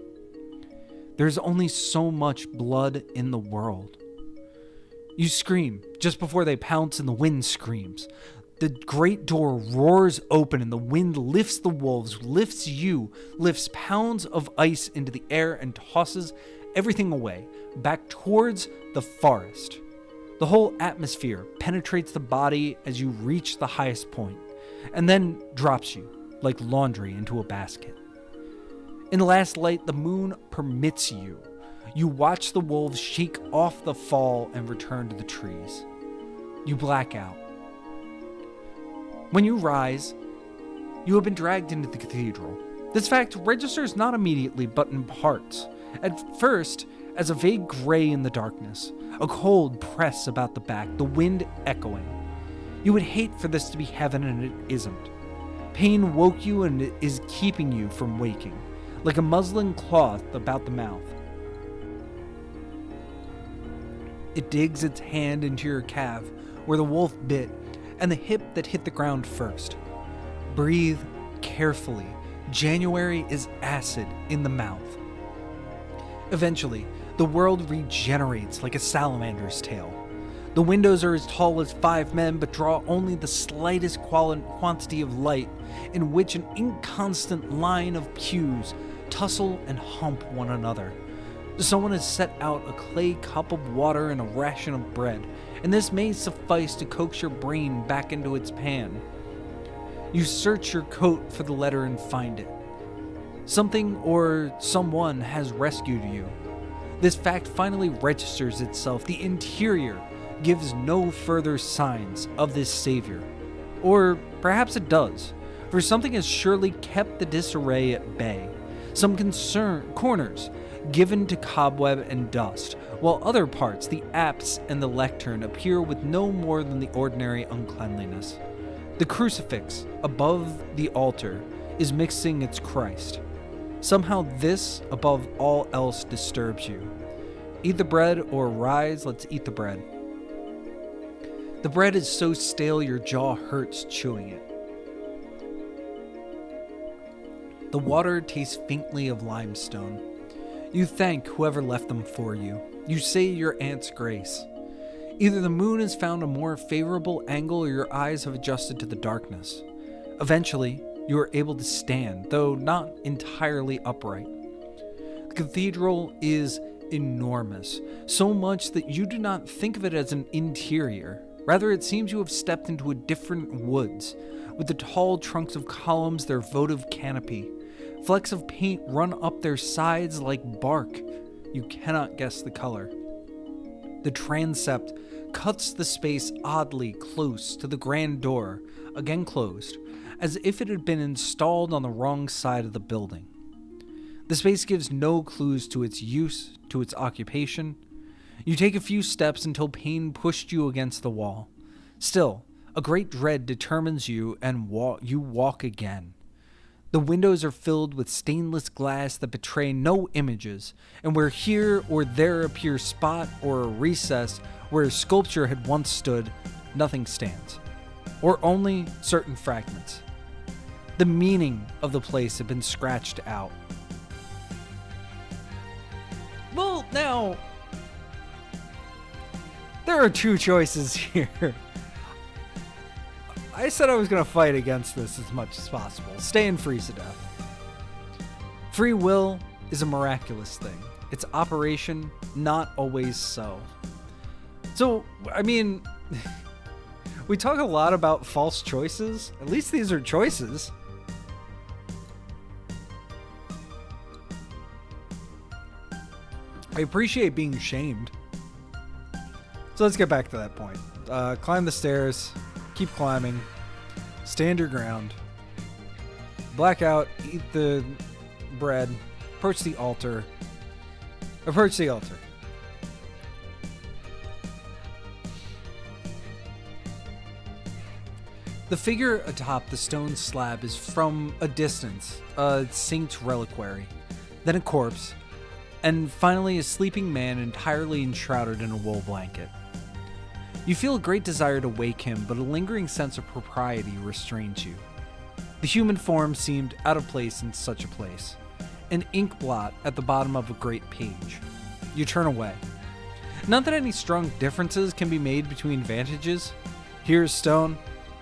There is only so much blood in the world. You scream just before they pounce and the wind screams. The great door roars open and the wind lifts the wolves, lifts you, lifts pounds of ice into the air and tosses everything away, back towards the forest. The whole atmosphere penetrates the body as you reach the highest point, and then drops you like laundry into a basket. In the last light, the moon permits you. You watch the wolves shake off the fall and return to the trees. You black out. When you rise, you have been dragged into the cathedral. This fact registers not immediately, but in parts. At first, as a vague gray in the darkness, a cold press about the back, the wind echoing. You would hate for this to be heaven, and it isn't. Pain woke you and it is keeping you from waking, like a muslin cloth about the mouth. It digs its hand into your calf, where the wolf bit, and the hip that hit the ground first. Breathe carefully. January is acid in the mouth. Eventually, the world regenerates like a salamander's tail. The windows are as tall as 5 men, but draw only the slightest quantity of light, in which an inconstant line of pews tussle and hump one another. Someone has set out a clay cup of water and a ration of bread, and this may suffice to coax your brain back into its pan. You search your coat for the letter and find it. Something or someone has rescued you. This fact finally registers itself. The interior gives no further signs of this savior. Or perhaps it does, for something has surely kept the disarray at bay. Some corners given to cobweb and dust, while other parts, the apse and the lectern, appear with no more than the ordinary uncleanliness. The crucifix above the altar is mixing its Christ. Somehow this, above all else, disturbs you. Eat the bread or rise, let's eat the bread. The bread is so stale your jaw hurts chewing it. The water tastes faintly of limestone. You thank whoever left them for you. You say your aunt's grace. Either the moon has found a more favorable angle or your eyes have adjusted to the darkness. Eventually, you are able to stand, though not entirely upright. The cathedral is enormous, so much that you do not think of it as an interior. Rather, it seems you have stepped into a different woods, with the tall trunks of columns their votive canopy. Flecks of paint run up their sides like bark. You cannot guess the color. The transept cuts the space oddly close to the grand door, again closed, as if it had been installed on the wrong side of the building. The space gives no clues to its use, to its occupation. You take a few steps until pain pushed you against the wall. Still, a great dread determines you, and you walk again. The windows are filled with stainless glass that betray no images, and where here or there appears spot or a recess where a sculpture had once stood, nothing stands, or only certain fragments. The meaning of the place had been scratched out. Well, now, there are two choices here. I said I was going to fight against this as much as possible. Stay and freeze to death. Free will is a miraculous thing. Its operation, not always so. So, I mean, we talk a lot about false choices. At least these are choices. I appreciate being shamed. So let's get back to that point. Climb the stairs. Keep climbing. Stand your ground. Black out. Eat the bread. Approach the altar. Approach the altar. The figure atop the stone slab is from a distance a saint's reliquary, then a corpse, and finally a sleeping man entirely enshrouded in a wool blanket. You feel a great desire to wake him, but a lingering sense of propriety restrains you. The human form seemed out of place in such a place, an ink blot at the bottom of a great page. You turn away. Not that any strong differences can be made between vantages. Here is stone,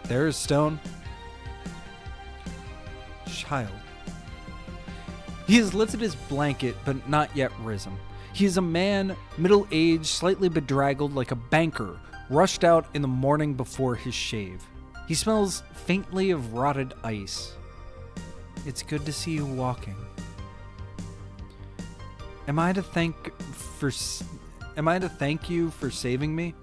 there is stone. Child. He has lifted his blanket, but not yet risen. He is a man, middle-aged, slightly bedraggled, like a banker, rushed out in the morning before his shave. He smells faintly of rotted ice. It's good to see you walking. Am I to thank you for saving me?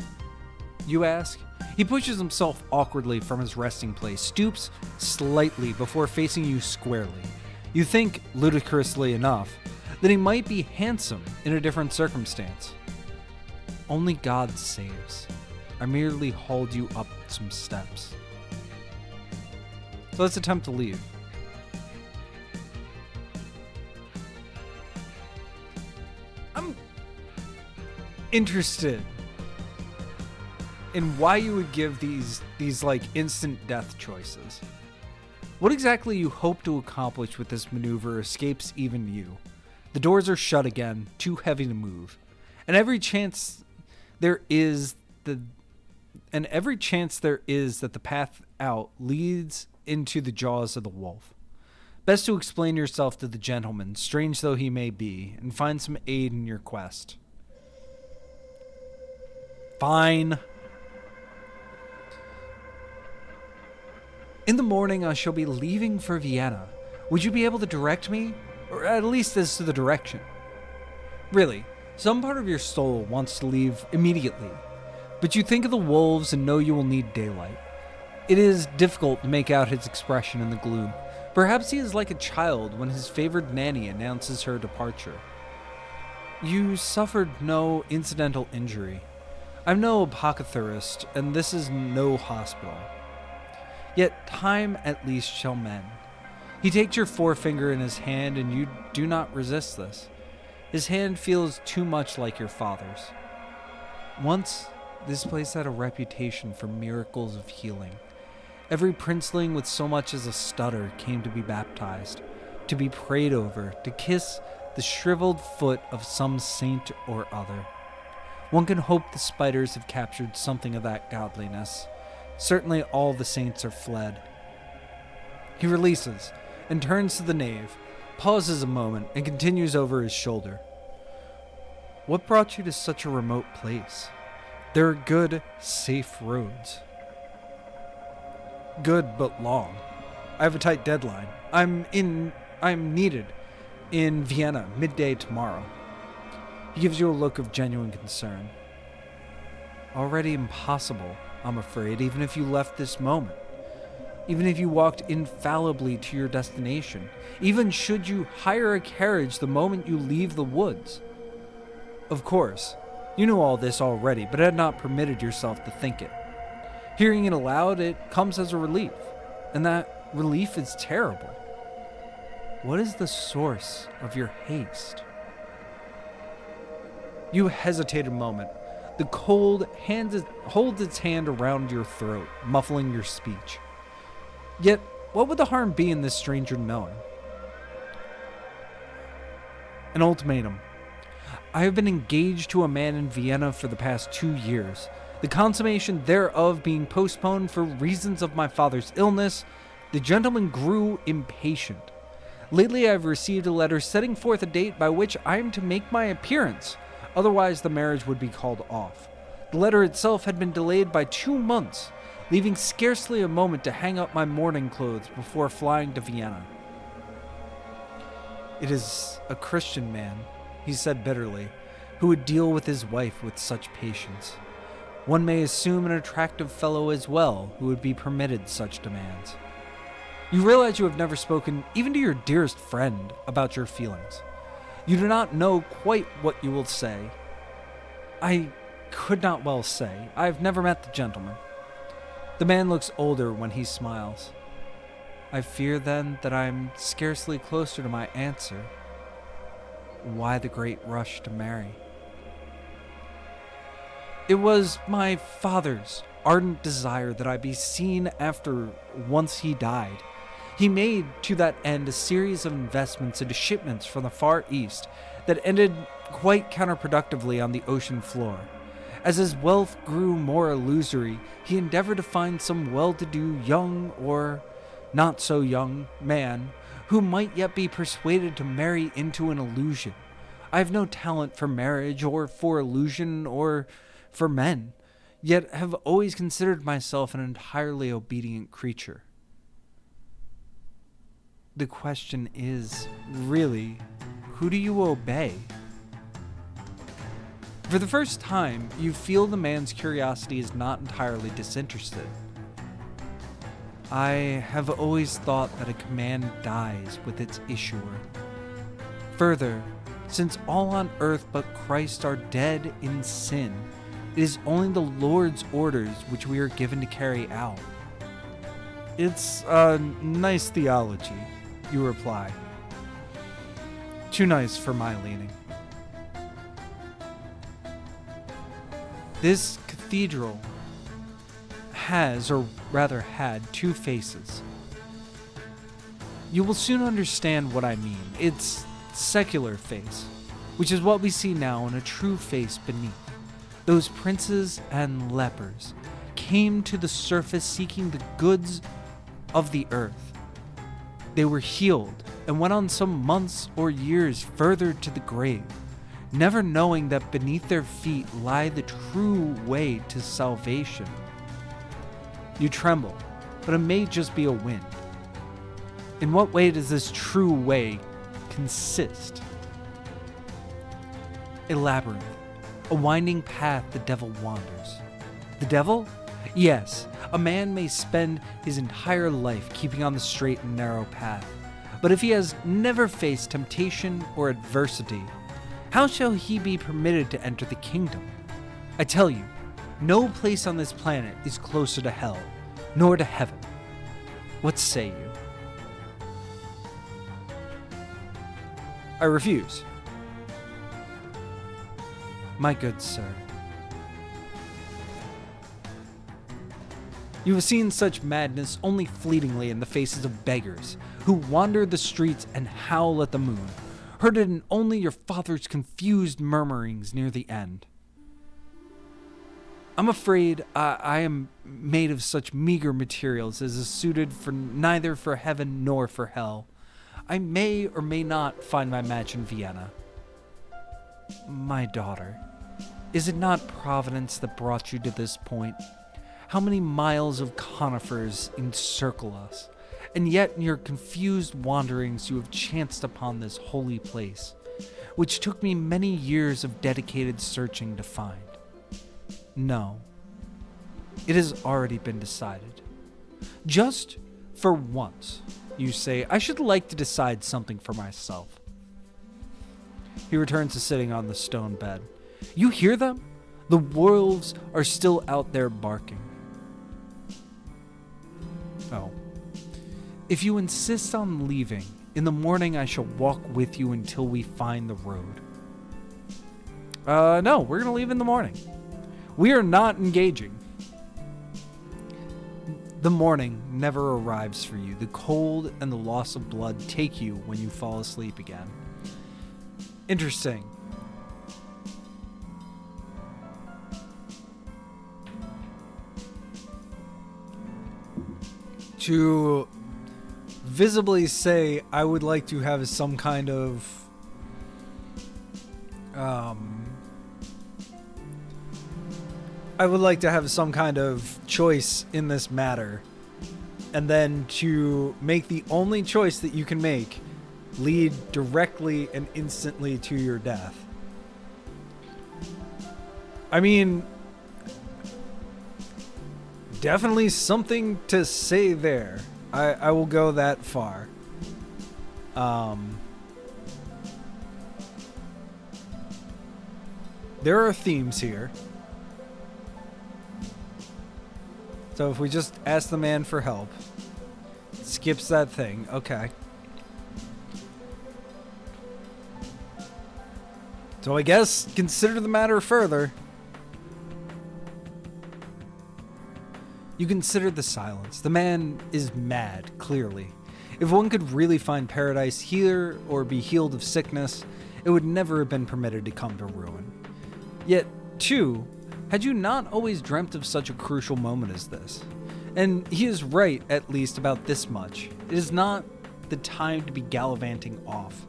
You ask. He pushes himself awkwardly from his resting place, stoops slightly before facing you squarely. You think, ludicrously enough, that he might be handsome in a different circumstance. Only God saves. I merely hauled you up some steps. So let's attempt to leave. I'm interested in why you would give these like instant death choices. What exactly you hope to accomplish with this maneuver escapes even you. The doors are shut again, too heavy to move, and every chance there is that the path out leads into the jaws of the wolf. Best to explain yourself to the gentleman, strange though he may be, and find some aid in your quest. Fine. In the morning, I shall be leaving for Vienna. Would you be able to direct me? Or at least as to the direction. Really, some part of your soul wants to leave immediately, but you think of the wolves and know you will need daylight. It is difficult to make out his expression in the gloom. Perhaps he is like a child when his favored nanny announces her departure. You suffered no incidental injury. I'm no apothecarist, and this is no hospital. Yet time at least shall mend. He takes your forefinger in his hand, and you do not resist this. His hand feels too much like your father's. Once, this place had a reputation for miracles of healing. Every princeling with so much as a stutter came to be baptized, to be prayed over, to kiss the shriveled foot of some saint or other. One can hope the spiders have captured something of that godliness. Certainly all the saints are fled. He releases and turns to the knave, pauses a moment, and continues over his shoulder. What brought you to such a remote place? There are good, safe roads. Good, but long. I have a tight deadline. I'm needed in Vienna midday tomorrow. He gives you a look of genuine concern. Already impossible, I'm afraid, even if you left this moment. Even if you walked infallibly to your destination. Even should you hire a carriage the moment you leave the woods. Of course, you knew all this already, but had not permitted yourself to think it. Hearing it aloud, it comes as a relief, and that relief is terrible. What is the source of your haste? You hesitate a moment. The cold holds its hand around your throat, muffling your speech. Yet, what would the harm be in this stranger knowing? An ultimatum. I have been engaged to a man in Vienna for the past 2 years, the consummation thereof being postponed for reasons of my father's illness. The gentleman grew impatient. Lately I have received a letter setting forth a date by which I am to make my appearance, otherwise the marriage would be called off. The letter itself had been delayed by 2 months, leaving scarcely a moment to hang up my mourning clothes before flying to Vienna. It is a Christian man, he said bitterly, who would deal with his wife with such patience. One may assume an attractive fellow as well who would be permitted such demands. You realize you have never spoken, even to your dearest friend, about your feelings. You do not know quite what you will say. I could not well say. I have never met the gentleman. The man looks older when he smiles. I fear then that I am scarcely closer to my answer. Why the great rush to marry? It was my father's ardent desire that I be seen after once he died. He made to that end a series of investments into shipments from the Far East that ended quite counterproductively on the ocean floor. As his wealth grew more illusory, he endeavored to find some well-to-do young or not so young man who might yet be persuaded to marry into an illusion. I have no talent for marriage or for illusion or for men, yet have always considered myself an entirely obedient creature. The question is, really, who do you obey? For the first time, you feel the man's curiosity is not entirely disinterested. I have always thought that a command dies with its issuer. Further, since all on earth but Christ are dead in sin, it is only the Lord's orders which we are given to carry out. It's a nice theology, you reply. Too nice for my leaning. This cathedral has, or rather had, 2 faces. You will soon understand what I mean. Its secular face, which is what we see now in a true face beneath. Those princes and lepers came to the surface seeking the goods of the earth. They were healed and went on some months or years further to the grave, never knowing that beneath their feet lie the true way to salvation. You tremble, but it may just be a wind. In what way does this true way consist? A labyrinth, a winding path the devil wanders. The devil? Yes, a man may spend his entire life keeping on the straight and narrow path, but if he has never faced temptation or adversity, how shall he be permitted to enter the kingdom? I tell you, no place on this planet is closer to hell, nor to heaven. What say you? I refuse. My good sir. You have seen such madness only fleetingly in the faces of beggars who wander the streets and howl at the moon, heard it in only your father's confused murmurings near the end. I'm afraid I am made of such meager materials as is suited for neither for heaven nor for hell. I may or may not find my match in Vienna. My daughter, is it not Providence that brought you to this point? How many miles of conifers encircle us, and yet in your confused wanderings you have chanced upon this holy place, which took me many years of dedicated searching to find. No, it has already been decided. Just for once, you say, I should like to decide something for myself. He returns to sitting on the stone bed. You hear them? The wolves are still out there barking. Oh. If you insist on leaving, in the morning I shall walk with you until we find the road. No, we're going to leave in the morning. We are not engaging. The morning never arrives for you. The cold and the loss of blood take you when you fall asleep again. Interesting. To visibly say, I would like to have some kind of choice in this matter, and then to make the only choice that you can make lead directly and instantly to your death. I mean, definitely something to say there. I will go that far. There are themes here. So if we just ask the man for help, skips that thing. Okay. So I guess consider the matter further. You consider the silence. The man is mad, clearly. If one could really find paradise here or be healed of sickness, it would never have been permitted to come to ruin. Yet, too, had you not always dreamt of such a crucial moment as this? And he is right, at least, about this much. It is not the time to be gallivanting off.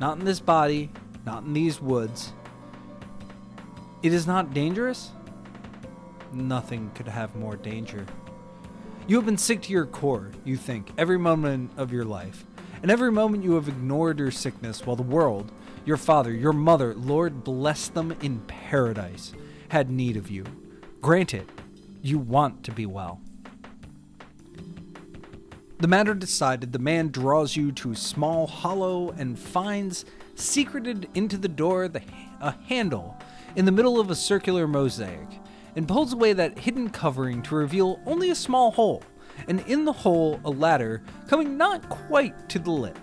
Not in this body, not in these woods. It is not dangerous? Nothing could have more danger. You have been sick to your core, you think, every moment of your life. And every moment you have ignored your sickness while the world, your father, your mother, Lord bless them in paradise, had need of you. Granted, you want to be well. The matter decided, the man draws you to a small hollow and finds, secreted into the door, a handle in the middle of a circular mosaic, and pulls away that hidden covering to reveal only a small hole, and in the hole a ladder coming not quite to the lip.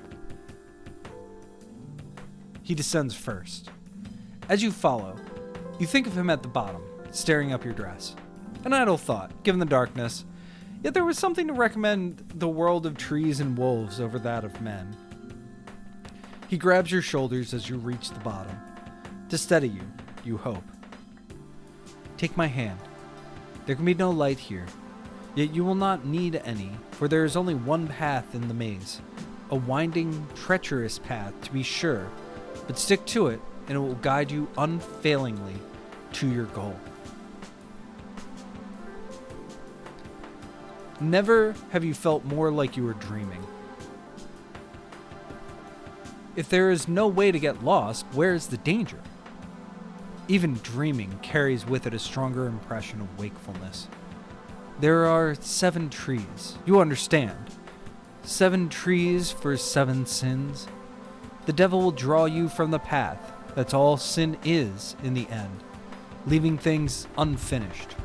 He descends first. As you follow, you think of him at the bottom, staring up your dress. An idle thought, given the darkness, yet there was something to recommend the world of trees and wolves over that of men. He grabs your shoulders as you reach the bottom. To steady you, you hope. Take my hand. There can be no light here, yet you will not need any, for there is only one path in the maze. a winding, treacherous path to be sure, but stick to it and it will guide you unfailingly to your goal. Never have you felt more like you were dreaming. If there is no way to get lost, where is the danger? Even dreaming carries with it a stronger impression of wakefulness. There are 7 trees, you understand. 7 trees for 7 sins. The devil will draw you from the path. That's all sin is in the end, leaving things unfinished.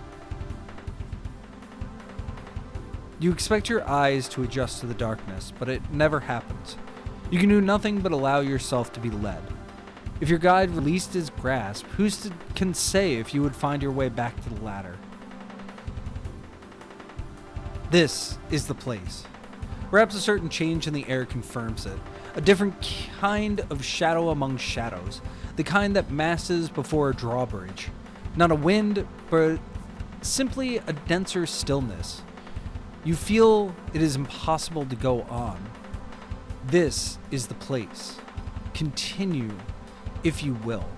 You expect your eyes to adjust to the darkness, but it never happens. You can do nothing but allow yourself to be led. If your guide released his grasp, can say if you would find your way back to the ladder? This is the place. Perhaps a certain change in the air confirms it. A different kind of shadow among shadows. The kind that masses before a drawbridge. Not a wind, but simply a denser stillness. You feel it is impossible to go on. This is the place. Continue, if you will.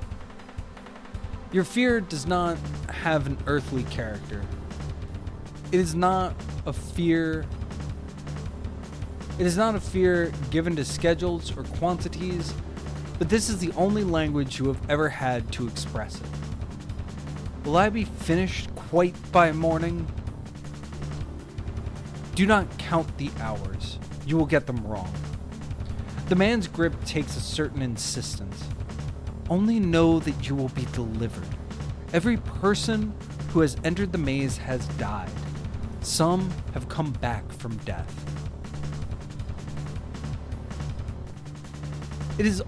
Your fear does not have an earthly character. It is not a fear given to schedules or quantities, but this is the only language you have ever had to express it. Will I be finished quite by morning? Do not count the hours. You will get them wrong. The man's grip takes a certain insistence. Only know that you will be delivered. Every person who has entered the maze has died. Some have come back from death. It is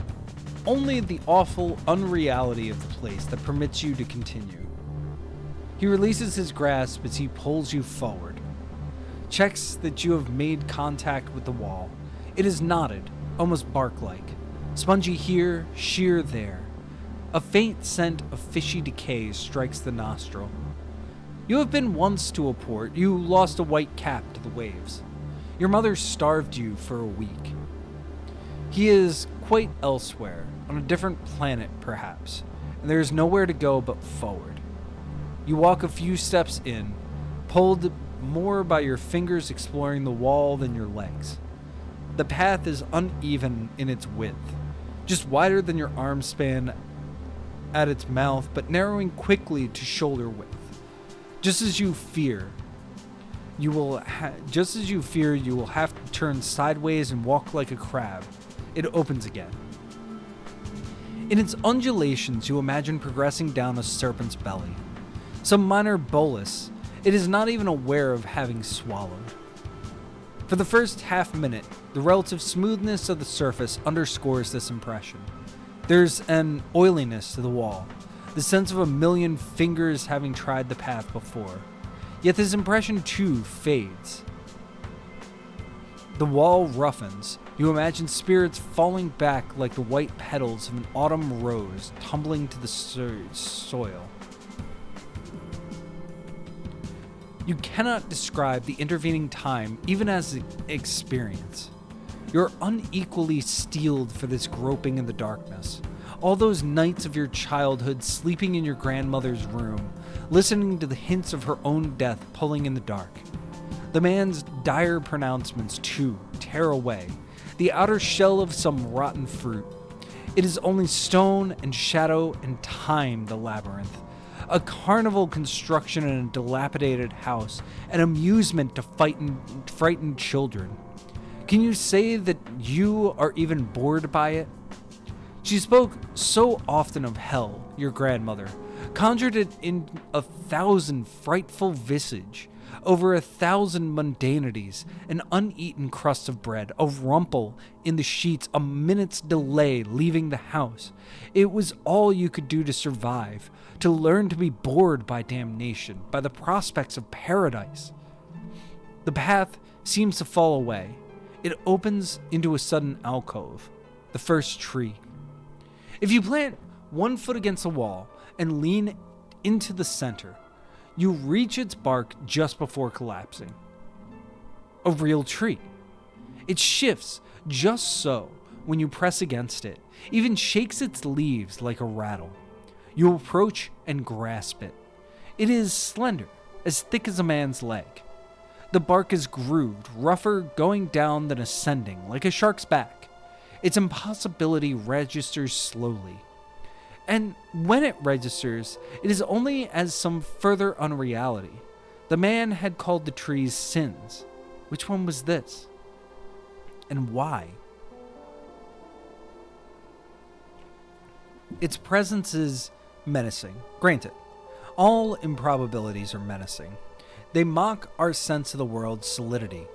only the awful unreality of the place that permits you to continue. He releases his grasp as he pulls you forward. Checks that you have made contact with the wall. It is knotted, almost bark-like. Spongy here, sheer there. A faint scent of fishy decay strikes the nostril. You have been once to a port. You lost a white cap to the waves. Your mother starved you for a week. He is quite elsewhere, on a different planet perhaps, and there is nowhere to go but forward. You walk a few steps in, pulled more by your fingers exploring the wall than your legs. The path is uneven in its width, just wider than your arm span at its mouth, but narrowing quickly to shoulder width. Just as you fear, you will have to turn sideways and walk like a crab. It opens again. In its undulations, you imagine progressing down a serpent's belly. Some minor bolus it is not even aware of having swallowed. For the first half minute, the relative smoothness of the surface underscores this impression. There's an oiliness to the wall, the sense of a million fingers having tried the path before. Yet this impression too fades. The wall roughens. You imagine spirits falling back like the white petals of an autumn rose tumbling to the soil. You cannot describe the intervening time even as an experience. You're unequally steeled for this groping in the darkness. All those nights of your childhood sleeping in your grandmother's room, listening to the hints of her own death pulling in the dark. The man's dire pronouncements, too, tear away. The outer shell of some rotten fruit. It is only stone and shadow and time, the labyrinth. A carnival construction in a dilapidated house, an amusement to frighten children. Can you say that you are even bored by it? She spoke so often of hell, your grandmother, conjured it in 1,000 frightful visage, over 1,000 mundanities, an uneaten crust of bread, a rumple in the sheets, a minute's delay leaving the house. It was all you could do to survive, to learn to be bored by damnation, by the prospects of paradise. The path seems to fall away. It opens into a sudden alcove, the first tree. If you plant one foot against the wall and lean into the center, you reach its bark just before collapsing. A real tree. It shifts just so when you press against it, even shakes its leaves like a rattle. You approach and grasp it. It is slender, as thick as a man's leg. The bark is grooved, rougher going down than ascending, like a shark's back. Its impossibility registers slowly. And when it registers, it is only as some further unreality. The man had called the trees sins. Which one was this? And why? Its presence is menacing. Granted, all improbabilities are menacing. They mock our sense of the world's solidity.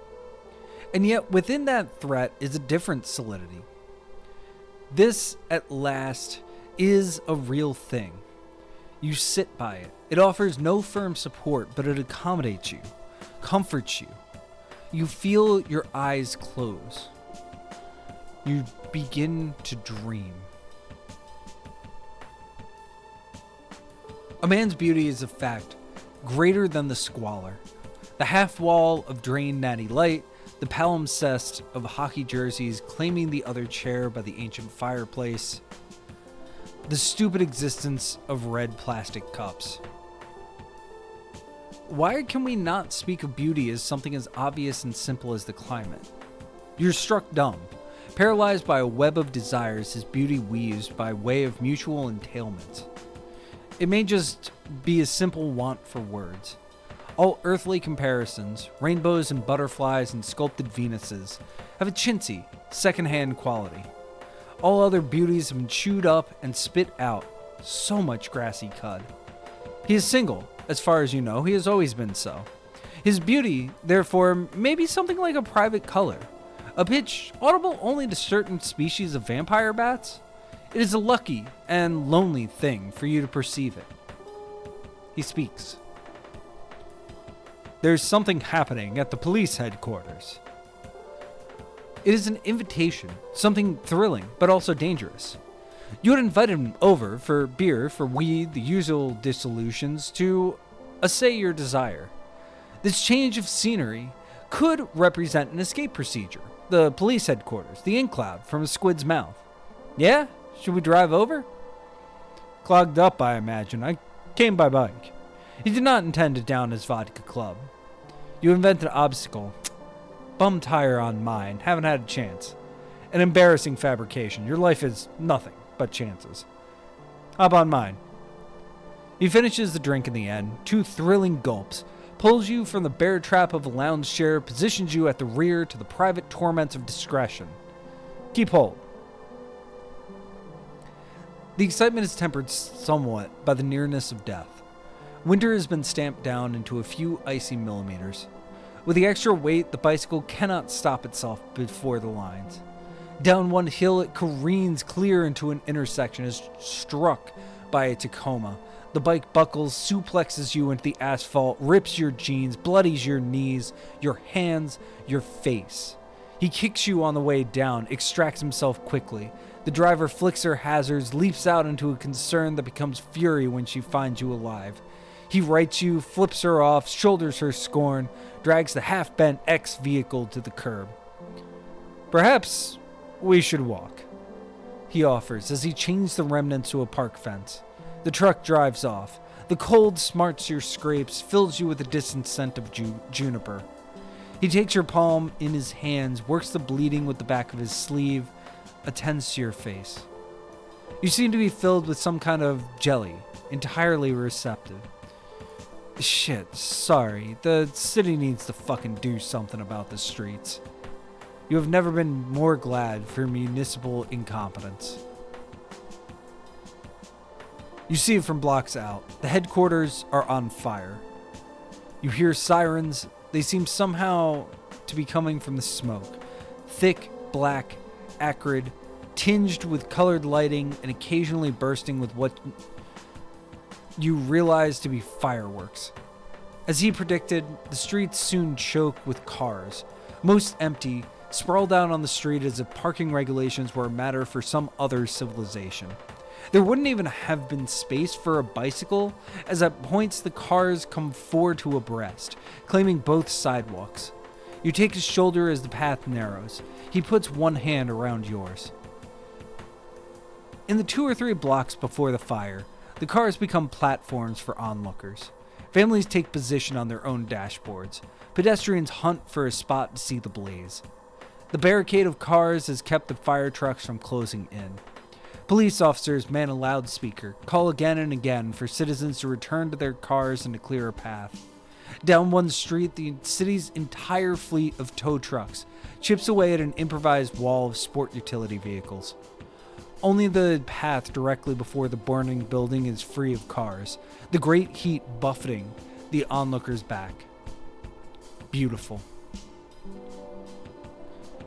And yet within that threat is a different solidity. This, at last, is a real thing. You sit by it. It offers no firm support, but it accommodates you, comforts you. You feel your eyes close. You begin to dream. A man's beauty is a fact greater than the squalor. The half wall of drained natty light, the palimpsest of hockey jerseys claiming the other chair by the ancient fireplace, the stupid existence of red plastic cups. Why can we not speak of beauty as something as obvious and simple as the climate? You're struck dumb, paralyzed by a web of desires his beauty weaves by way of mutual entailment. It may just be a simple want for words. All earthly comparisons, rainbows and butterflies and sculpted Venuses, have a chintzy, second-hand quality. All other beauties have been chewed up and spit out. So much grassy cud. He is single, as far as you know. He has always been so. His beauty, therefore, may be something like a private color, a pitch audible only to certain species of vampire bats. It is a lucky and lonely thing for you to perceive it. He speaks. There's something happening at the police headquarters. It is an invitation, something thrilling, but also dangerous. You had invited him over for beer, for weed, the usual dissolutions, to assay your desire. This change of scenery could represent an escape procedure. The police headquarters, the ink cloud from a squid's mouth. Yeah? Should we drive over? Clogged up, I imagine. I came by bike. He did not intend to down his vodka club. You invented an obstacle. Bum tire on mine. Haven't had a chance. An embarrassing fabrication. Your life is nothing but chances. Hop on mine. He finishes the drink in the end. 2 thrilling gulps. Pulls you from the bear trap of a lounge chair. Positions you at the rear to the private torments of discretion. Keep hold. The excitement is tempered somewhat by the nearness of death. Winter has been stamped down into a few icy millimeters. With the extra weight, the bicycle cannot stop itself before the lines. Down one hill, it careens clear into an intersection, is struck by a Tacoma. The bike buckles, suplexes you into the asphalt, rips your jeans, bloodies your knees, your hands, your face. He kicks you on the way down, extracts himself quickly. The driver flicks her hazards, leaps out into a concern that becomes fury when she finds you alive. He rights you, flips her off, shoulders her scorn, drags the half-bent X-vehicle to the curb. Perhaps we should walk, he offers as he chains the remnants to a park fence. The truck drives off. The cold smarts your scrapes, fills you with a distant scent of juniper. He takes your palm in his hands, works the bleeding with the back of his sleeve, attends to your face. You seem to be filled with some kind of jelly, entirely receptive. Shit, sorry. The city needs to fucking do something about the streets. You have never been more glad for municipal incompetence. You see it from blocks out. The headquarters are on fire. You hear sirens. They seem somehow to be coming from the smoke. Thick, black, acrid, tinged with colored lighting, and occasionally bursting with what you realize to be fireworks. As he predicted, the streets soon choke with cars, most empty, sprawled out on the street as if parking regulations were a matter for some other civilization. There wouldn't even have been space for a bicycle, as at points the cars come 4 to abreast, claiming both sidewalks. You take his shoulder as the path narrows. He puts one hand around yours. In the 2 or 3 blocks before the fire, the cars become platforms for onlookers. Families take position on their own dashboards. Pedestrians hunt for a spot to see the blaze. The barricade of cars has kept the fire trucks from closing in. Police officers man a loudspeaker, call again and again for citizens to return to their cars and to clear a path. Down one street, the city's entire fleet of tow trucks chips away at an improvised wall of sport utility vehicles. Only the path directly before the burning building is free of cars, the great heat buffeting the onlookers back. Beautiful.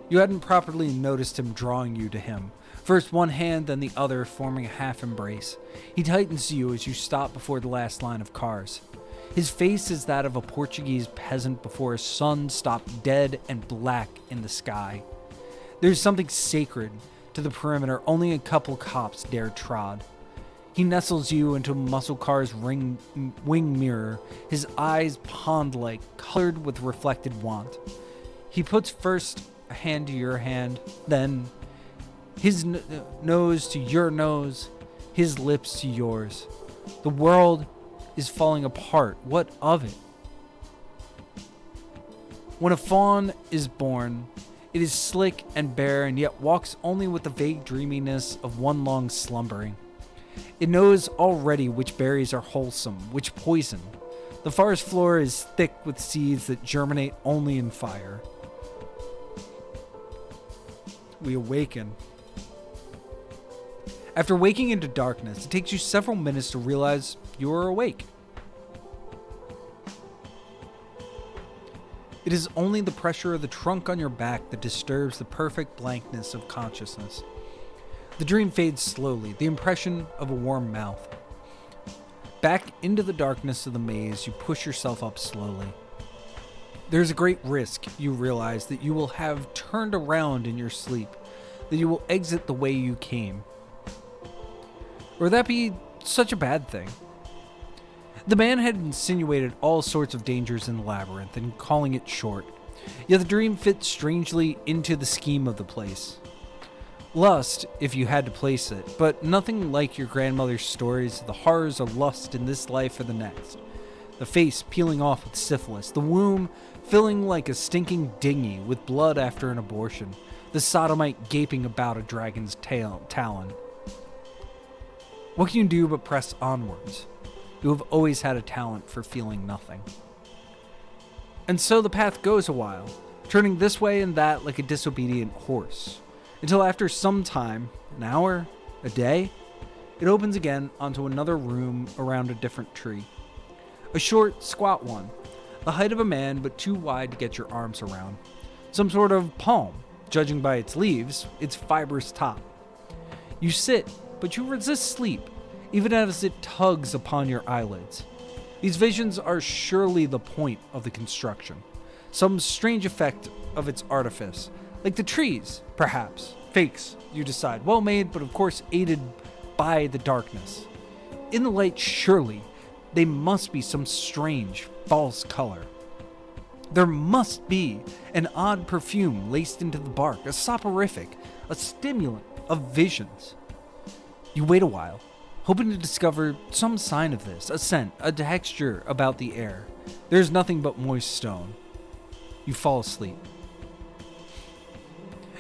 You hadn't properly noticed him drawing you to him. First one hand, then the other, forming a half embrace. He tightens you as you stop before the last line of cars. His face is that of a Portuguese peasant before a sun stopped dead and black in the sky. There's something sacred to the perimeter only a couple cops dare trod. He nestles you into a muscle car's wing mirror, his eyes pond-like, colored with reflected want. He puts first a hand to your hand, then his nose to your nose, his lips to yours. The world is falling apart. What of it? When a fawn is born, it is slick and bare and yet walks only with the vague dreaminess of one long slumbering. It knows already which berries are wholesome, which poison. The forest floor is thick with seeds that germinate only in fire. We awaken. After waking into darkness, it takes you several minutes to realize you are awake. It is only the pressure of the trunk on your back that disturbs the perfect blankness of consciousness. The dream fades slowly, the impression of a warm mouth. Back into the darkness of the maze, you push yourself up slowly. There's a great risk, you realize, that you will have turned around in your sleep, that you will exit the way you came. Or would that be such a bad thing? The man had insinuated all sorts of dangers in the labyrinth and calling it short, yet the dream fit strangely into the scheme of the place. Lust, if you had to place it, but nothing like your grandmother's stories of the horrors of lust in this life or the next. The face peeling off with syphilis, the womb filling like a stinking dinghy with blood after an abortion, the sodomite gaping about a dragon's talon. What can you do but press onwards? You have always had a talent for feeling nothing. And so the path goes a while, turning this way and that like a disobedient horse, until after some time, an hour, a day, it opens again onto another room around a different tree. A short, squat one, the height of a man but too wide to get your arms around. Some sort of palm, judging by its leaves, its fibrous top. You sit, but you resist sleep, even as it tugs upon your eyelids. These visions are surely the point of the construction, some strange effect of its artifice, like the trees, perhaps, fakes, you decide, well made, but of course aided by the darkness. In the light, surely, they must be some strange, false color. There must be an odd perfume laced into the bark, a soporific, a stimulant of visions. You wait a while, hoping to discover some sign of this, a scent, a texture about the air. There's nothing but moist stone. You fall asleep.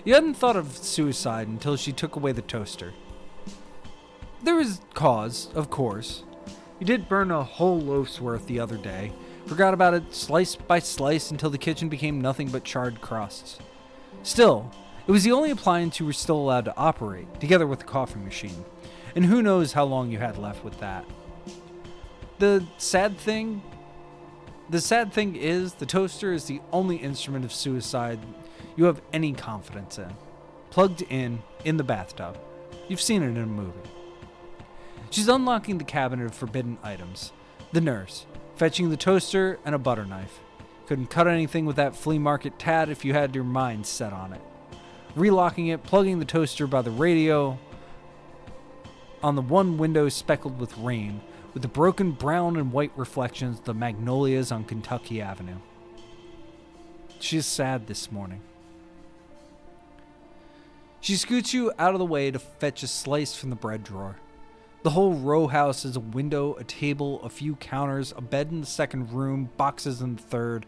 You hadn't thought of suicide until she took away the toaster. There was cause, of course. You did burn a whole loaf's worth the other day, forgot about it slice by slice until the kitchen became nothing but charred crusts. Still, it was the only appliance you were still allowed to operate, together with the coffee machine. And who knows how long you had left with that. The sad thing is the toaster is the only instrument of suicide you have any confidence in. Plugged in the bathtub. You've seen it in a movie. She's unlocking the cabinet of forbidden items. The nurse, fetching the toaster and a butter knife. Couldn't cut anything with that flea market tat if you had your mind set on it. Relocking it, plugging the toaster by the radio on the one window speckled with rain, with the broken brown and white reflections of the magnolias on Kentucky Avenue. She is sad this morning. She scoots you out of the way to fetch a slice from the bread drawer. The whole row house is a window, a table, a few counters, a bed in the second room, boxes in the third.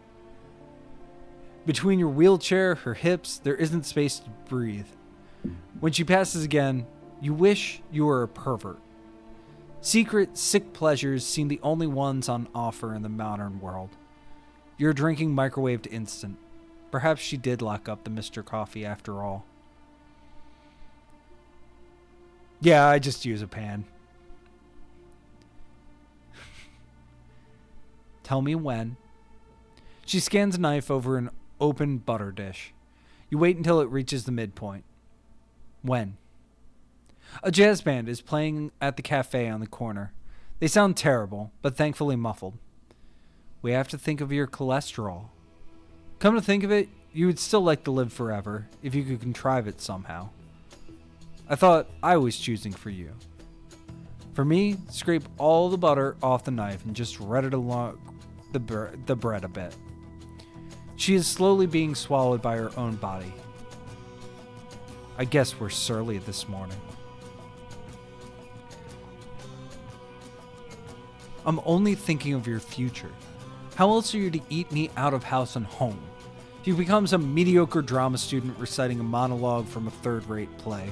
Between your wheelchair, her hips, there isn't space to breathe. When she passes again, you wish you were a pervert. Secret, sick pleasures seem the only ones on offer in the modern world. You're drinking microwaved instant. Perhaps she did lock up the Mr. Coffee after all. Yeah, I just use a pan. Tell me when. She scans a knife over an open butter dish. You wait until it reaches the midpoint. When? A jazz band is playing at the cafe on the corner. They sound terrible, but thankfully muffled. We have to think of your cholesterol. Come to think of it, you would still like to live forever if you could contrive it somehow. I thought I was choosing for you. For me, scrape all the butter off the knife and just spread it along the bread a bit. She is slowly being swallowed by her own body. I guess we're surly this morning. I'm only thinking of your future. How else are you to eat me out of house and home? If you become some mediocre drama student reciting a monologue from a third-rate play.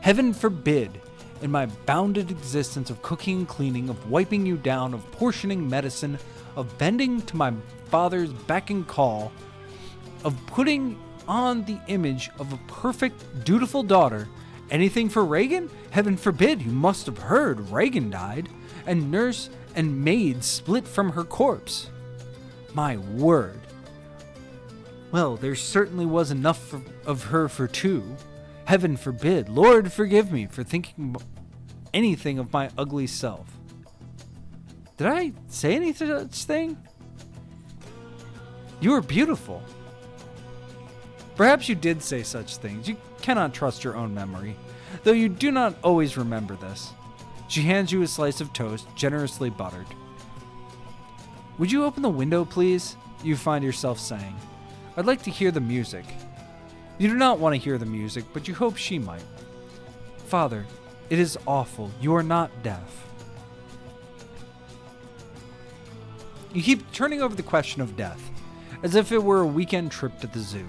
Heaven forbid, in my bounded existence of cooking and cleaning, of wiping you down, of portioning medicine, of bending to my father's beck and call, of putting on the image of a perfect, dutiful daughter. Anything for Reagan? Heaven forbid, you must have heard Reagan died, and nurse and maid split from her corpse. My word. Well, there certainly was enough of her for two. Heaven forbid. Lord, forgive me for thinking anything of my ugly self. Did I say any such thing? You are beautiful. Perhaps you did say such things. You cannot trust your own memory, though you do not always remember this. She hands you a slice of toast, generously buttered. Would you open the window, please? You find yourself saying. I'd like to hear the music. You do not want to hear the music, but you hope she might. Father, it is awful. You are not deaf. You keep turning over the question of death, as if it were a weekend trip to the zoo.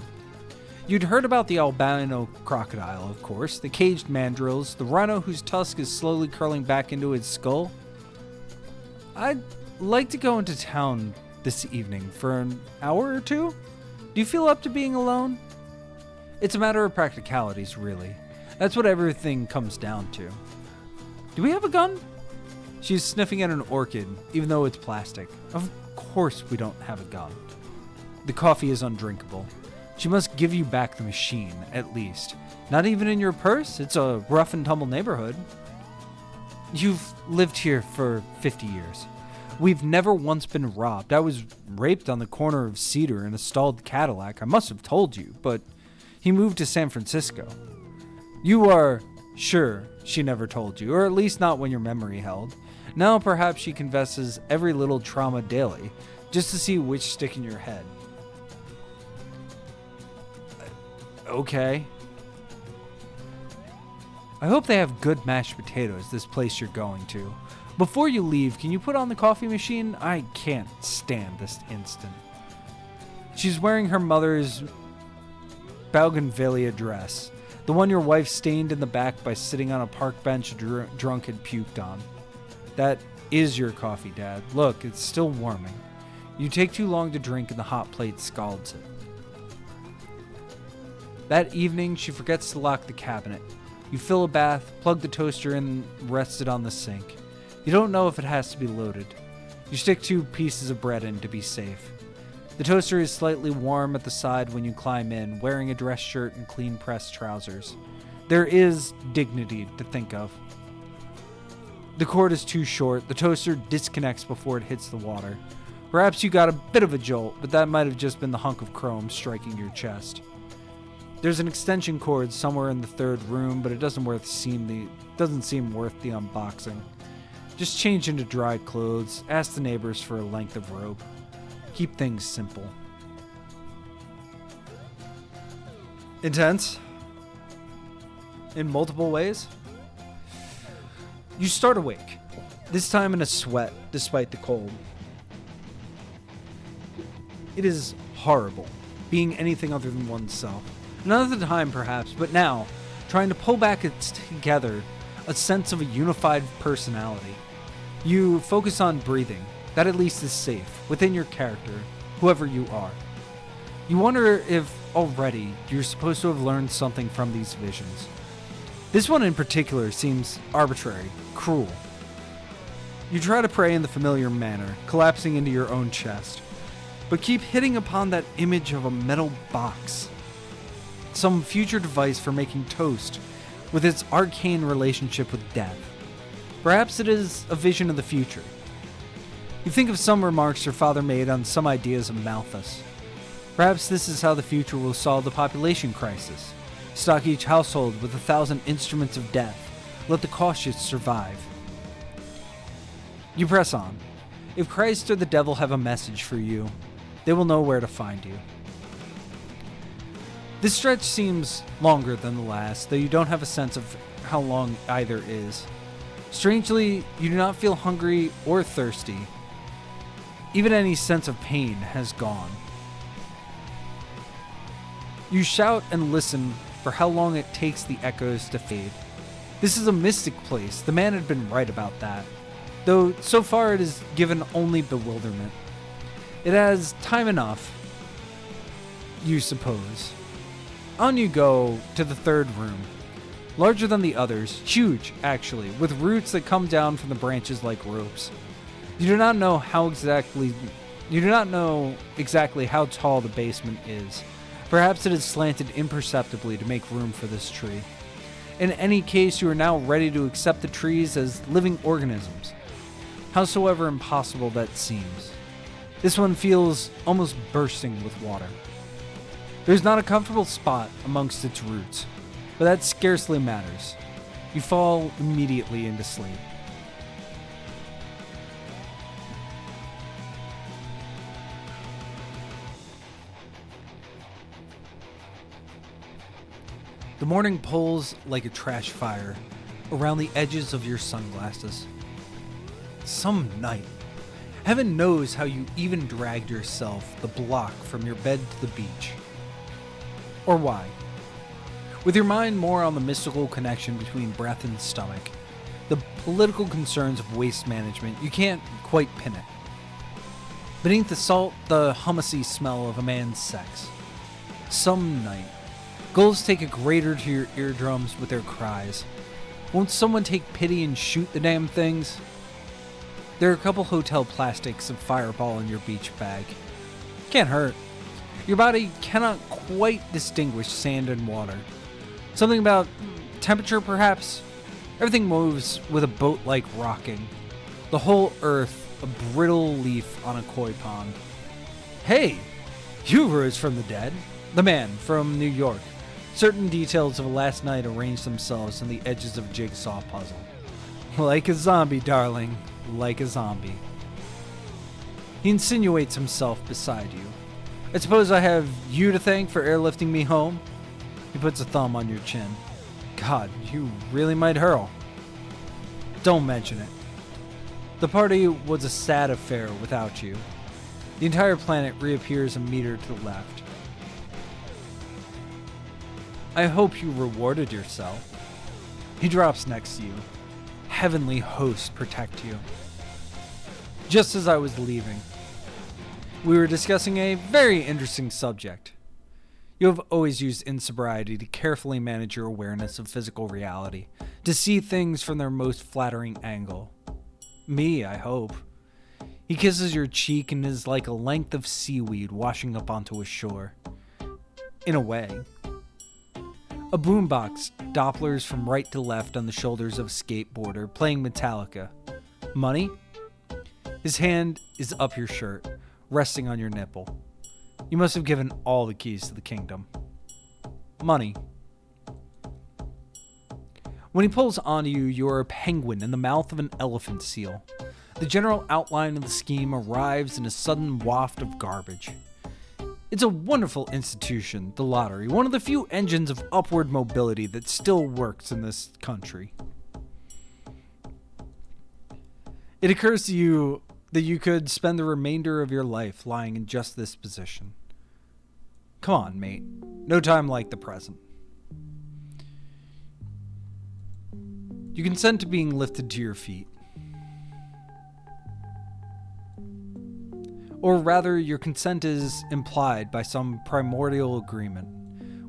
You'd heard about the albino crocodile, of course, the caged mandrills, the rhino whose tusk is slowly curling back into its skull. I'd like to go into town this evening for an hour or two. Do you feel up to being alone? It's a matter of practicalities, really. That's what everything comes down to. Do we have a gun? She's sniffing at an orchid, even though it's plastic. Of course we don't have a gun. The coffee is undrinkable. She must give you back the machine, at least. Not even in your purse? It's a rough and tumble neighborhood. You've lived here for 50 years. We've never once been robbed. I was raped on the corner of Cedar in a stalled Cadillac. I must have told you, but he moved to San Francisco. You are sure she never told you, or at least not when your memory held. Now perhaps she confesses every little trauma daily, just to see which stick in your head. Okay. I hope they have good mashed potatoes, this place you're going to. Before you leave, can you put on the coffee machine? I can't stand this instant. She's wearing her mother's bougainvillea dress, the one your wife stained in the back by sitting on a park bench drunk and puked on. That is your coffee, Dad. Look, it's still warming. You take too long to drink and the hot plate scalds it. That evening, she forgets to lock the cabinet. You fill a bath, plug the toaster in, and rest it on the sink. You don't know if it has to be loaded. You stick 2 pieces of bread in to be safe. The toaster is slightly warm at the side when you climb in, wearing a dress shirt and clean pressed trousers. There is dignity to think of. The cord is too short. The toaster disconnects before it hits the water. Perhaps you got a bit of a jolt, but that might have just been the hunk of chrome striking your chest. There's an extension cord somewhere in the third room, but it doesn't seem worth the unboxing. Just change into dry clothes, ask the neighbors for a length of rope. Keep things simple. intense in multiple ways. You start awake, this time in a sweat despite the cold. It is horrible being anything other than oneself. Another time perhaps, but now, trying to pull back together a sense of a unified personality. You focus on breathing. That at least is safe within your character, whoever you are. You wonder if already you're supposed to have learned something from these visions. This one in particular seems arbitrary, cruel. You try to pray in the familiar manner, collapsing into your own chest, but keep hitting upon that image of a metal box. Some future device for making toast with its arcane relationship with death. Perhaps it is a vision of the future. You think of some remarks your father made on some ideas of Malthus. Perhaps this is how the future will solve the population crisis. Stock each household with 1,000 instruments of death. Let the cautious survive. You press on. If Christ or the devil have a message for you, they will know where to find you. This stretch seems longer than the last, though you don't have a sense of how long either is. Strangely, you do not feel hungry or thirsty. Even any sense of pain has gone. You shout and listen for how long it takes the echoes to fade. This is a mystic place. The man had been right about that, though so far it has given only bewilderment. It has time enough, you suppose. On you go to the third room. Larger than the others, huge actually, with roots that come down from the branches like ropes. You do not know exactly how tall the basement is. Perhaps it is slanted imperceptibly to make room for this tree. In any case, you are now ready to accept the trees as living organisms, howsoever impossible that seems. This one feels almost bursting with water. There's not a comfortable spot amongst its roots, but that scarcely matters. You fall immediately into sleep. The morning pulls like a trash fire around the edges of your sunglasses. Some night. Heaven knows how you even dragged yourself the block from your bed to the beach. Or why. With your mind more on the mystical connection between breath and stomach, the political concerns of waste management, you can't quite pin it. Beneath the salt, the hummusy smell of a man's sex. Some night. Gulls take a grater to your eardrums with their cries. Won't someone take pity and shoot the damn things? There are a couple hotel plastics of Fireball in your beach bag. Can't hurt. Your body cannot quite distinguish sand and water. Something about temperature, perhaps? Everything moves with a boat-like rocking. The whole earth a brittle leaf on a koi pond. Hey! You rose from the dead. The man from New York. Certain details of last night arranged themselves on the edges of a jigsaw puzzle. Like a zombie, darling. Like a zombie. He insinuates himself beside you. I suppose I have you to thank for airlifting me home? He puts a thumb on your chin. God, you really might hurl. Don't mention it. The party was a sad affair without you. The entire planet reappears a meter to the left. I hope you rewarded yourself. He drops next to you. Heavenly hosts protect you. Just as I was leaving, we were discussing a very interesting subject. You have always used insobriety to carefully manage your awareness of physical reality, to see things from their most flattering angle. Me, I hope. He kisses your cheek and is like a length of seaweed washing up onto a shore. In a way. A boombox dopplers from right to left on the shoulders of a skateboarder playing Metallica. Money? His hand is up your shirt, resting on your nipple. You must have given all the keys to the kingdom. Money. When he pulls onto you, you are a penguin in the mouth of an elephant seal. The general outline of the scheme arrives in a sudden waft of garbage. It's a wonderful institution, the lottery, one of the few engines of upward mobility that still works in this country. It occurs to you that you could spend the remainder of your life lying in just this position. Come on, mate. No time like the present. You consent to being lifted to your feet. Or rather, your consent is implied by some primordial agreement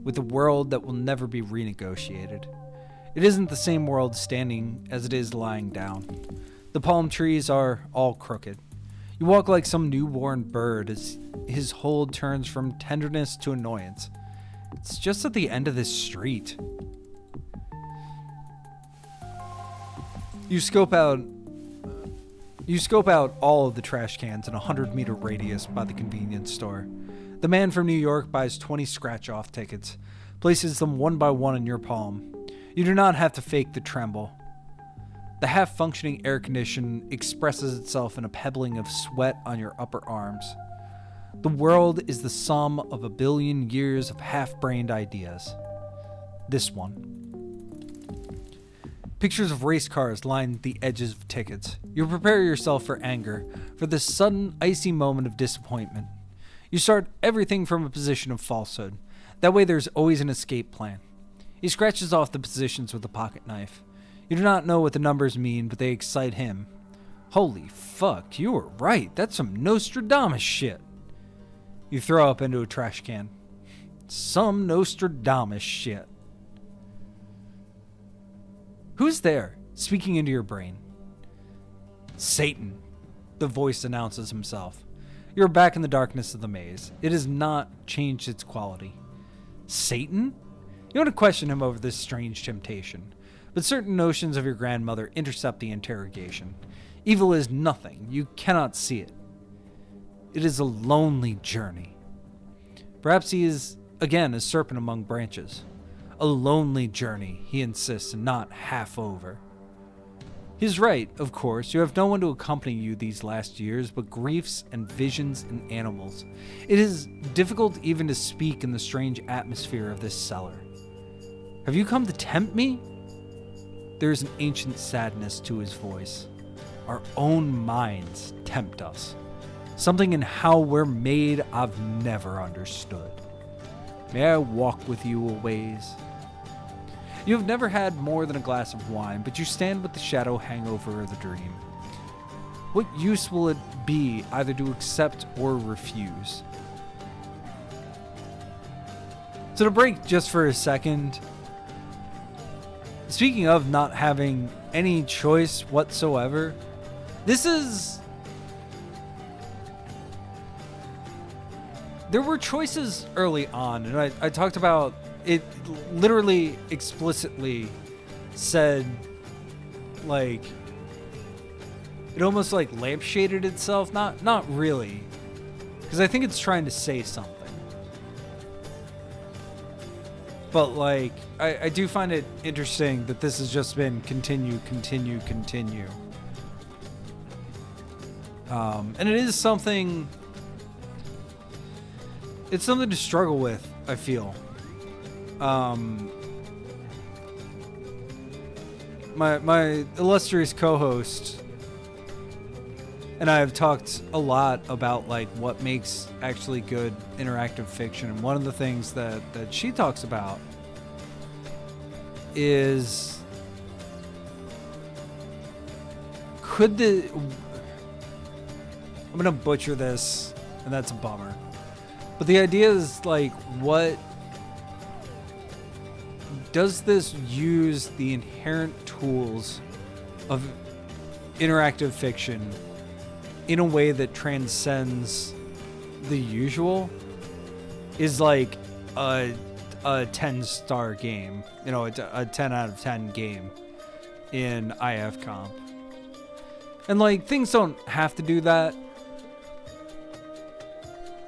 with a world that will never be renegotiated. It isn't the same world standing as it is lying down. The palm trees are all crooked. You walk like some newborn bird as his hold turns from tenderness to annoyance. It's just at the end of this street. You scope out all of the trash cans in a 100-meter radius by the convenience store. The man from New York buys 20 scratch-off tickets, places them one by one in your palm. You do not have to fake the tremble. The half-functioning air condition expresses itself in a pebbling of sweat on your upper arms. The world is the sum of a billion years of half-brained ideas. This one. Pictures of race cars line the edges of tickets. You prepare yourself for anger, for this sudden, icy moment of disappointment. You start everything from a position of falsehood. That way there's always an escape plan. He scratches off the positions with a pocket knife. You do not know what the numbers mean, but they excite him. Holy fuck, you were right. That's some Nostradamus shit. You throw up into a trash can. Some Nostradamus shit. Who's there, speaking into your brain? Satan, the voice announces himself. You're back in the darkness of the maze. It has not changed its quality. Satan? You want to question him over this strange temptation, but certain notions of your grandmother intercept the interrogation. Evil is nothing. You cannot see it. It is a lonely journey. Perhaps he is, again, a serpent among branches. A lonely journey, he insists, and not half over. He's right, of course. You have no one to accompany you these last years but griefs and visions and animals. It is difficult even to speak in the strange atmosphere of this cellar. Have you come to tempt me? There is an ancient sadness to his voice. Our own minds tempt us. Something in how we're made I've never understood. May I walk with you a ways? You have never had more than a glass of wine, but you stand with the shadow hangover of the dream. What use will it be either to accept or refuse? So to break just for a second, speaking of not having any choice whatsoever, there were choices early on, and I talked about it. Literally explicitly said, like, it almost like lampshaded itself. Not really, because I think it's trying to say something. But like, I do find it interesting that this has just been continue. And it is something. It's something to struggle with, I feel. My illustrious co-host and I have talked a lot about like what makes actually good interactive fiction, and one of the things that she talks about is I'm gonna butcher this, and that's a bummer. But the idea is like, what does this use the inherent tools of interactive fiction in a way that transcends the usual? Is like a 10-star game, you know, a 10 out of 10 game in IF-Comp. And like, things don't have to do that.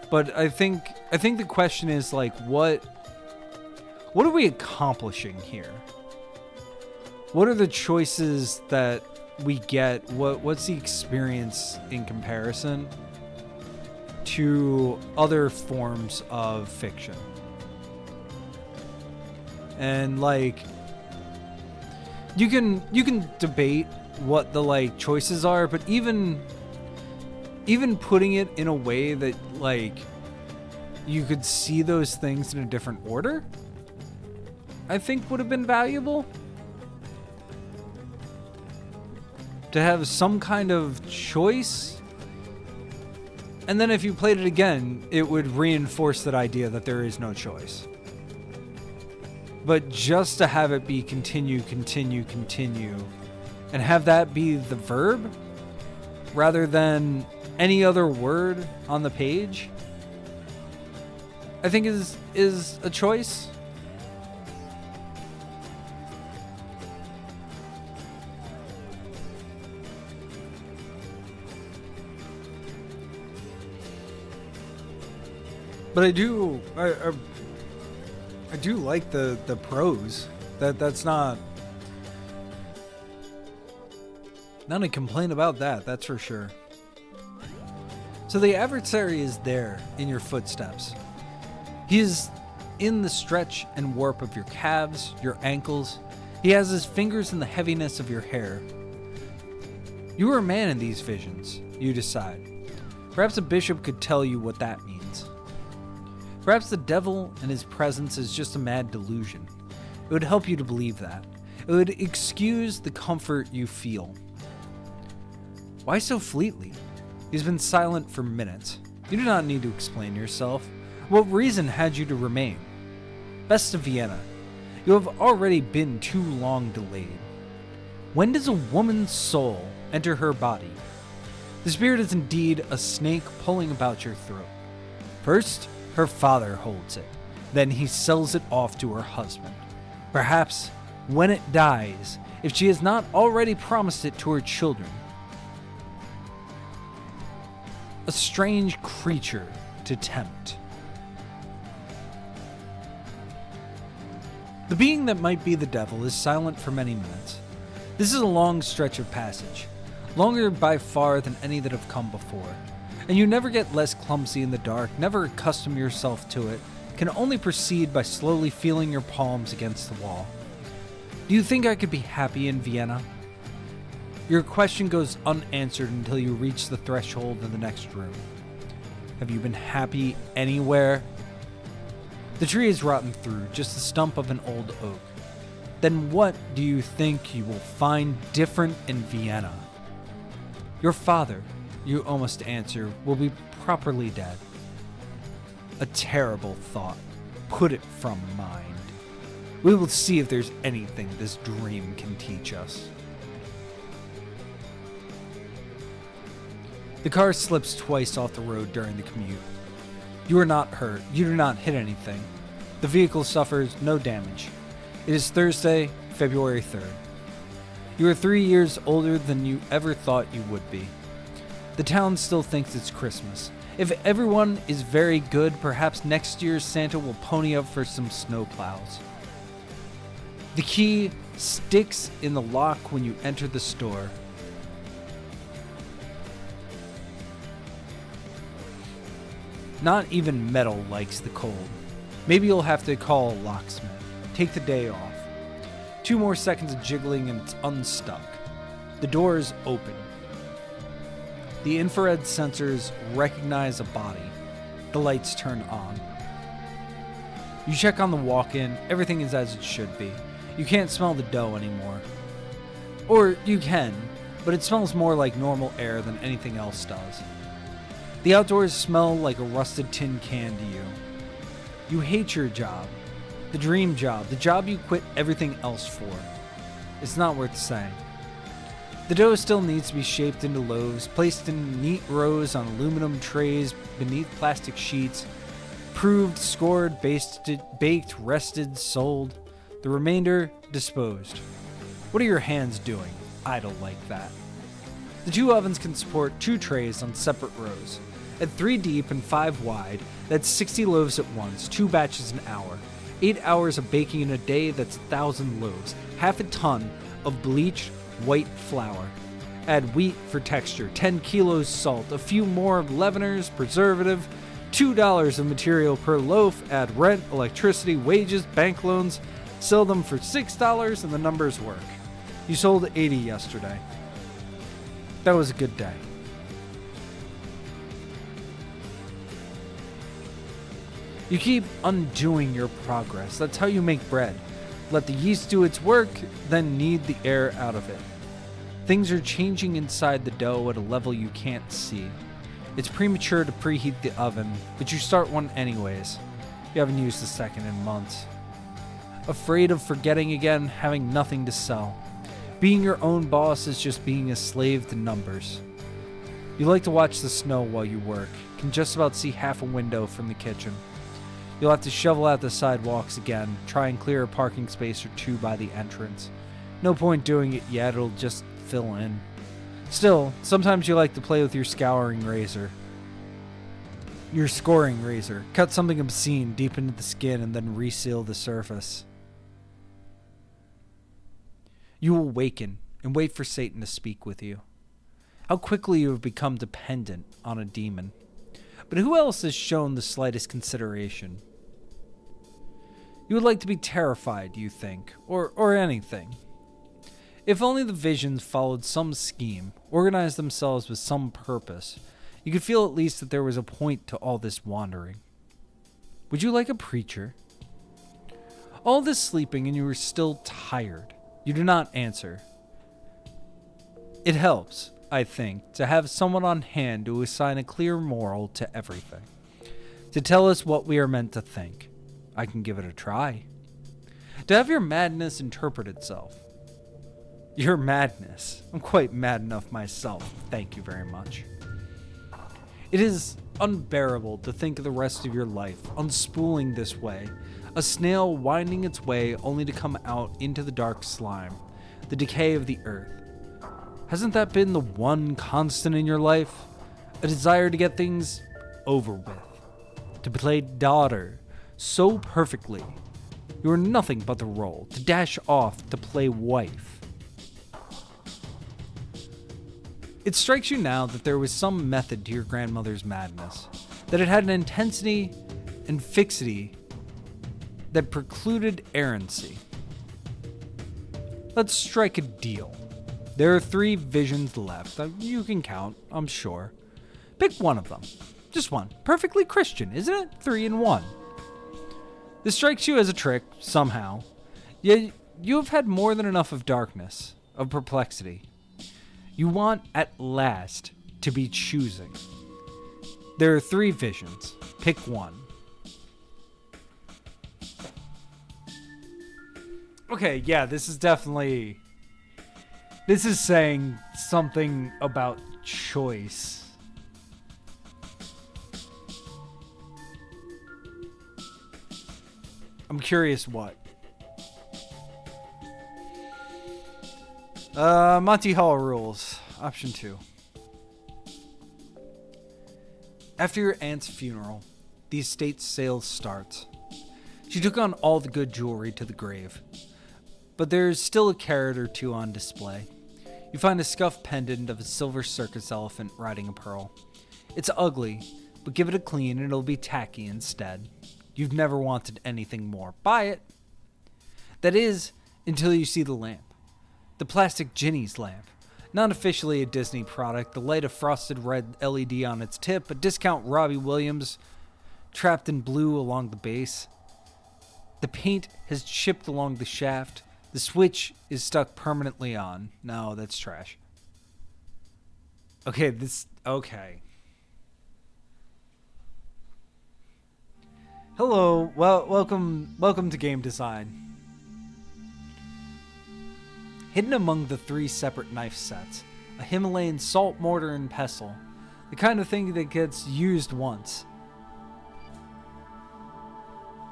But I think the question is like, what are we accomplishing here? What are the choices that we get? What's the experience in comparison to other forms of fiction. And like you can debate what the like choices are, but even putting it in a way that like you could see those things in a different order, I think would have been valuable. To have some kind of choice. And then if you played it again, it would reinforce that idea that there is no choice. But just to have it be continue, continue, continue, and have that be the verb, rather than any other word on the page, I think is a choice. But I do like the prose. That's not a complaint about that, that's for sure. So the adversary is there in your footsteps. He is in the stretch and warp of your calves, your ankles. He has his fingers in the heaviness of your hair. You are a man in these visions, you decide. Perhaps a bishop could tell you what that means. Perhaps the devil and his presence is just a mad delusion. It would help you to believe that. It would excuse the comfort you feel. Why so fleetly? He's been silent for minutes. You do not need to explain yourself. What reason had you to remain? Best of Vienna. You have already been too long delayed. When does a woman's soul enter her body? The spirit is indeed a snake pulling about your throat. First, her father holds it. Then he sells it off to her husband. Perhaps, when it dies, if she has not already promised it to her children. A strange creature to tempt. The being that might be the devil is silent for many minutes. This is a long stretch of passage, longer by far than any that have come before. And you never get less clumsy in the dark, never accustom yourself to it, can only proceed by slowly feeling your palms against the wall. Do you think I could be happy in Vienna? Your question goes unanswered until you reach the threshold of the next room. Have you been happy anywhere? The tree is rotten through, just the stump of an old oak. Then what do you think you will find different in Vienna? Your father, you almost answer, will be properly dead. A terrible thought. Put it from mind. We will see if there's anything this dream can teach us. The car slips twice off the road during the commute. You are not hurt. You do not hit anything. The vehicle suffers no damage. It is Thursday, February 3rd. You are 3 years older than you ever thought you would be. The town still thinks it's Christmas. If everyone is very good, perhaps next year Santa will pony up for some snowplows. The key sticks in the lock when you enter the store. Not even metal likes the cold. Maybe you'll have to call a locksmith. Take the day off. 2 more seconds of jiggling and it's unstuck. The door is open. The infrared sensors recognize a body. The lights turn on. You check on the walk-in. Everything is as it should be. You can't smell the dough anymore. Or you can, but it smells more like normal air than anything else does. The outdoors smell like a rusted tin can to you. You hate your job. The dream job. The job you quit everything else for. It's not worth saying. The dough still needs to be shaped into loaves, placed in neat rows on aluminum trays beneath plastic sheets, proved, scored, baked, rested, sold. The remainder disposed. What are your hands doing? Idle like that. The 2 ovens can support 2 trays on separate rows. At 3 deep and 5 wide, that's 60 loaves at once, 2 batches an hour. 8 hours of baking in a day, that's 1,000 loaves. Half a ton of bleached white flour. Add wheat for texture, 10 kilos salt, a few more leaveners, preservative, $2 of material per loaf, add rent, electricity, wages, bank loans, sell them for $6 and the numbers work. You sold 80 yesterday. That was a good day. You keep undoing your progress. That's how you make bread. Let the yeast do its work, then knead the air out of it. Things are changing inside the dough at a level you can't see. It's premature to preheat the oven, but you start one anyways. You haven't used the second in months. Afraid of forgetting again, having nothing to sell. Being your own boss is just being a slave to numbers. You like to watch the snow while you work. Can just about see half a window from the kitchen. You'll have to shovel out the sidewalks again, try and clear a parking space or two by the entrance. No point doing it yet, it'll just fill in. Still, sometimes you like to play with your scouring razor. Your scoring razor. Cut something obscene deep into the skin and then reseal the surface. You will waken and wait for Satan to speak with you. How quickly you have become dependent on a demon. But who else has shown the slightest consideration? You would like to be terrified, you think, or anything. If only the visions followed some scheme, organized themselves with some purpose, you could feel at least that there was a point to all this wandering. Would you like a preacher? All this sleeping and you are still tired. You do not answer. It helps, I think, to have someone on hand to assign a clear moral to everything. To tell us what we are meant to think. I can give it a try. To have your madness interpret itself. Your madness. I'm quite mad enough myself. Thank you very much. It is unbearable to think of the rest of your life unspooling this way. A snail winding its way only to come out into the dark slime. The decay of the earth. Hasn't that been the one constant in your life? A desire to get things over with. To play daughter so perfectly. You are nothing but the role. To dash off to play wife. It strikes you now that there was some method to your grandmother's madness. That it had an intensity and fixity that precluded errancy. Let's strike a deal. There are 3 visions left. You can count, I'm sure. Pick one of them. Just one. Perfectly Christian, isn't it? 3 in 1. This strikes you as a trick, somehow. Yet you have had more than enough of darkness, of perplexity. You want, at last, to be choosing. There are 3 visions. Pick one. Okay, yeah, this is definitely... This is saying something about choice. I'm curious what. Monty Hall rules. Option 2. After your aunt's funeral, the estate's sales starts. She took on all the good jewelry to the grave. But there's still a carat or 2 on display. You find a scuffed pendant of a silver circus elephant riding a pearl. It's ugly, but give it a clean and it'll be tacky instead. You've never wanted anything more. Buy it. That is, until you see the lamp. The plastic Ginny's lamp. Not officially a Disney product, the light of frosted red LED on its tip, a discount Robbie Williams trapped in blue along the base. The paint has chipped along the shaft. The switch is stuck permanently on. No, that's trash. Okay. Hello, welcome to game design. Hidden among the 3 separate knife sets, a Himalayan salt mortar and pestle, the kind of thing that gets used once.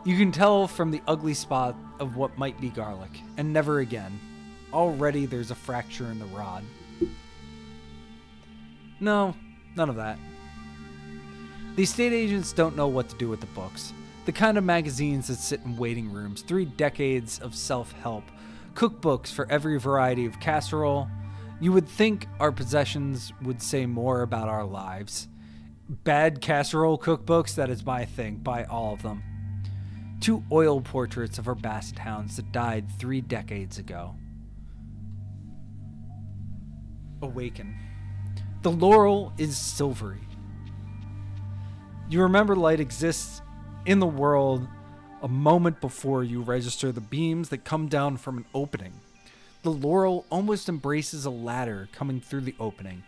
You can tell from the ugly spot of what might be garlic, and never again. Already there's a fracture in the rod. No, none of that. The estate agents don't know what to do with the books. The kind of magazines that sit in waiting rooms, 3 decades of self-help, cookbooks for every variety of casserole, You would think our possessions would say more about our lives. Bad casserole cookbooks, that is my thing. Buy all of them. 2 oil portraits of our basset hounds that died 3 decades ago. Awaken. The laurel is silvery. You remember light exists in the world a moment before you register the beams that come down from an opening. The laurel almost embraces a ladder coming through the opening.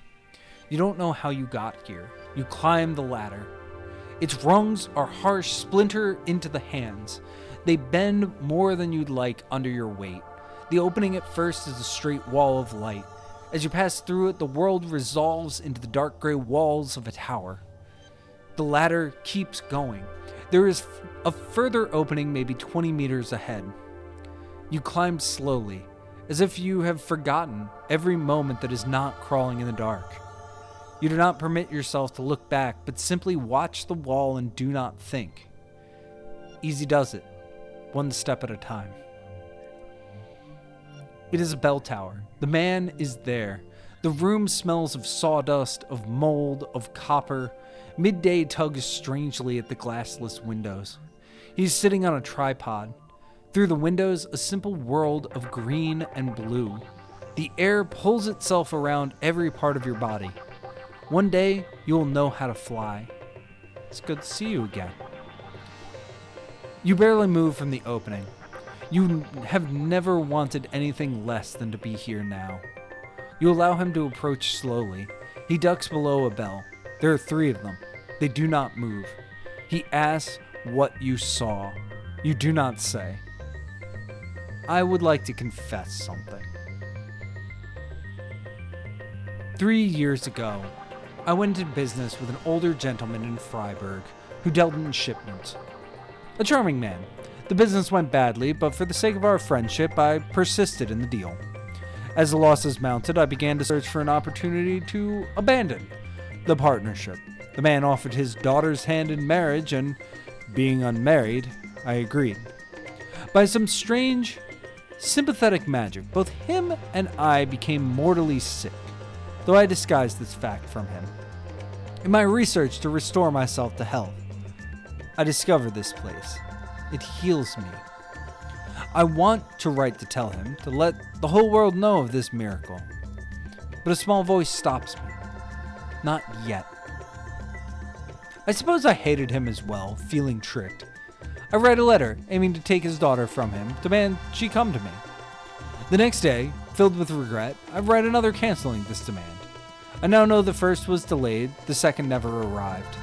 You don't know how you got here. You climb the ladder. Its rungs are harsh, splinter into the hands. They bend more than you'd like under your weight. The opening at first is a straight wall of light. As you pass through it, the world resolves into the dark gray walls of a tower. The ladder keeps going. There is a further opening maybe 20 meters ahead. You climb slowly, as if you have forgotten every moment that is not crawling in the dark. You do not permit yourself to look back, but simply watch the wall and do not think. Easy does it, one step at a time. It is a bell tower. The man is there. The room smells of sawdust, of mold, of copper. Midday tugs strangely at the glassless windows. He's sitting on a tripod. Through the windows, a simple world of green and blue. The air pulls itself around every part of your body. One day, you will know how to fly. It's good to see you again. You barely move from the opening. You have never wanted anything less than to be here now. You allow him to approach slowly. He ducks below a bell. There are 3 of them. They do not move. He asks what you saw. You do not say. I would like to confess something. 3 years ago, I went into business with an older gentleman in Freiburg who dealt in shipments. A charming man. The business went badly, but for the sake of our friendship, I persisted in the deal. As the losses mounted, I began to search for an opportunity to abandon the partnership. The man offered his daughter's hand in marriage, and being unmarried, I agreed. By some strange, sympathetic magic, both him and I became mortally sick, though I disguised this fact from him. In my research to restore myself to health, I discovered this place. It heals me. I want to write to tell him, to let the whole world know of this miracle. But a small voice stops me. Not yet. I suppose I hated him as well, feeling tricked. I write a letter, aiming to take his daughter from him, demand she come to me. The next day, filled with regret, I write another canceling this demand. I now know the first was delayed, the second never arrived.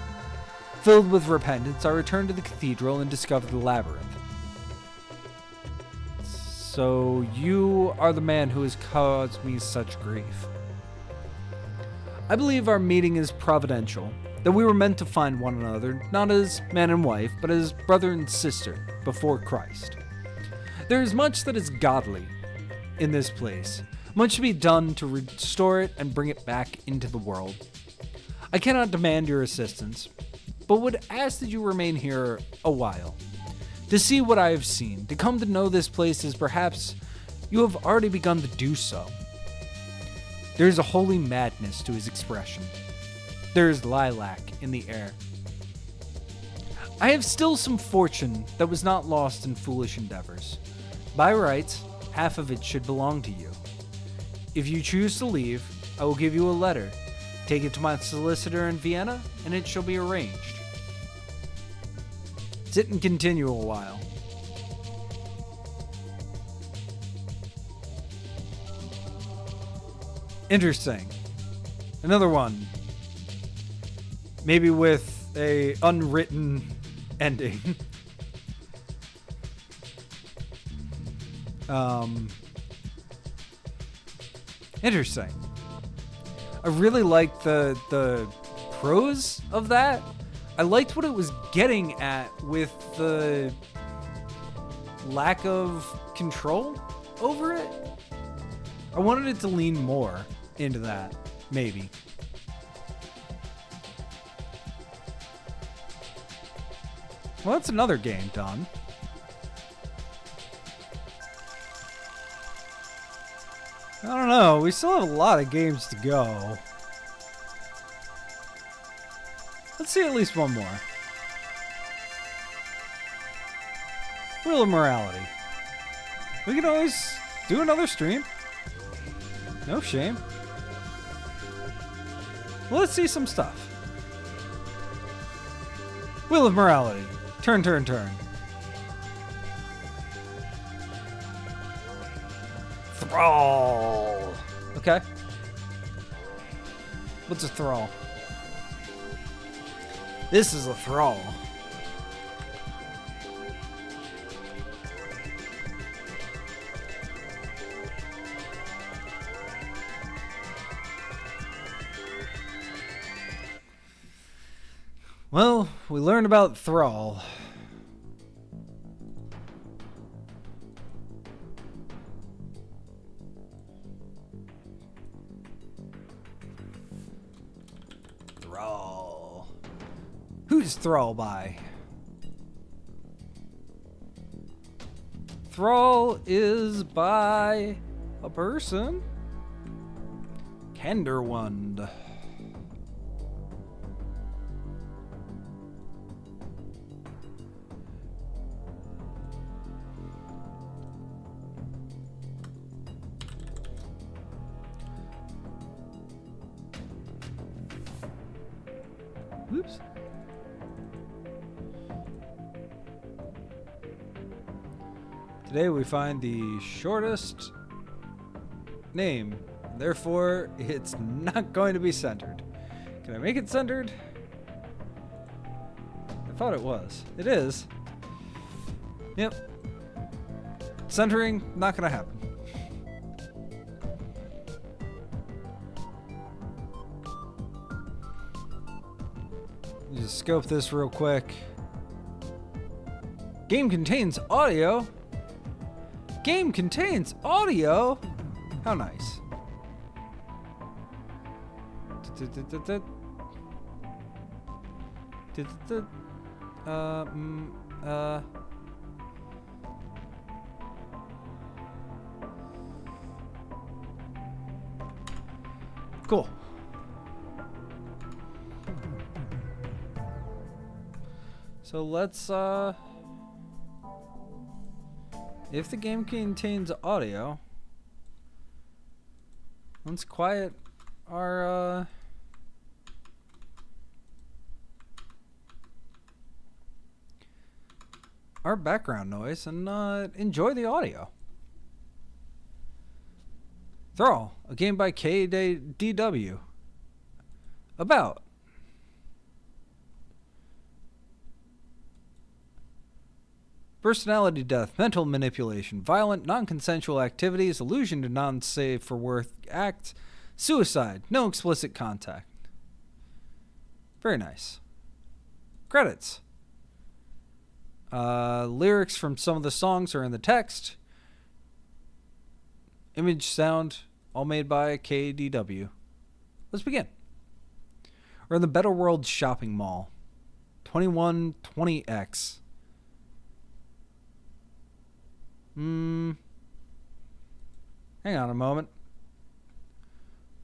Filled with repentance, I return to the cathedral and discover the labyrinth. So you are the man who has caused me such grief. I believe our meeting is providential, that we were meant to find one another, not as man and wife, but as brother and sister before Christ. There is much that is godly in this place, much to be done to restore it and bring it back into the world. I cannot demand your assistance, but would ask that you remain here a while, to see what I have seen, to come to know this place as perhaps you have already begun to do so. There is a holy madness to his expression. There is lilac in the air. I have still some fortune that was not lost in foolish endeavors. By rights, half of it should belong to you. If you choose to leave, I will give you a letter. Take it to my solicitor in Vienna, and it shall be arranged. Sit and continue a while. Interesting. Another one. Maybe with a unwritten ending. Interesting. I really liked the prose of that. I liked what it was getting at with the lack of control over it. I wanted it to lean more into that, maybe. Well, that's another game done. don't know. We still have a lot of games to go. Let's see at least one more. Wheel of Morality. We can always do another stream. No shame. Well, let's see some stuff. Wheel of Morality. Turn, turn, turn. Thrall. Okay. What's a Thrall? This is a Thrall. Well, we learned about Thrall. Thrall. Who's Thrall by? Thrall is by a person. Kenderwund. Oops. Today we find the shortest name, therefore it's not going to be centered. Can I make it centered? I thought it was. It is. Yep. Centering, not gonna happen. Just scope this real quick. Game contains audio. Game contains audio. How nice. Cool. So let's, if the game contains audio, let's quiet our, background noise and, enjoy the audio. Thrall, a game by KDW. About personality death, mental manipulation, violent, non-consensual activities, illusion to non-safe for work acts, suicide, no explicit contact. Very nice. Credits. Lyrics from some of the songs are in the text. Image, sound, all made by KDW. Let's begin. We're in the Better World shopping mall. 2120X. Hang on a moment.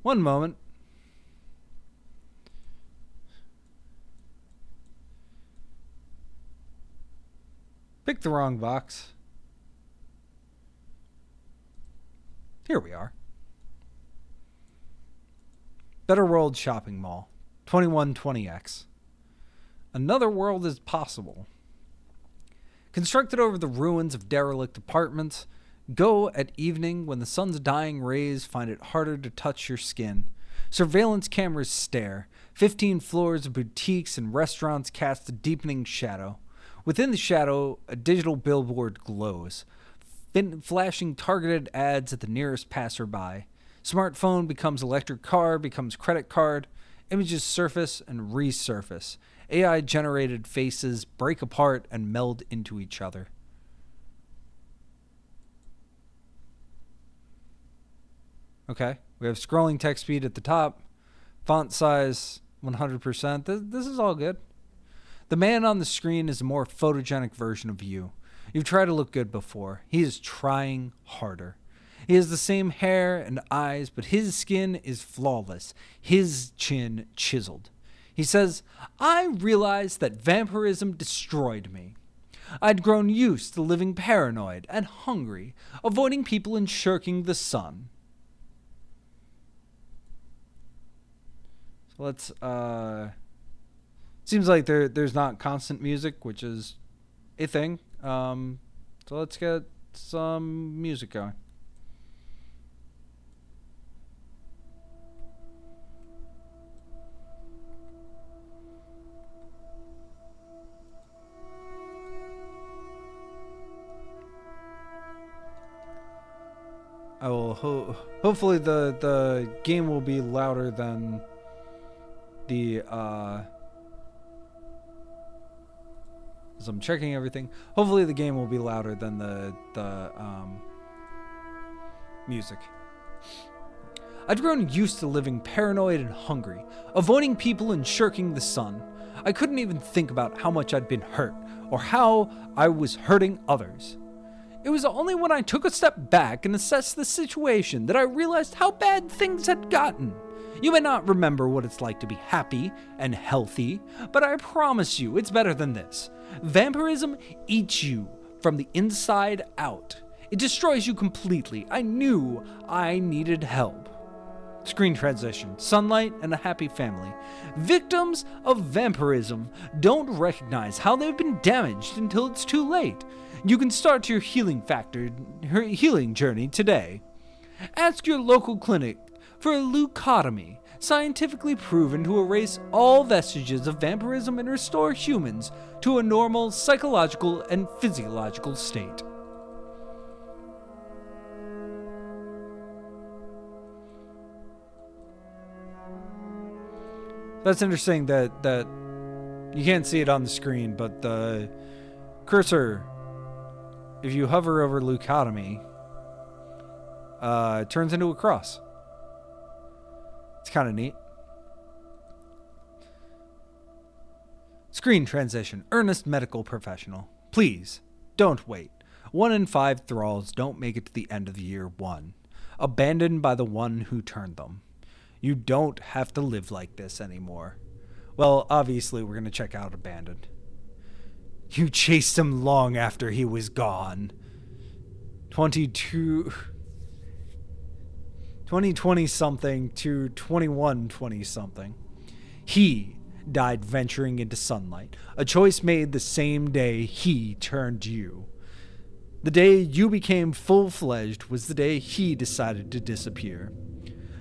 One moment. Picked the wrong box. Here we are. Better World shopping mall. 2120X. Another world is possible. Constructed over the ruins of derelict apartments, go at evening when the sun's dying rays find it harder to touch your skin. Surveillance cameras stare. 15 floors of boutiques and restaurants cast a deepening shadow. Within the shadow, a digital billboard glows, flashing targeted ads at the nearest passerby. Smartphone becomes electric car, becomes credit card. Images surface and resurface. AI-generated faces break apart and meld into each other. Okay, we have scrolling text speed at the top. Font size 100%. This is all good. The man on the screen is a more photogenic version of you. You've tried to look good before. He is trying harder. He has the same hair and eyes, but his skin is flawless, his chin chiseled. He says, I realized that vampirism destroyed me. I'd grown used to living paranoid and hungry, avoiding people and shirking the sun. So let's, seems like there's not constant music, which is a thing. So let's get some music going. I will hopefully the game will be louder than the as I'm checking everything. Hopefully the game will be louder than the music. I'd grown used to living paranoid and hungry, avoiding people and shirking the sun. I couldn't even think about how much I'd been hurt or how I was hurting others. It was only when I took a step back and assessed the situation that I realized how bad things had gotten. You may not remember what it's like to be happy and healthy, but I promise you it's better than this. Vampirism eats you from the inside out. It destroys you completely. I knew I needed help. Screen transition, sunlight, and a happy family. Victims of vampirism don't recognize how they've been damaged until it's too late. You can start your healing journey today. Ask your local clinic for a leucotomy, scientifically proven to erase all vestiges of vampirism and restore humans to a normal psychological and physiological state. That's interesting that you can't see it on the screen, but the cursor, if you hover over leucotomy, it turns into a cross. It's kind of neat. Screen transition. Earnest medical professional. Please, don't wait. 1 in 5 thralls don't make it to the end of year 1. Abandoned by the one who turned them. You don't have to live like this anymore. Well, obviously, we're going to check out Abandoned. You chased him long after he was gone. 2020-something to 21-20-something. He died venturing into sunlight, a choice made the same day he turned you. The day you became full-fledged was the day he decided to disappear.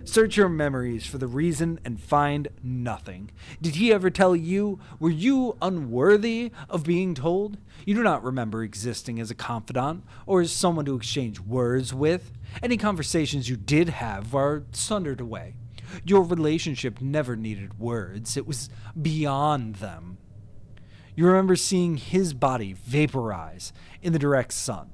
Search your memories for the reason and find nothing. Did he ever tell you? Were you unworthy of being told? You do not remember existing as a confidant or as someone to exchange words with. Any conversations you did have are sundered away. Your relationship never needed words. It was beyond them. You remember seeing his body vaporize in the direct sun.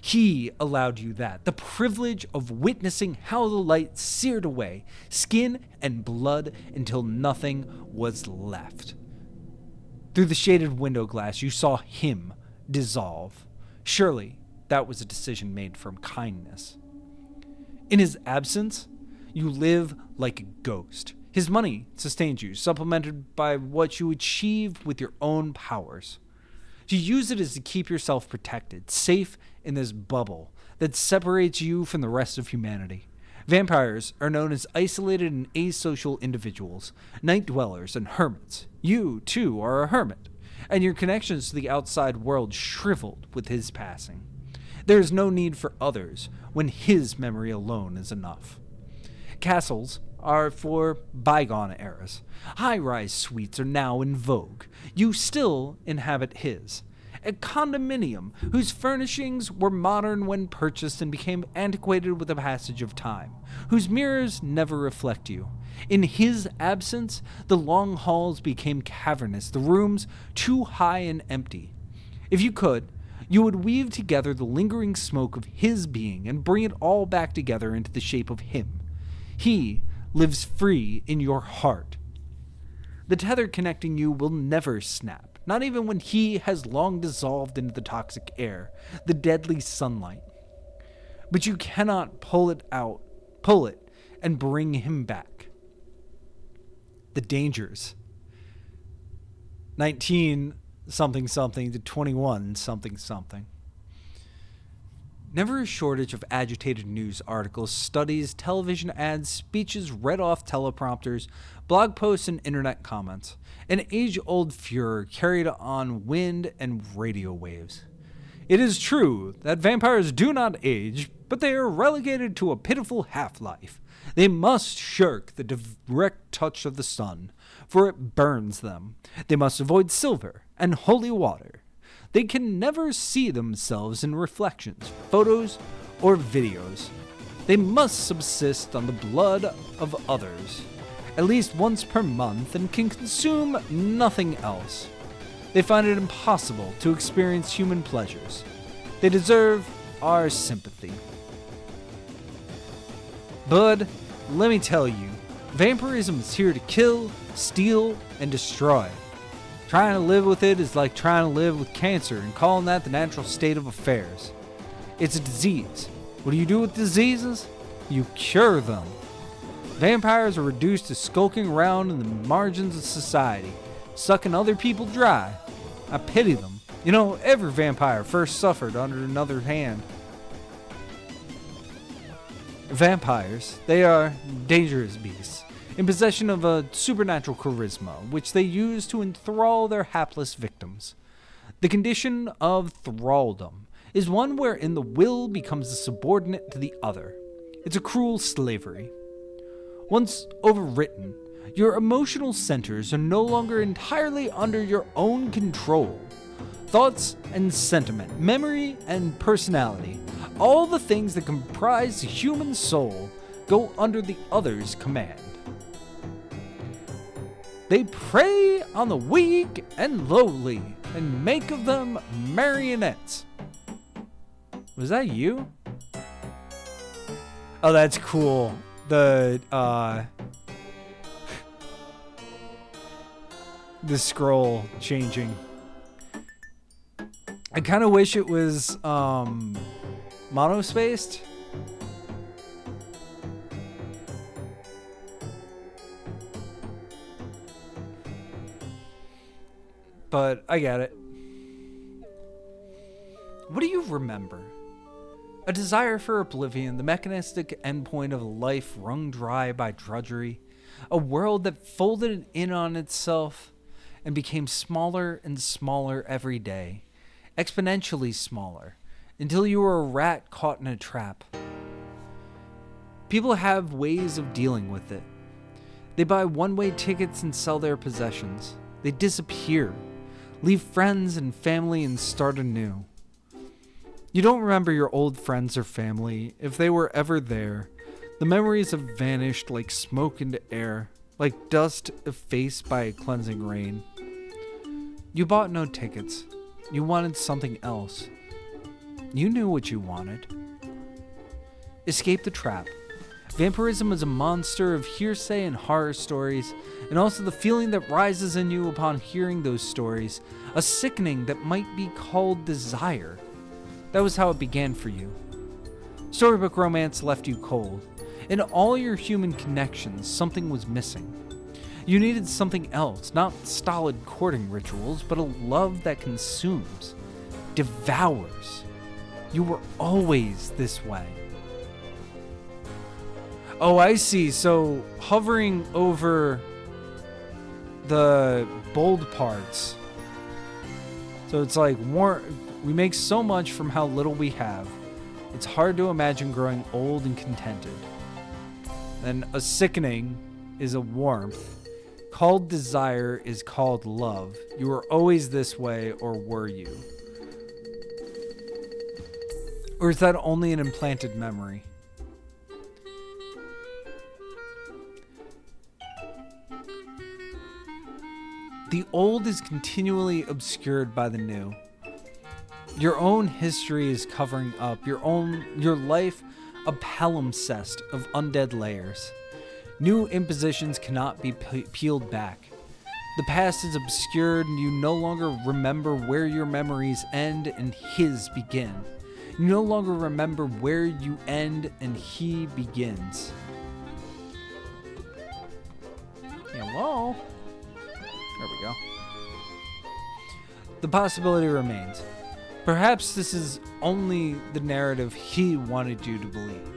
He allowed you that, the privilege of witnessing how the light seared away skin and blood until nothing was left. Through the shaded window glass, you saw him dissolve. Surely that was a decision made from kindness. In his absence, you live like a ghost. His money sustained you, supplemented by what you achieved with your own powers. You use it as to keep yourself protected, safe in this bubble that separates you from the rest of humanity. Vampires are known as isolated and asocial individuals, night dwellers and hermits. You, too, are a hermit, and your connections to the outside world shriveled with his passing. There is no need for others when his memory alone is enough. Castles are for bygone eras. High-rise suites are now in vogue. You still inhabit his. A condominium whose furnishings were modern when purchased and became antiquated with the passage of time, whose mirrors never reflect you. In his absence, the long halls became cavernous, the rooms too high and empty. If you could, you would weave together the lingering smoke of his being and bring it all back together into the shape of him. He lives free in your heart. The tether connecting you will never snap, not even when he has long dissolved into the toxic air, the deadly sunlight. but you cannot pull it and bring him back. The dangers. 19 something something to 21 something something. Never a shortage of agitated news articles, studies, television ads, speeches read off teleprompters, blog posts, and internet comments. An age-old furor carried on wind and radio waves. It is true that vampires do not age, but they are relegated to a pitiful half-life. They must shirk the direct touch of the sun, for it burns them. They must avoid silver and holy water. They can never see themselves in reflections, photos, or videos. They must subsist on the blood of others, at least once per month, and can consume nothing else. They find it impossible to experience human pleasures. They deserve our sympathy. But let me tell you, vampirism is here to kill, steal, and destroy. Trying to live with it is like trying to live with cancer and calling that the natural state of affairs. It's a disease. What do you do with diseases? You cure them. Vampires are reduced to skulking around in the margins of society, sucking other people dry. I pity them. You know, every vampire first suffered under another hand. Vampires, they are dangerous beasts, in possession of a supernatural charisma, which they use to enthrall their hapless victims. The condition of thralldom is one wherein the will becomes a subordinate to the other. It's a cruel slavery. Once overwritten, your emotional centers are no longer entirely under your own control. Thoughts and sentiment, memory and personality, all the things that comprise the human soul, go under the other's command. They prey on the weak and lowly and make of them marionettes. Was that you? Oh, that's cool. The scroll changing. I kind of wish it was monospaced. But I get it. What do you remember? A desire for oblivion, the mechanistic endpoint of a life wrung dry by drudgery, a world that folded in on itself and became smaller and smaller every day, exponentially smaller, until you were a rat caught in a trap. People have ways of dealing with it. They buy one-way tickets and sell their possessions. They disappear, leave friends and family, and start anew. You don't remember your old friends or family, if they were ever there. The memories have vanished like smoke into air, like dust effaced by a cleansing rain. You bought no tickets. You wanted something else. You knew what you wanted. Escape the trap. Vampirism is a monster of hearsay and horror stories, and also the feeling that rises in you upon hearing those stories, a sickening that might be called desire. That was how it began for you. Storybook romance left you cold. In all your human connections, something was missing. You needed something else, not stolid courting rituals, but a love that consumes, devours. You were always this way. Oh, I see. So hovering over the bold parts. So it's like we make so much from how little we have. It's hard to imagine growing old and contented. Then a sickening is a warmth. Called desire is called love. You were always this way, or were you? Or is that only an implanted memory? The old is continually obscured by the new. Your own history is covering up your life, a palimpsest of undead layers. New impositions cannot be peeled back. The past is obscured and you no longer remember where your memories end and his begin. You no longer remember where you end and he begins. Hello? There we go. The possibility remains. Perhaps this is only the narrative he wanted you to believe.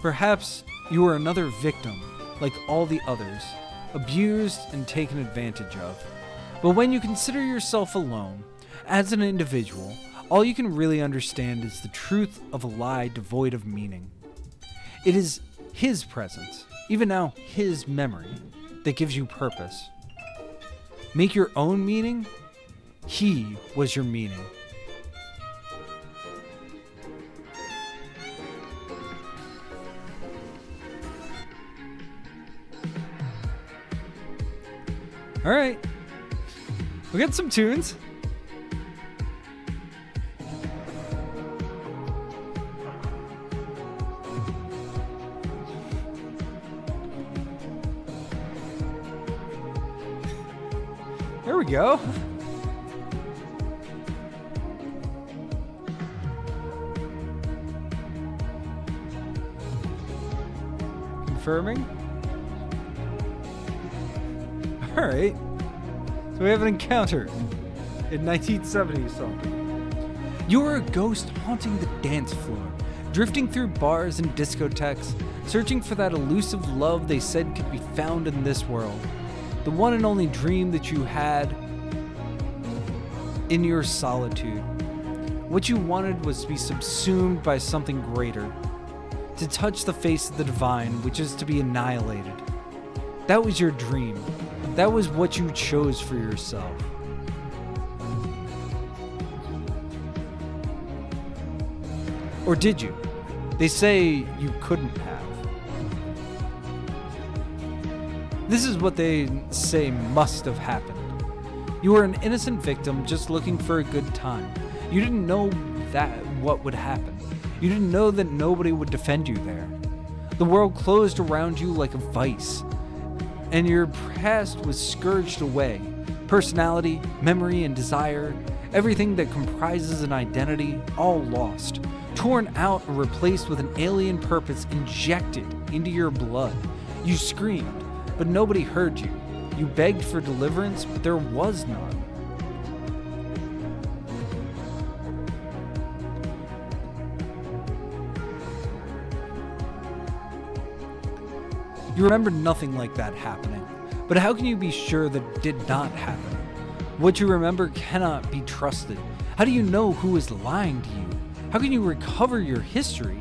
Perhaps you are another victim, like all the others, abused and taken advantage of. But when you consider yourself alone, as an individual, all you can really understand is the truth of a lie devoid of meaning. It is his presence, even now his memory, that gives you purpose. Make your own meaning. He was your meaning. All right. We got some tunes. There we go. Confirming. All right. So we have an encounter in 1970 something. You are a ghost haunting the dance floor, drifting through bars and discotheques, searching for that elusive love they said could be found in this world. The one and only dream that you had in your solitude. What you wanted was to be subsumed by something greater, to touch the face of the divine, which is to be annihilated. That was your dream. That was what you chose for yourself. Or did you? They say you couldn't have. This is what they say must have happened. You were an innocent victim just looking for a good time. You didn't know that what would happen. You didn't know that nobody would defend you there. The world closed around you like a vice, and your past was scourged away. Personality, memory, and desire, everything that comprises an identity, all lost. Torn out and replaced with an alien purpose injected into your blood. You screamed, but nobody heard you. You begged for deliverance, but there was none. You remember nothing like that happening, but how can you be sure that it did not happen? What you remember cannot be trusted. How do you know who is lying to you? How can you recover your history?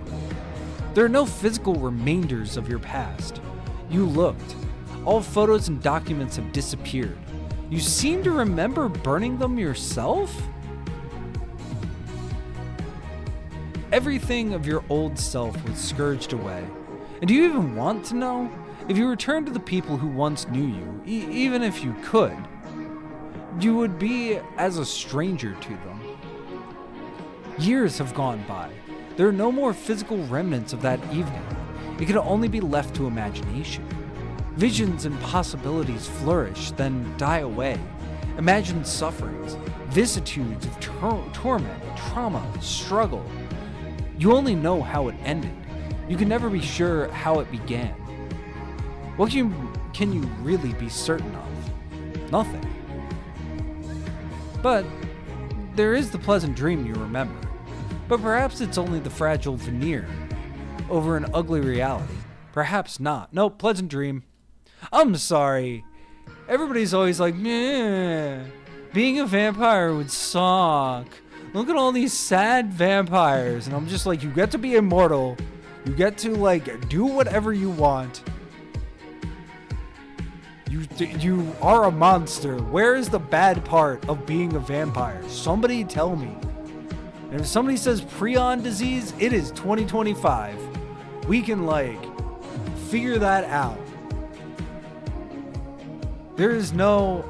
There are no physical remainders of your past. You looked. All photos and documents have disappeared. You seem to remember burning them yourself? Everything of your old self was scourged away. And do you even want to know? If you returned to the people who once knew you, even if you could, you would be as a stranger to them. Years have gone by. There are no more physical remnants of that evening. It can only be left to imagination. Visions and possibilities flourish, then die away. Imagined sufferings, vicissitudes of torment, trauma, struggle. You only know how it ended. You can never be sure how it began. What can you really be certain of? Nothing. But there is the pleasant dream you remember. But perhaps it's only the fragile veneer over an ugly reality. Perhaps not. No, pleasant dream. I'm sorry. Everybody's always like, meh, being a vampire would suck. Look at all these sad vampires. And I'm just like, you get to be immortal. You get to, like, do whatever you want. You are a monster. Where is the bad part of being a vampire? Somebody tell me. And if somebody says prion disease, it is 2025. We can, like, figure that out. There is no...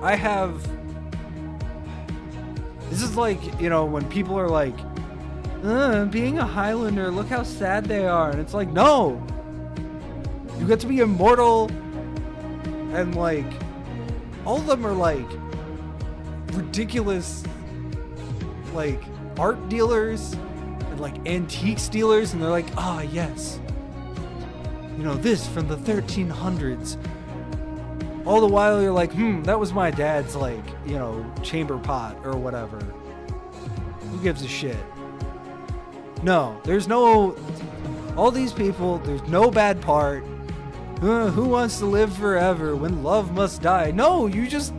This is like, you know, when people are like, being a Highlander, look how sad they are. And it's like, no! You get to be immortal. And, like, all of them are, like, ridiculous like art dealers and like antiques dealers, and they're like, ah, yes, you know, this from the 1300s. All the while you're like, that was my dad's, like, you know, chamber pot or whatever. Who gives a shit? No, there's no, all these people, there's no bad part. Who wants to live forever when love must die? No, you just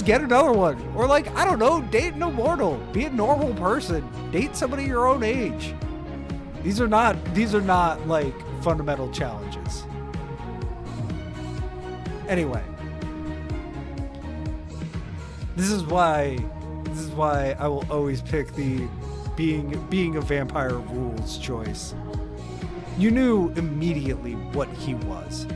get another one. Or like, I don't know, date an immortal. Be a normal person. Date somebody your own age. These are not like fundamental challenges. Anyway, this is why I will always pick the being a vampire rules choice. You knew immediately what he was.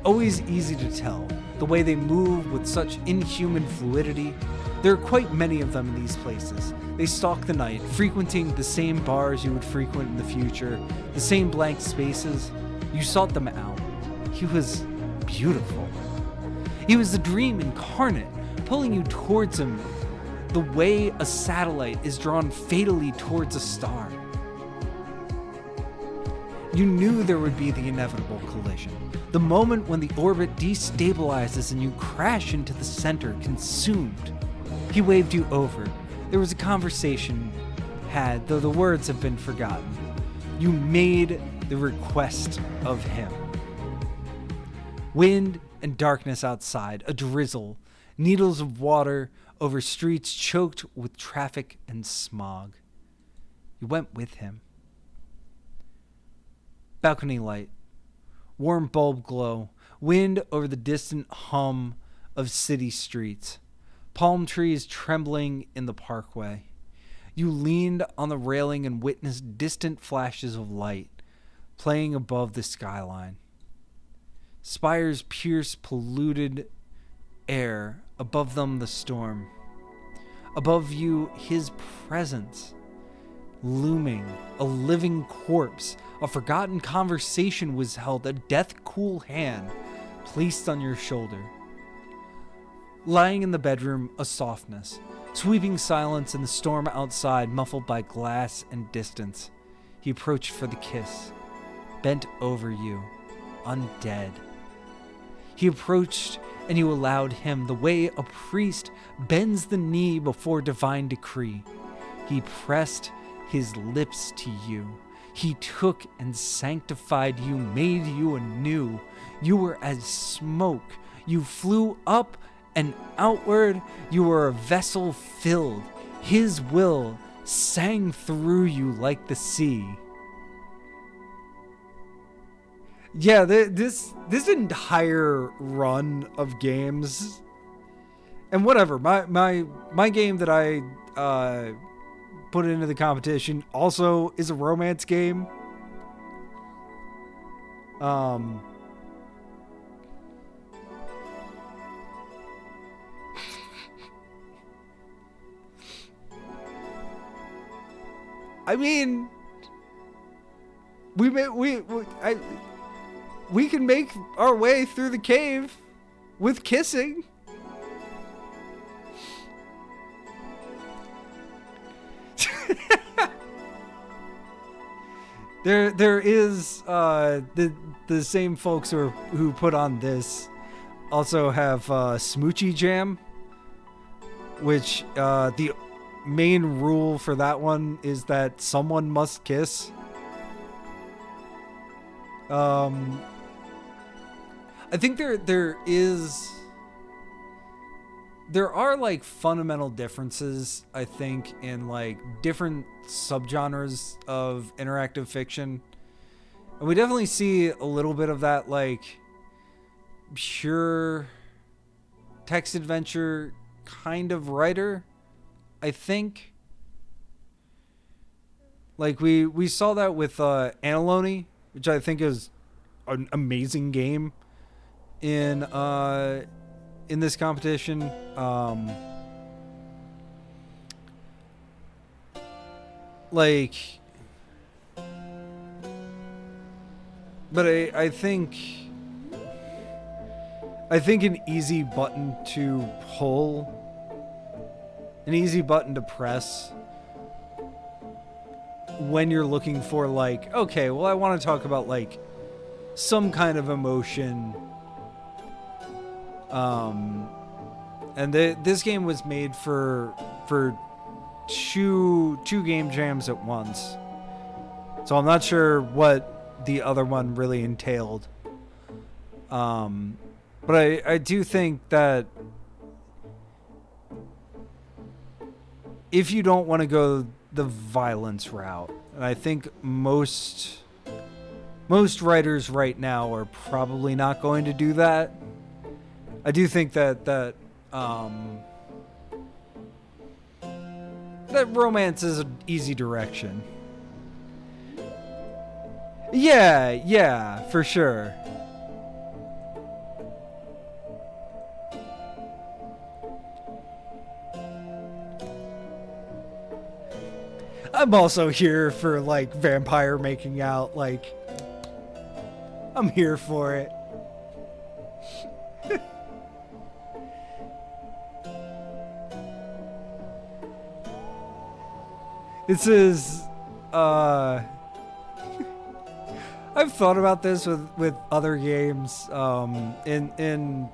Always easy to tell, the way they move with such inhuman fluidity. There are quite many of them in these places. They stalk the night, frequenting the same bars you would frequent in the future, the same blank spaces. You sought them out. He was beautiful. He was the dream incarnate, pulling you towards him the way a satellite is drawn fatally towards a star. You knew there would be the inevitable collision, the moment when the orbit destabilizes and you crash into the center, consumed. He waved you over. There was a conversation had, though the words have been forgotten. You made the request of him. Wind and darkness outside, a drizzle, needles of water over streets choked with traffic and smog. You went with him. Balcony light, warm bulb glow, wind over the distant hum of city streets, palm trees trembling in the parkway. You leaned on the railing and witnessed distant flashes of light playing above the skyline. Spires pierced polluted air, above them the storm. Above you, his presence, looming, a living corpse. A forgotten conversation was held, a death-cool hand placed on your shoulder. Lying in the bedroom, a softness, sweeping silence and the storm outside muffled by glass and distance. He approached for the kiss, bent over you, undead. He approached and you allowed him, the way a priest bends the knee before divine decree. He pressed his lips to you. He took and sanctified you, made you anew. You were as smoke. You flew up and outward. You were a vessel filled. His will sang through you like the sea. Yeah, this entire run of games, and whatever, my game that I put into the competition also is a romance game. I mean, we can make our way through the cave with kissing. There is the same folks who put on this also have Smoochie Jam, which the main rule for that one is that someone must kiss. I think there are like fundamental differences, I think, in like different subgenres of interactive fiction. And we definitely see a little bit of that, like pure text adventure kind of writer, I think. Like we saw that with Anolony, which I think is an amazing game in this competition. But I think an easy button to pull, an easy button to press when you're looking for like, okay, well, I want to talk about like some kind of emotion. And this game was made for two game jams at once. So I'm not sure what the other one really entailed. But I do think that if you don't want to go the violence route, and I think most writers right now are probably not going to do that. I do think that romance is an easy direction. Yeah, for sure. I'm also here for like vampire making out, like I'm here for it. This is I've thought about this with other games. In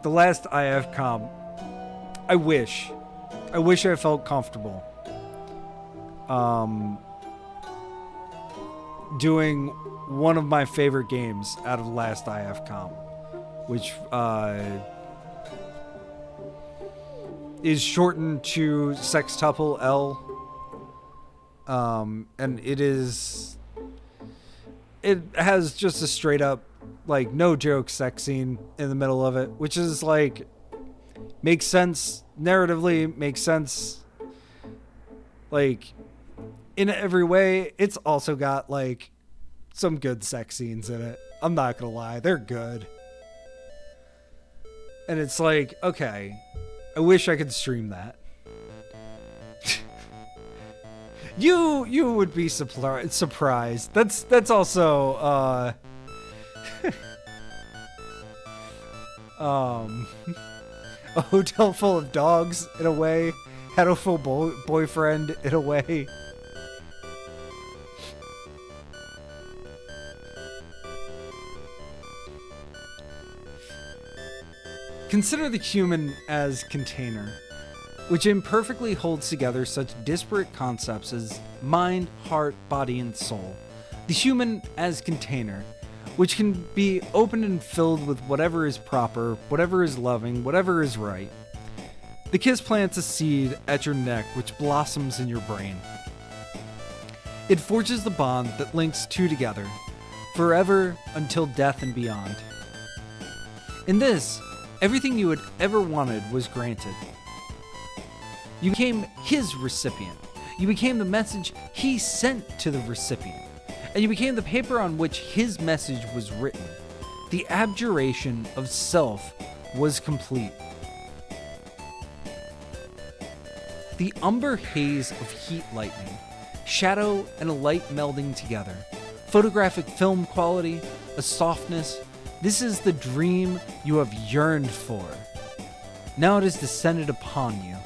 the last IF comp, I wish I felt comfortable doing one of my favorite games out of last IF comp, which is shortened to Sextuple L. And it has just a straight up, like, no joke sex scene in the middle of it, which is like, makes sense narratively, makes sense like in every way. It's also got like some good sex scenes in it. I'm not gonna lie, they're good. And it's like, okay, I wish I could stream that. You would be surprised. That's also a hotel full of dogs in a way, hetero boyfriend in a way. Consider the human as container, which imperfectly holds together such disparate concepts as mind, heart, body, and soul. The human as container, which can be opened and filled with whatever is proper, whatever is loving, whatever is right. The kiss plants a seed at your neck which blossoms in your brain. It forges the bond that links two together, forever until death and beyond. In this, everything you had ever wanted was granted. You became his recipient. You became the message he sent to the recipient. And you became the paper on which his message was written. The abjuration of self was complete. The umber haze of heat lightning, shadow and a light melding together, photographic film quality, a softness. This is the dream you have yearned for. Now it has descended upon you.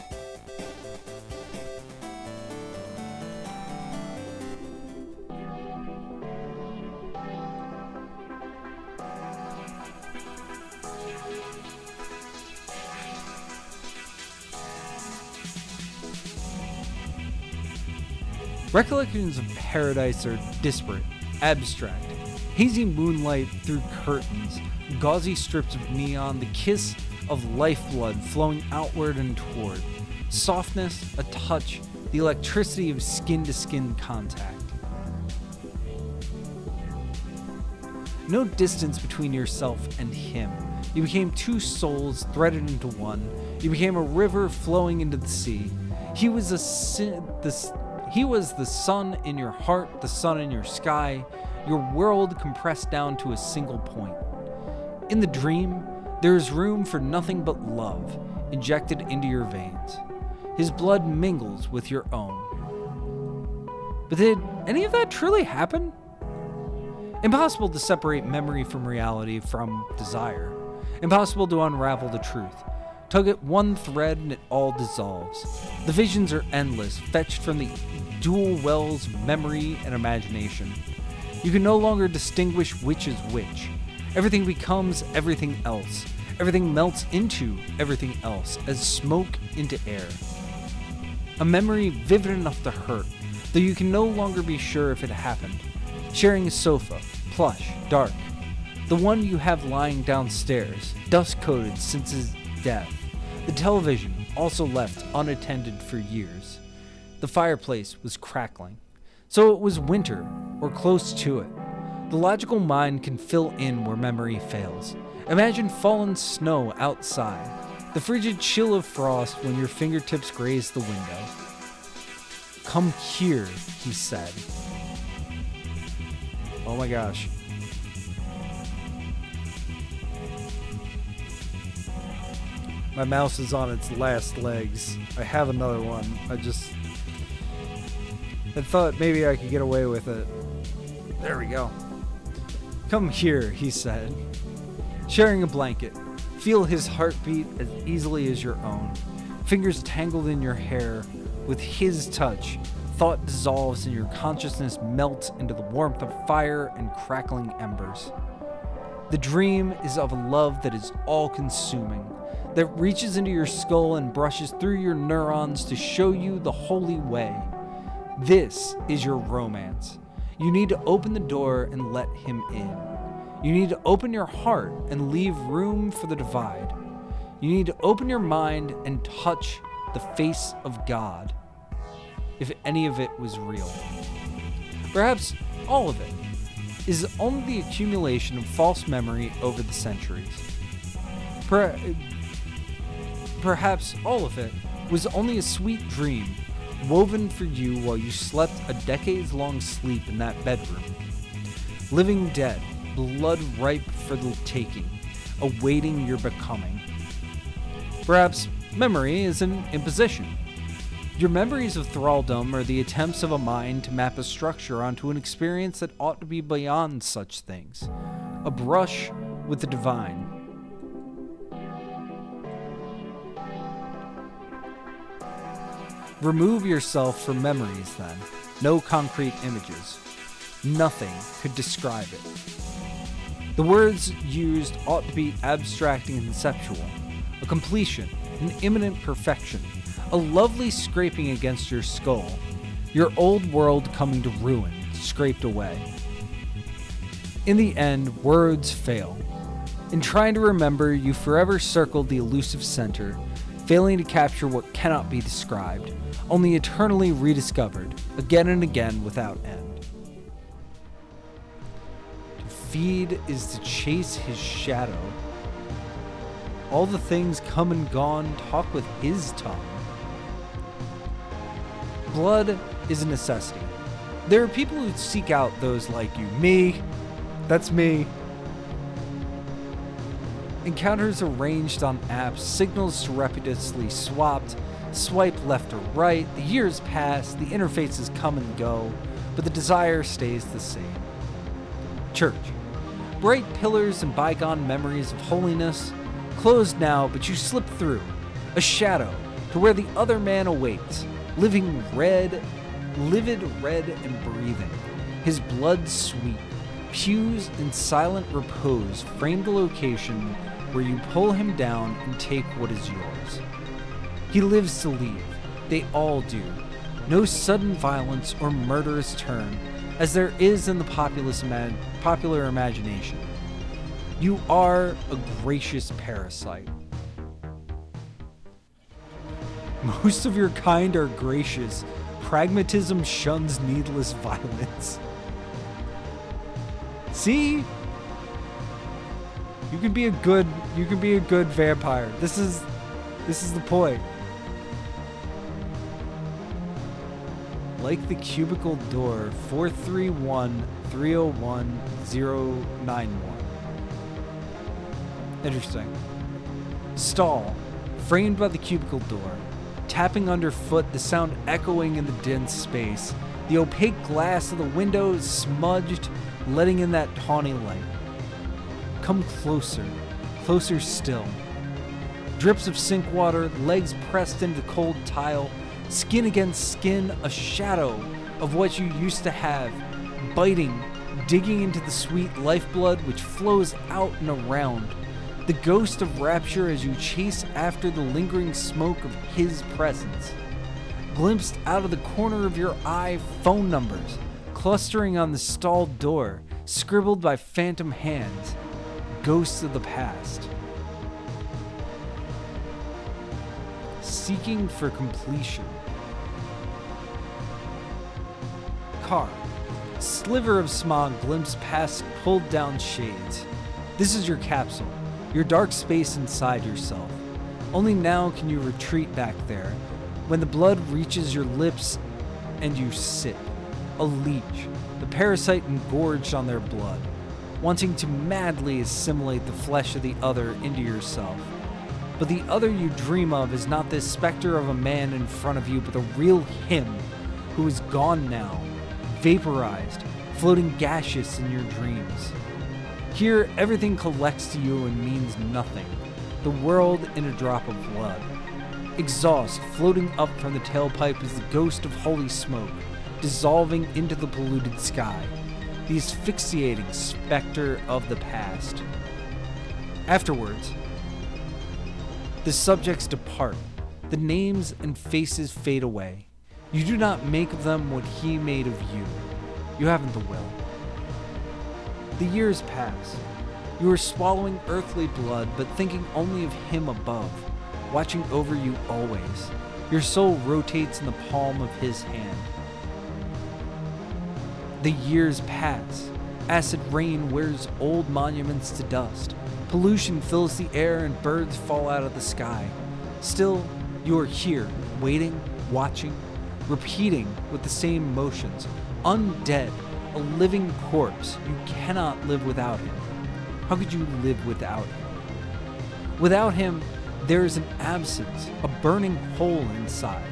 Recollections of paradise are disparate, abstract. Hazy moonlight through curtains, gauzy strips of neon, the kiss of lifeblood flowing outward and toward. Softness, a touch, the electricity of skin-to-skin contact. No distance between yourself and him. You became two souls threaded into one. You became a river flowing into the sea. He was the sun in your heart, the sun in your sky, your world compressed down to a single point. In the dream, there is room for nothing but love injected into your veins. His blood mingles with your own. But did any of that truly happen? Impossible to separate memory from reality from desire. Impossible to unravel the truth. Tug at one thread and it all dissolves. The visions are endless, fetched from the dual wells of memory and imagination. You can no longer distinguish which is which. Everything becomes everything else. Everything melts into everything else, as smoke into air. A memory vivid enough to hurt, though you can no longer be sure if it happened. Sharing a sofa, plush, dark. The one you have lying downstairs, dust-coated since his death. The television, also left unattended for years. The fireplace was crackling. So it was winter, or close to it. The logical mind can fill in where memory fails. Imagine fallen snow outside, the frigid chill of frost when your fingertips graze the window. "Come here," he said. Oh my gosh. My mouse is on its last legs. I have another one. I thought maybe I could get away with it. There we go. "Come here," he said. Sharing a blanket. Feel his heartbeat as easily as your own. Fingers tangled in your hair. With his touch, thought dissolves and your consciousness melts into the warmth of fire and crackling embers. The dream is of a love that is all-consuming, that reaches into your skull and brushes through your neurons to show you the holy way. This is your romance. You need to open the door and let him in. You need to open your heart and leave room for the divide. You need to open your mind and touch the face of God, if any of it was real. Perhaps all of it is only the accumulation of false memory over the centuries. Perhaps all of it was only a sweet dream woven for you while you slept a decades-long sleep in that bedroom. Living dead, blood ripe for the taking, awaiting your becoming. Perhaps memory is an imposition. Your memories of thralldom are the attempts of a mind to map a structure onto an experience that ought to be beyond such things. A brush with the divine. Remove yourself from memories then. No concrete images. Nothing could describe it. The words used ought to be abstract and conceptual. A completion, an imminent perfection. A lovely scraping against your skull. Your old world coming to ruin, scraped away. In the end, words fail. In trying to remember, you forever circled the elusive center, failing to capture what cannot be described, only eternally rediscovered, again and again without end. To feed is to chase his shadow. All the things come and gone talk with his tongue. Blood is a necessity. There are people who seek out those like you. Me. That's me. Encounters arranged on apps, signals surreptitiously swapped, swipe left or right, the years pass, the interfaces come and go, but the desire stays the same. Church. Bright pillars and bygone memories of holiness, closed now, but you slip through, a shadow, to where the other man awaits, living red, livid red and breathing, his blood sweet. Pews in silent repose frame the location where you pull him down and take what is yours. He lives to leave. They all do. No sudden violence or murderous turn, as there is in the popular imagination. You are a gracious parasite. Most of your kind are gracious. Pragmatism shuns needless violence. See? You can be a good vampire. This is the point. Like the cubicle door 431-301-091. Interesting. Stall, framed by the cubicle door. Tapping underfoot, the sound echoing in the dense space. The opaque glass of the window is smudged, letting in that tawny light. Come closer, closer still. Drips of sink water, legs pressed into cold tile, skin against skin, a shadow of what you used to have, biting, digging into the sweet lifeblood which flows out and around. The ghost of rapture as you chase after the lingering smoke of his presence. Glimpsed out of the corner of your eye, phone numbers, clustering on the stalled door, scribbled by phantom hands. Ghosts of the past. Seeking for completion. Car. Sliver of smog glimpsed past pulled down shades. This is your capsule, your dark space inside yourself. Only now can you retreat back there, when the blood reaches your lips and you sip. A leech, the parasite engorged on their blood, wanting to madly assimilate the flesh of the other into yourself. But the other you dream of is not this specter of a man in front of you, but the real him, who is gone now, vaporized, floating gaseous in your dreams. Here, everything collects to you and means nothing. The world in a drop of blood. Exhaust floating up from the tailpipe is the ghost of holy smoke, dissolving into the polluted sky. The asphyxiating specter of the past. Afterwards, the subjects depart. The names and faces fade away. You do not make of them what he made of you. You haven't the will. The years pass. You are swallowing earthly blood, but thinking only of him above, watching over you always. Your soul rotates in the palm of his hand. The years pass. Acid rain wears old monuments to dust. Pollution fills the air and birds fall out of the sky. Still, you are here, waiting, watching, repeating with the same motions. Undead, a living corpse. You cannot live without him. How could you live without him? Without him, there is an absence, a burning hole inside.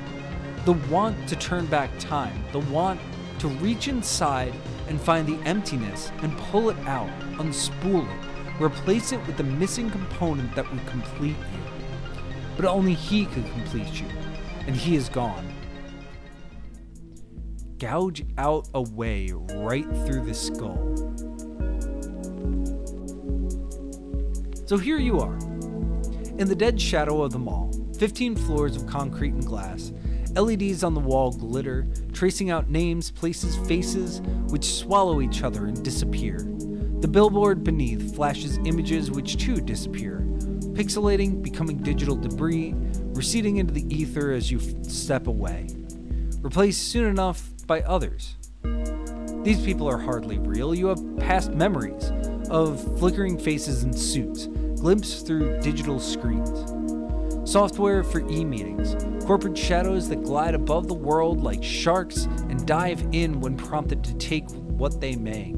The want to turn back time, the want to reach inside and find the emptiness and pull it out, unspool it, replace it with the missing component that would complete you. But only he could complete you, and he is gone. Gouge out a way right through the skull. So here you are, in the dead shadow of the mall, 15 floors of concrete and glass. LEDs on the wall glitter, tracing out names, places, faces, which swallow each other and disappear. The billboard beneath flashes images which too disappear, pixelating, becoming digital debris, receding into the ether as you step away, replaced soon enough by others. These people are hardly real. You have past memories of flickering faces in suits, glimpsed through digital screens. Software for e-meetings, corporate shadows that glide above the world like sharks and dive in when prompted to take what they may.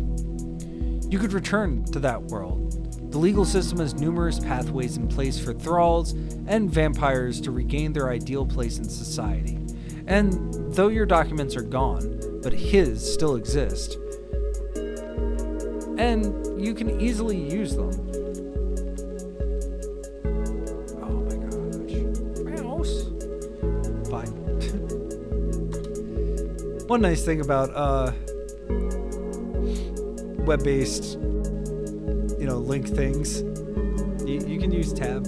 You could return to that world. The legal system has numerous pathways in place for thralls and vampires to regain their ideal place in society. And though your documents are gone, but his still exist, and you can easily use them. Oh my gosh. Mouse. Fine. One nice thing about web-based, link things, you can use tab.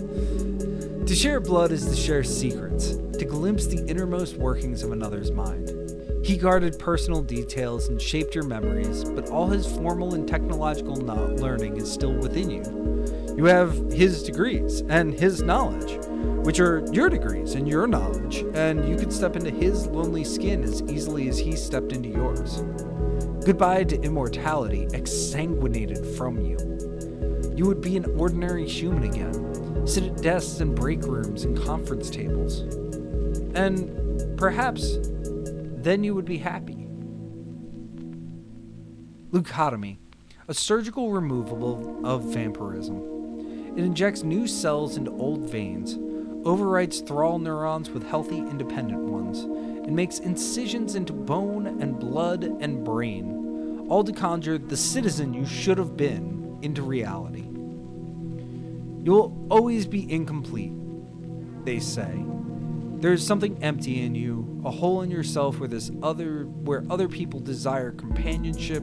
To share blood is to share secrets, to glimpse the innermost workings of another's mind. He guarded personal details and shaped your memories, but all his formal and technological learning is still within you. You have his degrees and his knowledge, which are your degrees and your knowledge, and you could step into his lonely skin as easily as he stepped into yours. Goodbye to immortality exsanguinated from you. You would be an ordinary human again, sit at desks and break rooms and conference tables. And perhaps then you would be happy. Leucotomy, a surgical removal of vampirism. It injects new cells into old veins, overwrites Thrall neurons with healthy, independent ones, and makes incisions into bone and blood and brain, all to conjure the citizen you should have been into reality. You will always be incomplete, they say. There is something empty in you, a hole in yourself where other people desire companionship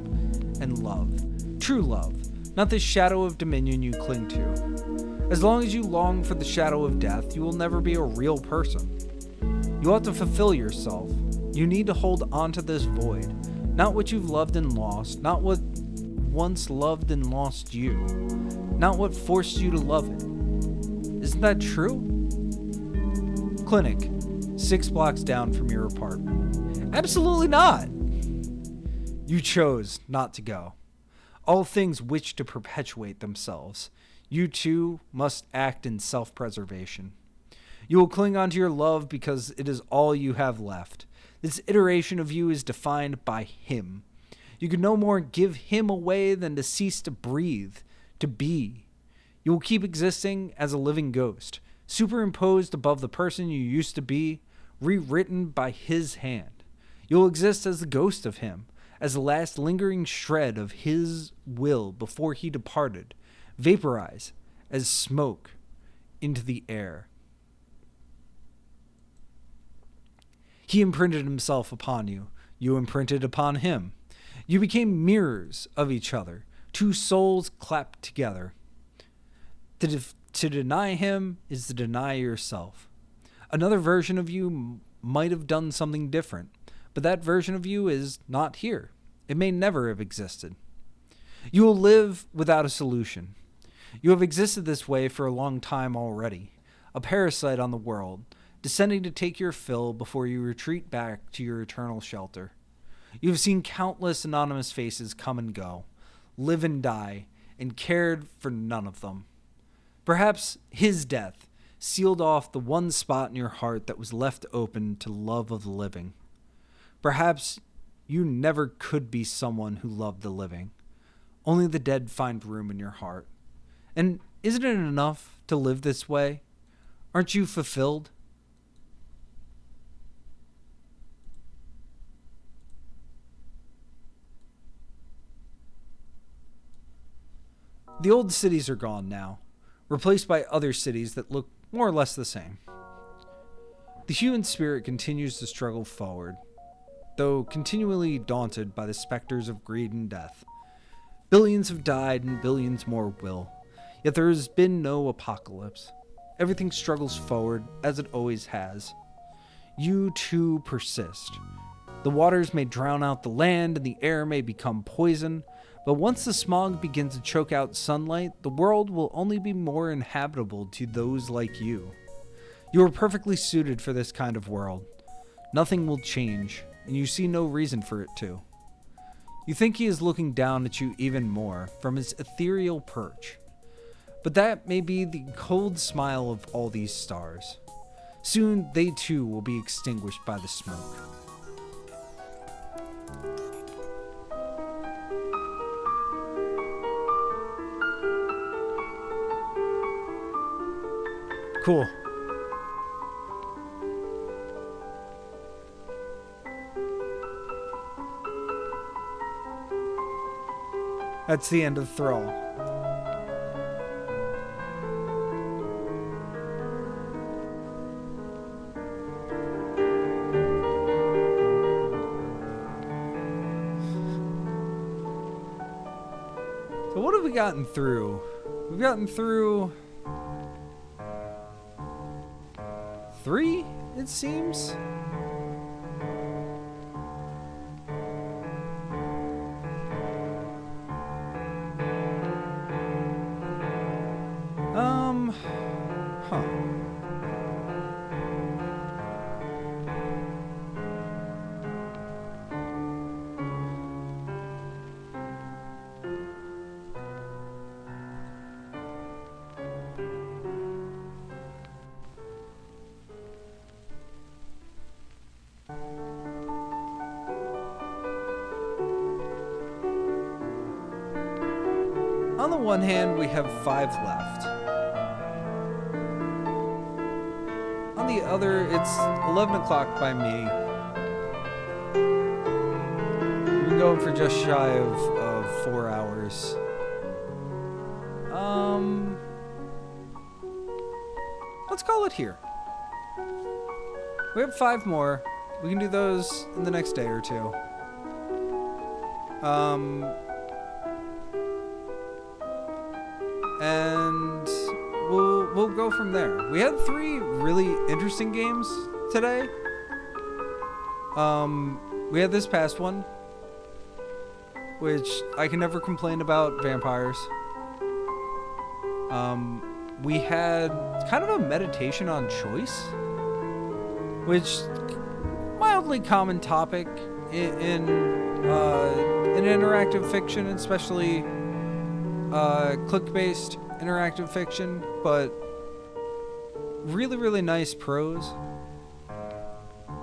and love. True love, not the shadow of dominion you cling to. As long as you long for the shadow of death, you will never be a real person. You ought to fulfill yourself. You need to hold on to this void, not what you've loved and lost, not what once loved and lost you, not what forced you to love it. Isn't that true? Clinic, 6 blocks down from your apartment. Absolutely not! You chose not to go. All things wish to perpetuate themselves. You too must act in self-preservation. You will cling on to your love because it is all you have left. This iteration of you is defined by him. You can no more give him away than to cease to breathe, to be. You will keep existing as a living ghost, superimposed above the person you used to be, rewritten by his hand. You will exist as the ghost of him, as the last lingering shred of his will before he departed, vaporize as smoke into the air. He imprinted himself upon you. You imprinted upon him. You became mirrors of each other, two souls clapped together. To deny him is to deny yourself. Another version of you might have done something different, but that version of you is not here. It may never have existed. You will live without a solution. You have existed this way for a long time already, a parasite on the world, descending to take your fill before you retreat back to your eternal shelter. You have seen countless anonymous faces come and go, live and die, and cared for none of them. Perhaps his death sealed off the one spot in your heart that was left open to love of the living. Perhaps you never could be someone who loved the living. Only the dead find room in your heart. And isn't it enough to live this way? Aren't you fulfilled? The old cities are gone now, replaced by other cities that look more or less the same. The human spirit continues to struggle forward, though continually daunted by the specters of greed and death. Billions have died and billions more will, yet there has been no apocalypse. Everything struggles forward as it always has. You too persist. The waters may drown out the land and the air may become poison, but once the smog begins to choke out sunlight, the world will only be more inhabitable to those like you. You are perfectly suited for this kind of world. Nothing will change, and you see no reason for it to. You think he is looking down at you even more from his ethereal perch. But that may be the cold smile of all these stars. Soon they too will be extinguished by the smoke. Cool. That's the end of Thrall. So what have we gotten through? We've gotten through 3, it seems. Huh. On the one hand, we have 5 left. On the other, it's 11 o'clock by me. We've been going for just shy of 4 hours. Let's call it here. We have 5 more. We can do those in the next day or 2. And we'll go from there. We had 3 really interesting games today. We had this past one, which I can never complain about vampires. We had kind of a meditation on choice, which mildly common topic in interactive fiction, especially click-based interactive fiction, but really, really nice prose.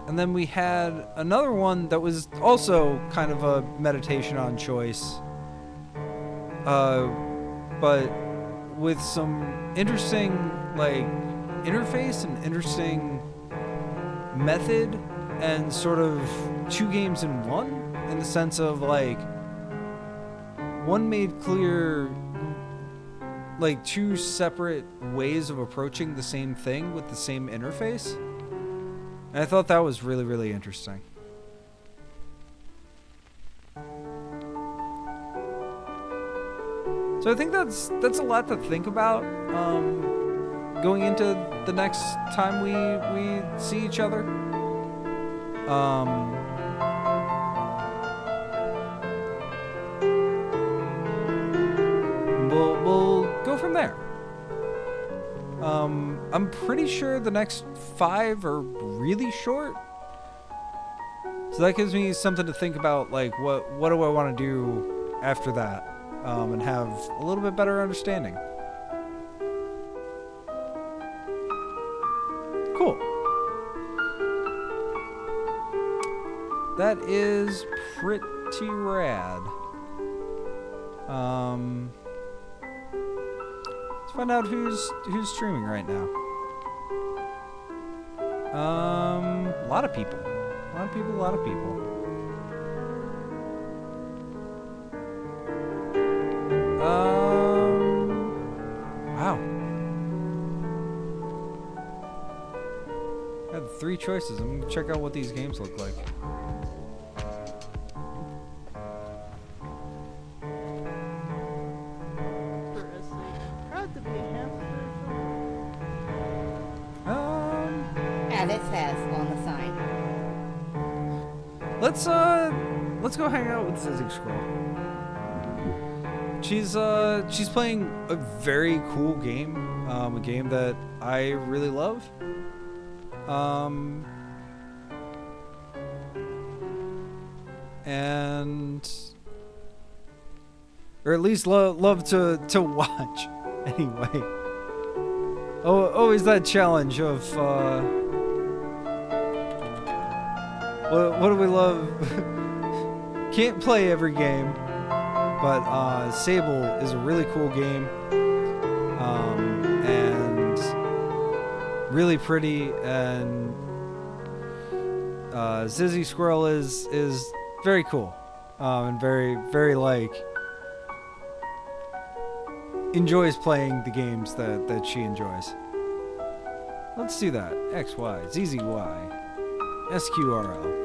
And then we had another one that was also kind of a meditation on choice, but with some interesting like interface and interesting method, and sort of 2 games in one, in the sense of like one made clear like 2 separate ways of approaching the same thing with the same interface. And I thought that was really, really interesting. So I think that's a lot to think about going into the next time we see each other. We'll go from there. I'm pretty sure the next 5 are really short, so that gives me something to think about. Like, what do I want to do after that, and have a little bit better understanding. Cool. That is pretty rad. Let's find out who's streaming right now. A lot of people. A lot of people. Wow. I had 3 choices. I'm gonna check out what these games look like. It says on the sign. Let's go hang out with Zizzy Squirrel. She's playing a very cool game, a game that I really love. And or at least love to watch anyway. Oh, always that challenge of what do we love? Can't play every game, but Sable is a really cool game, and really pretty, and Zizzy Squirrel is very cool, and very, very like enjoys playing the games that she enjoys. Let's do that. XY, ZZY, SQRL.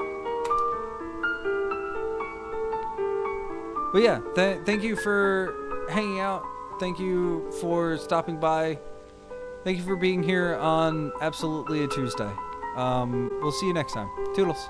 But yeah, thank you for hanging out. Thank you for stopping by. Thank you for being here on absolutely a Tuesday. We'll see you next time. Toodles.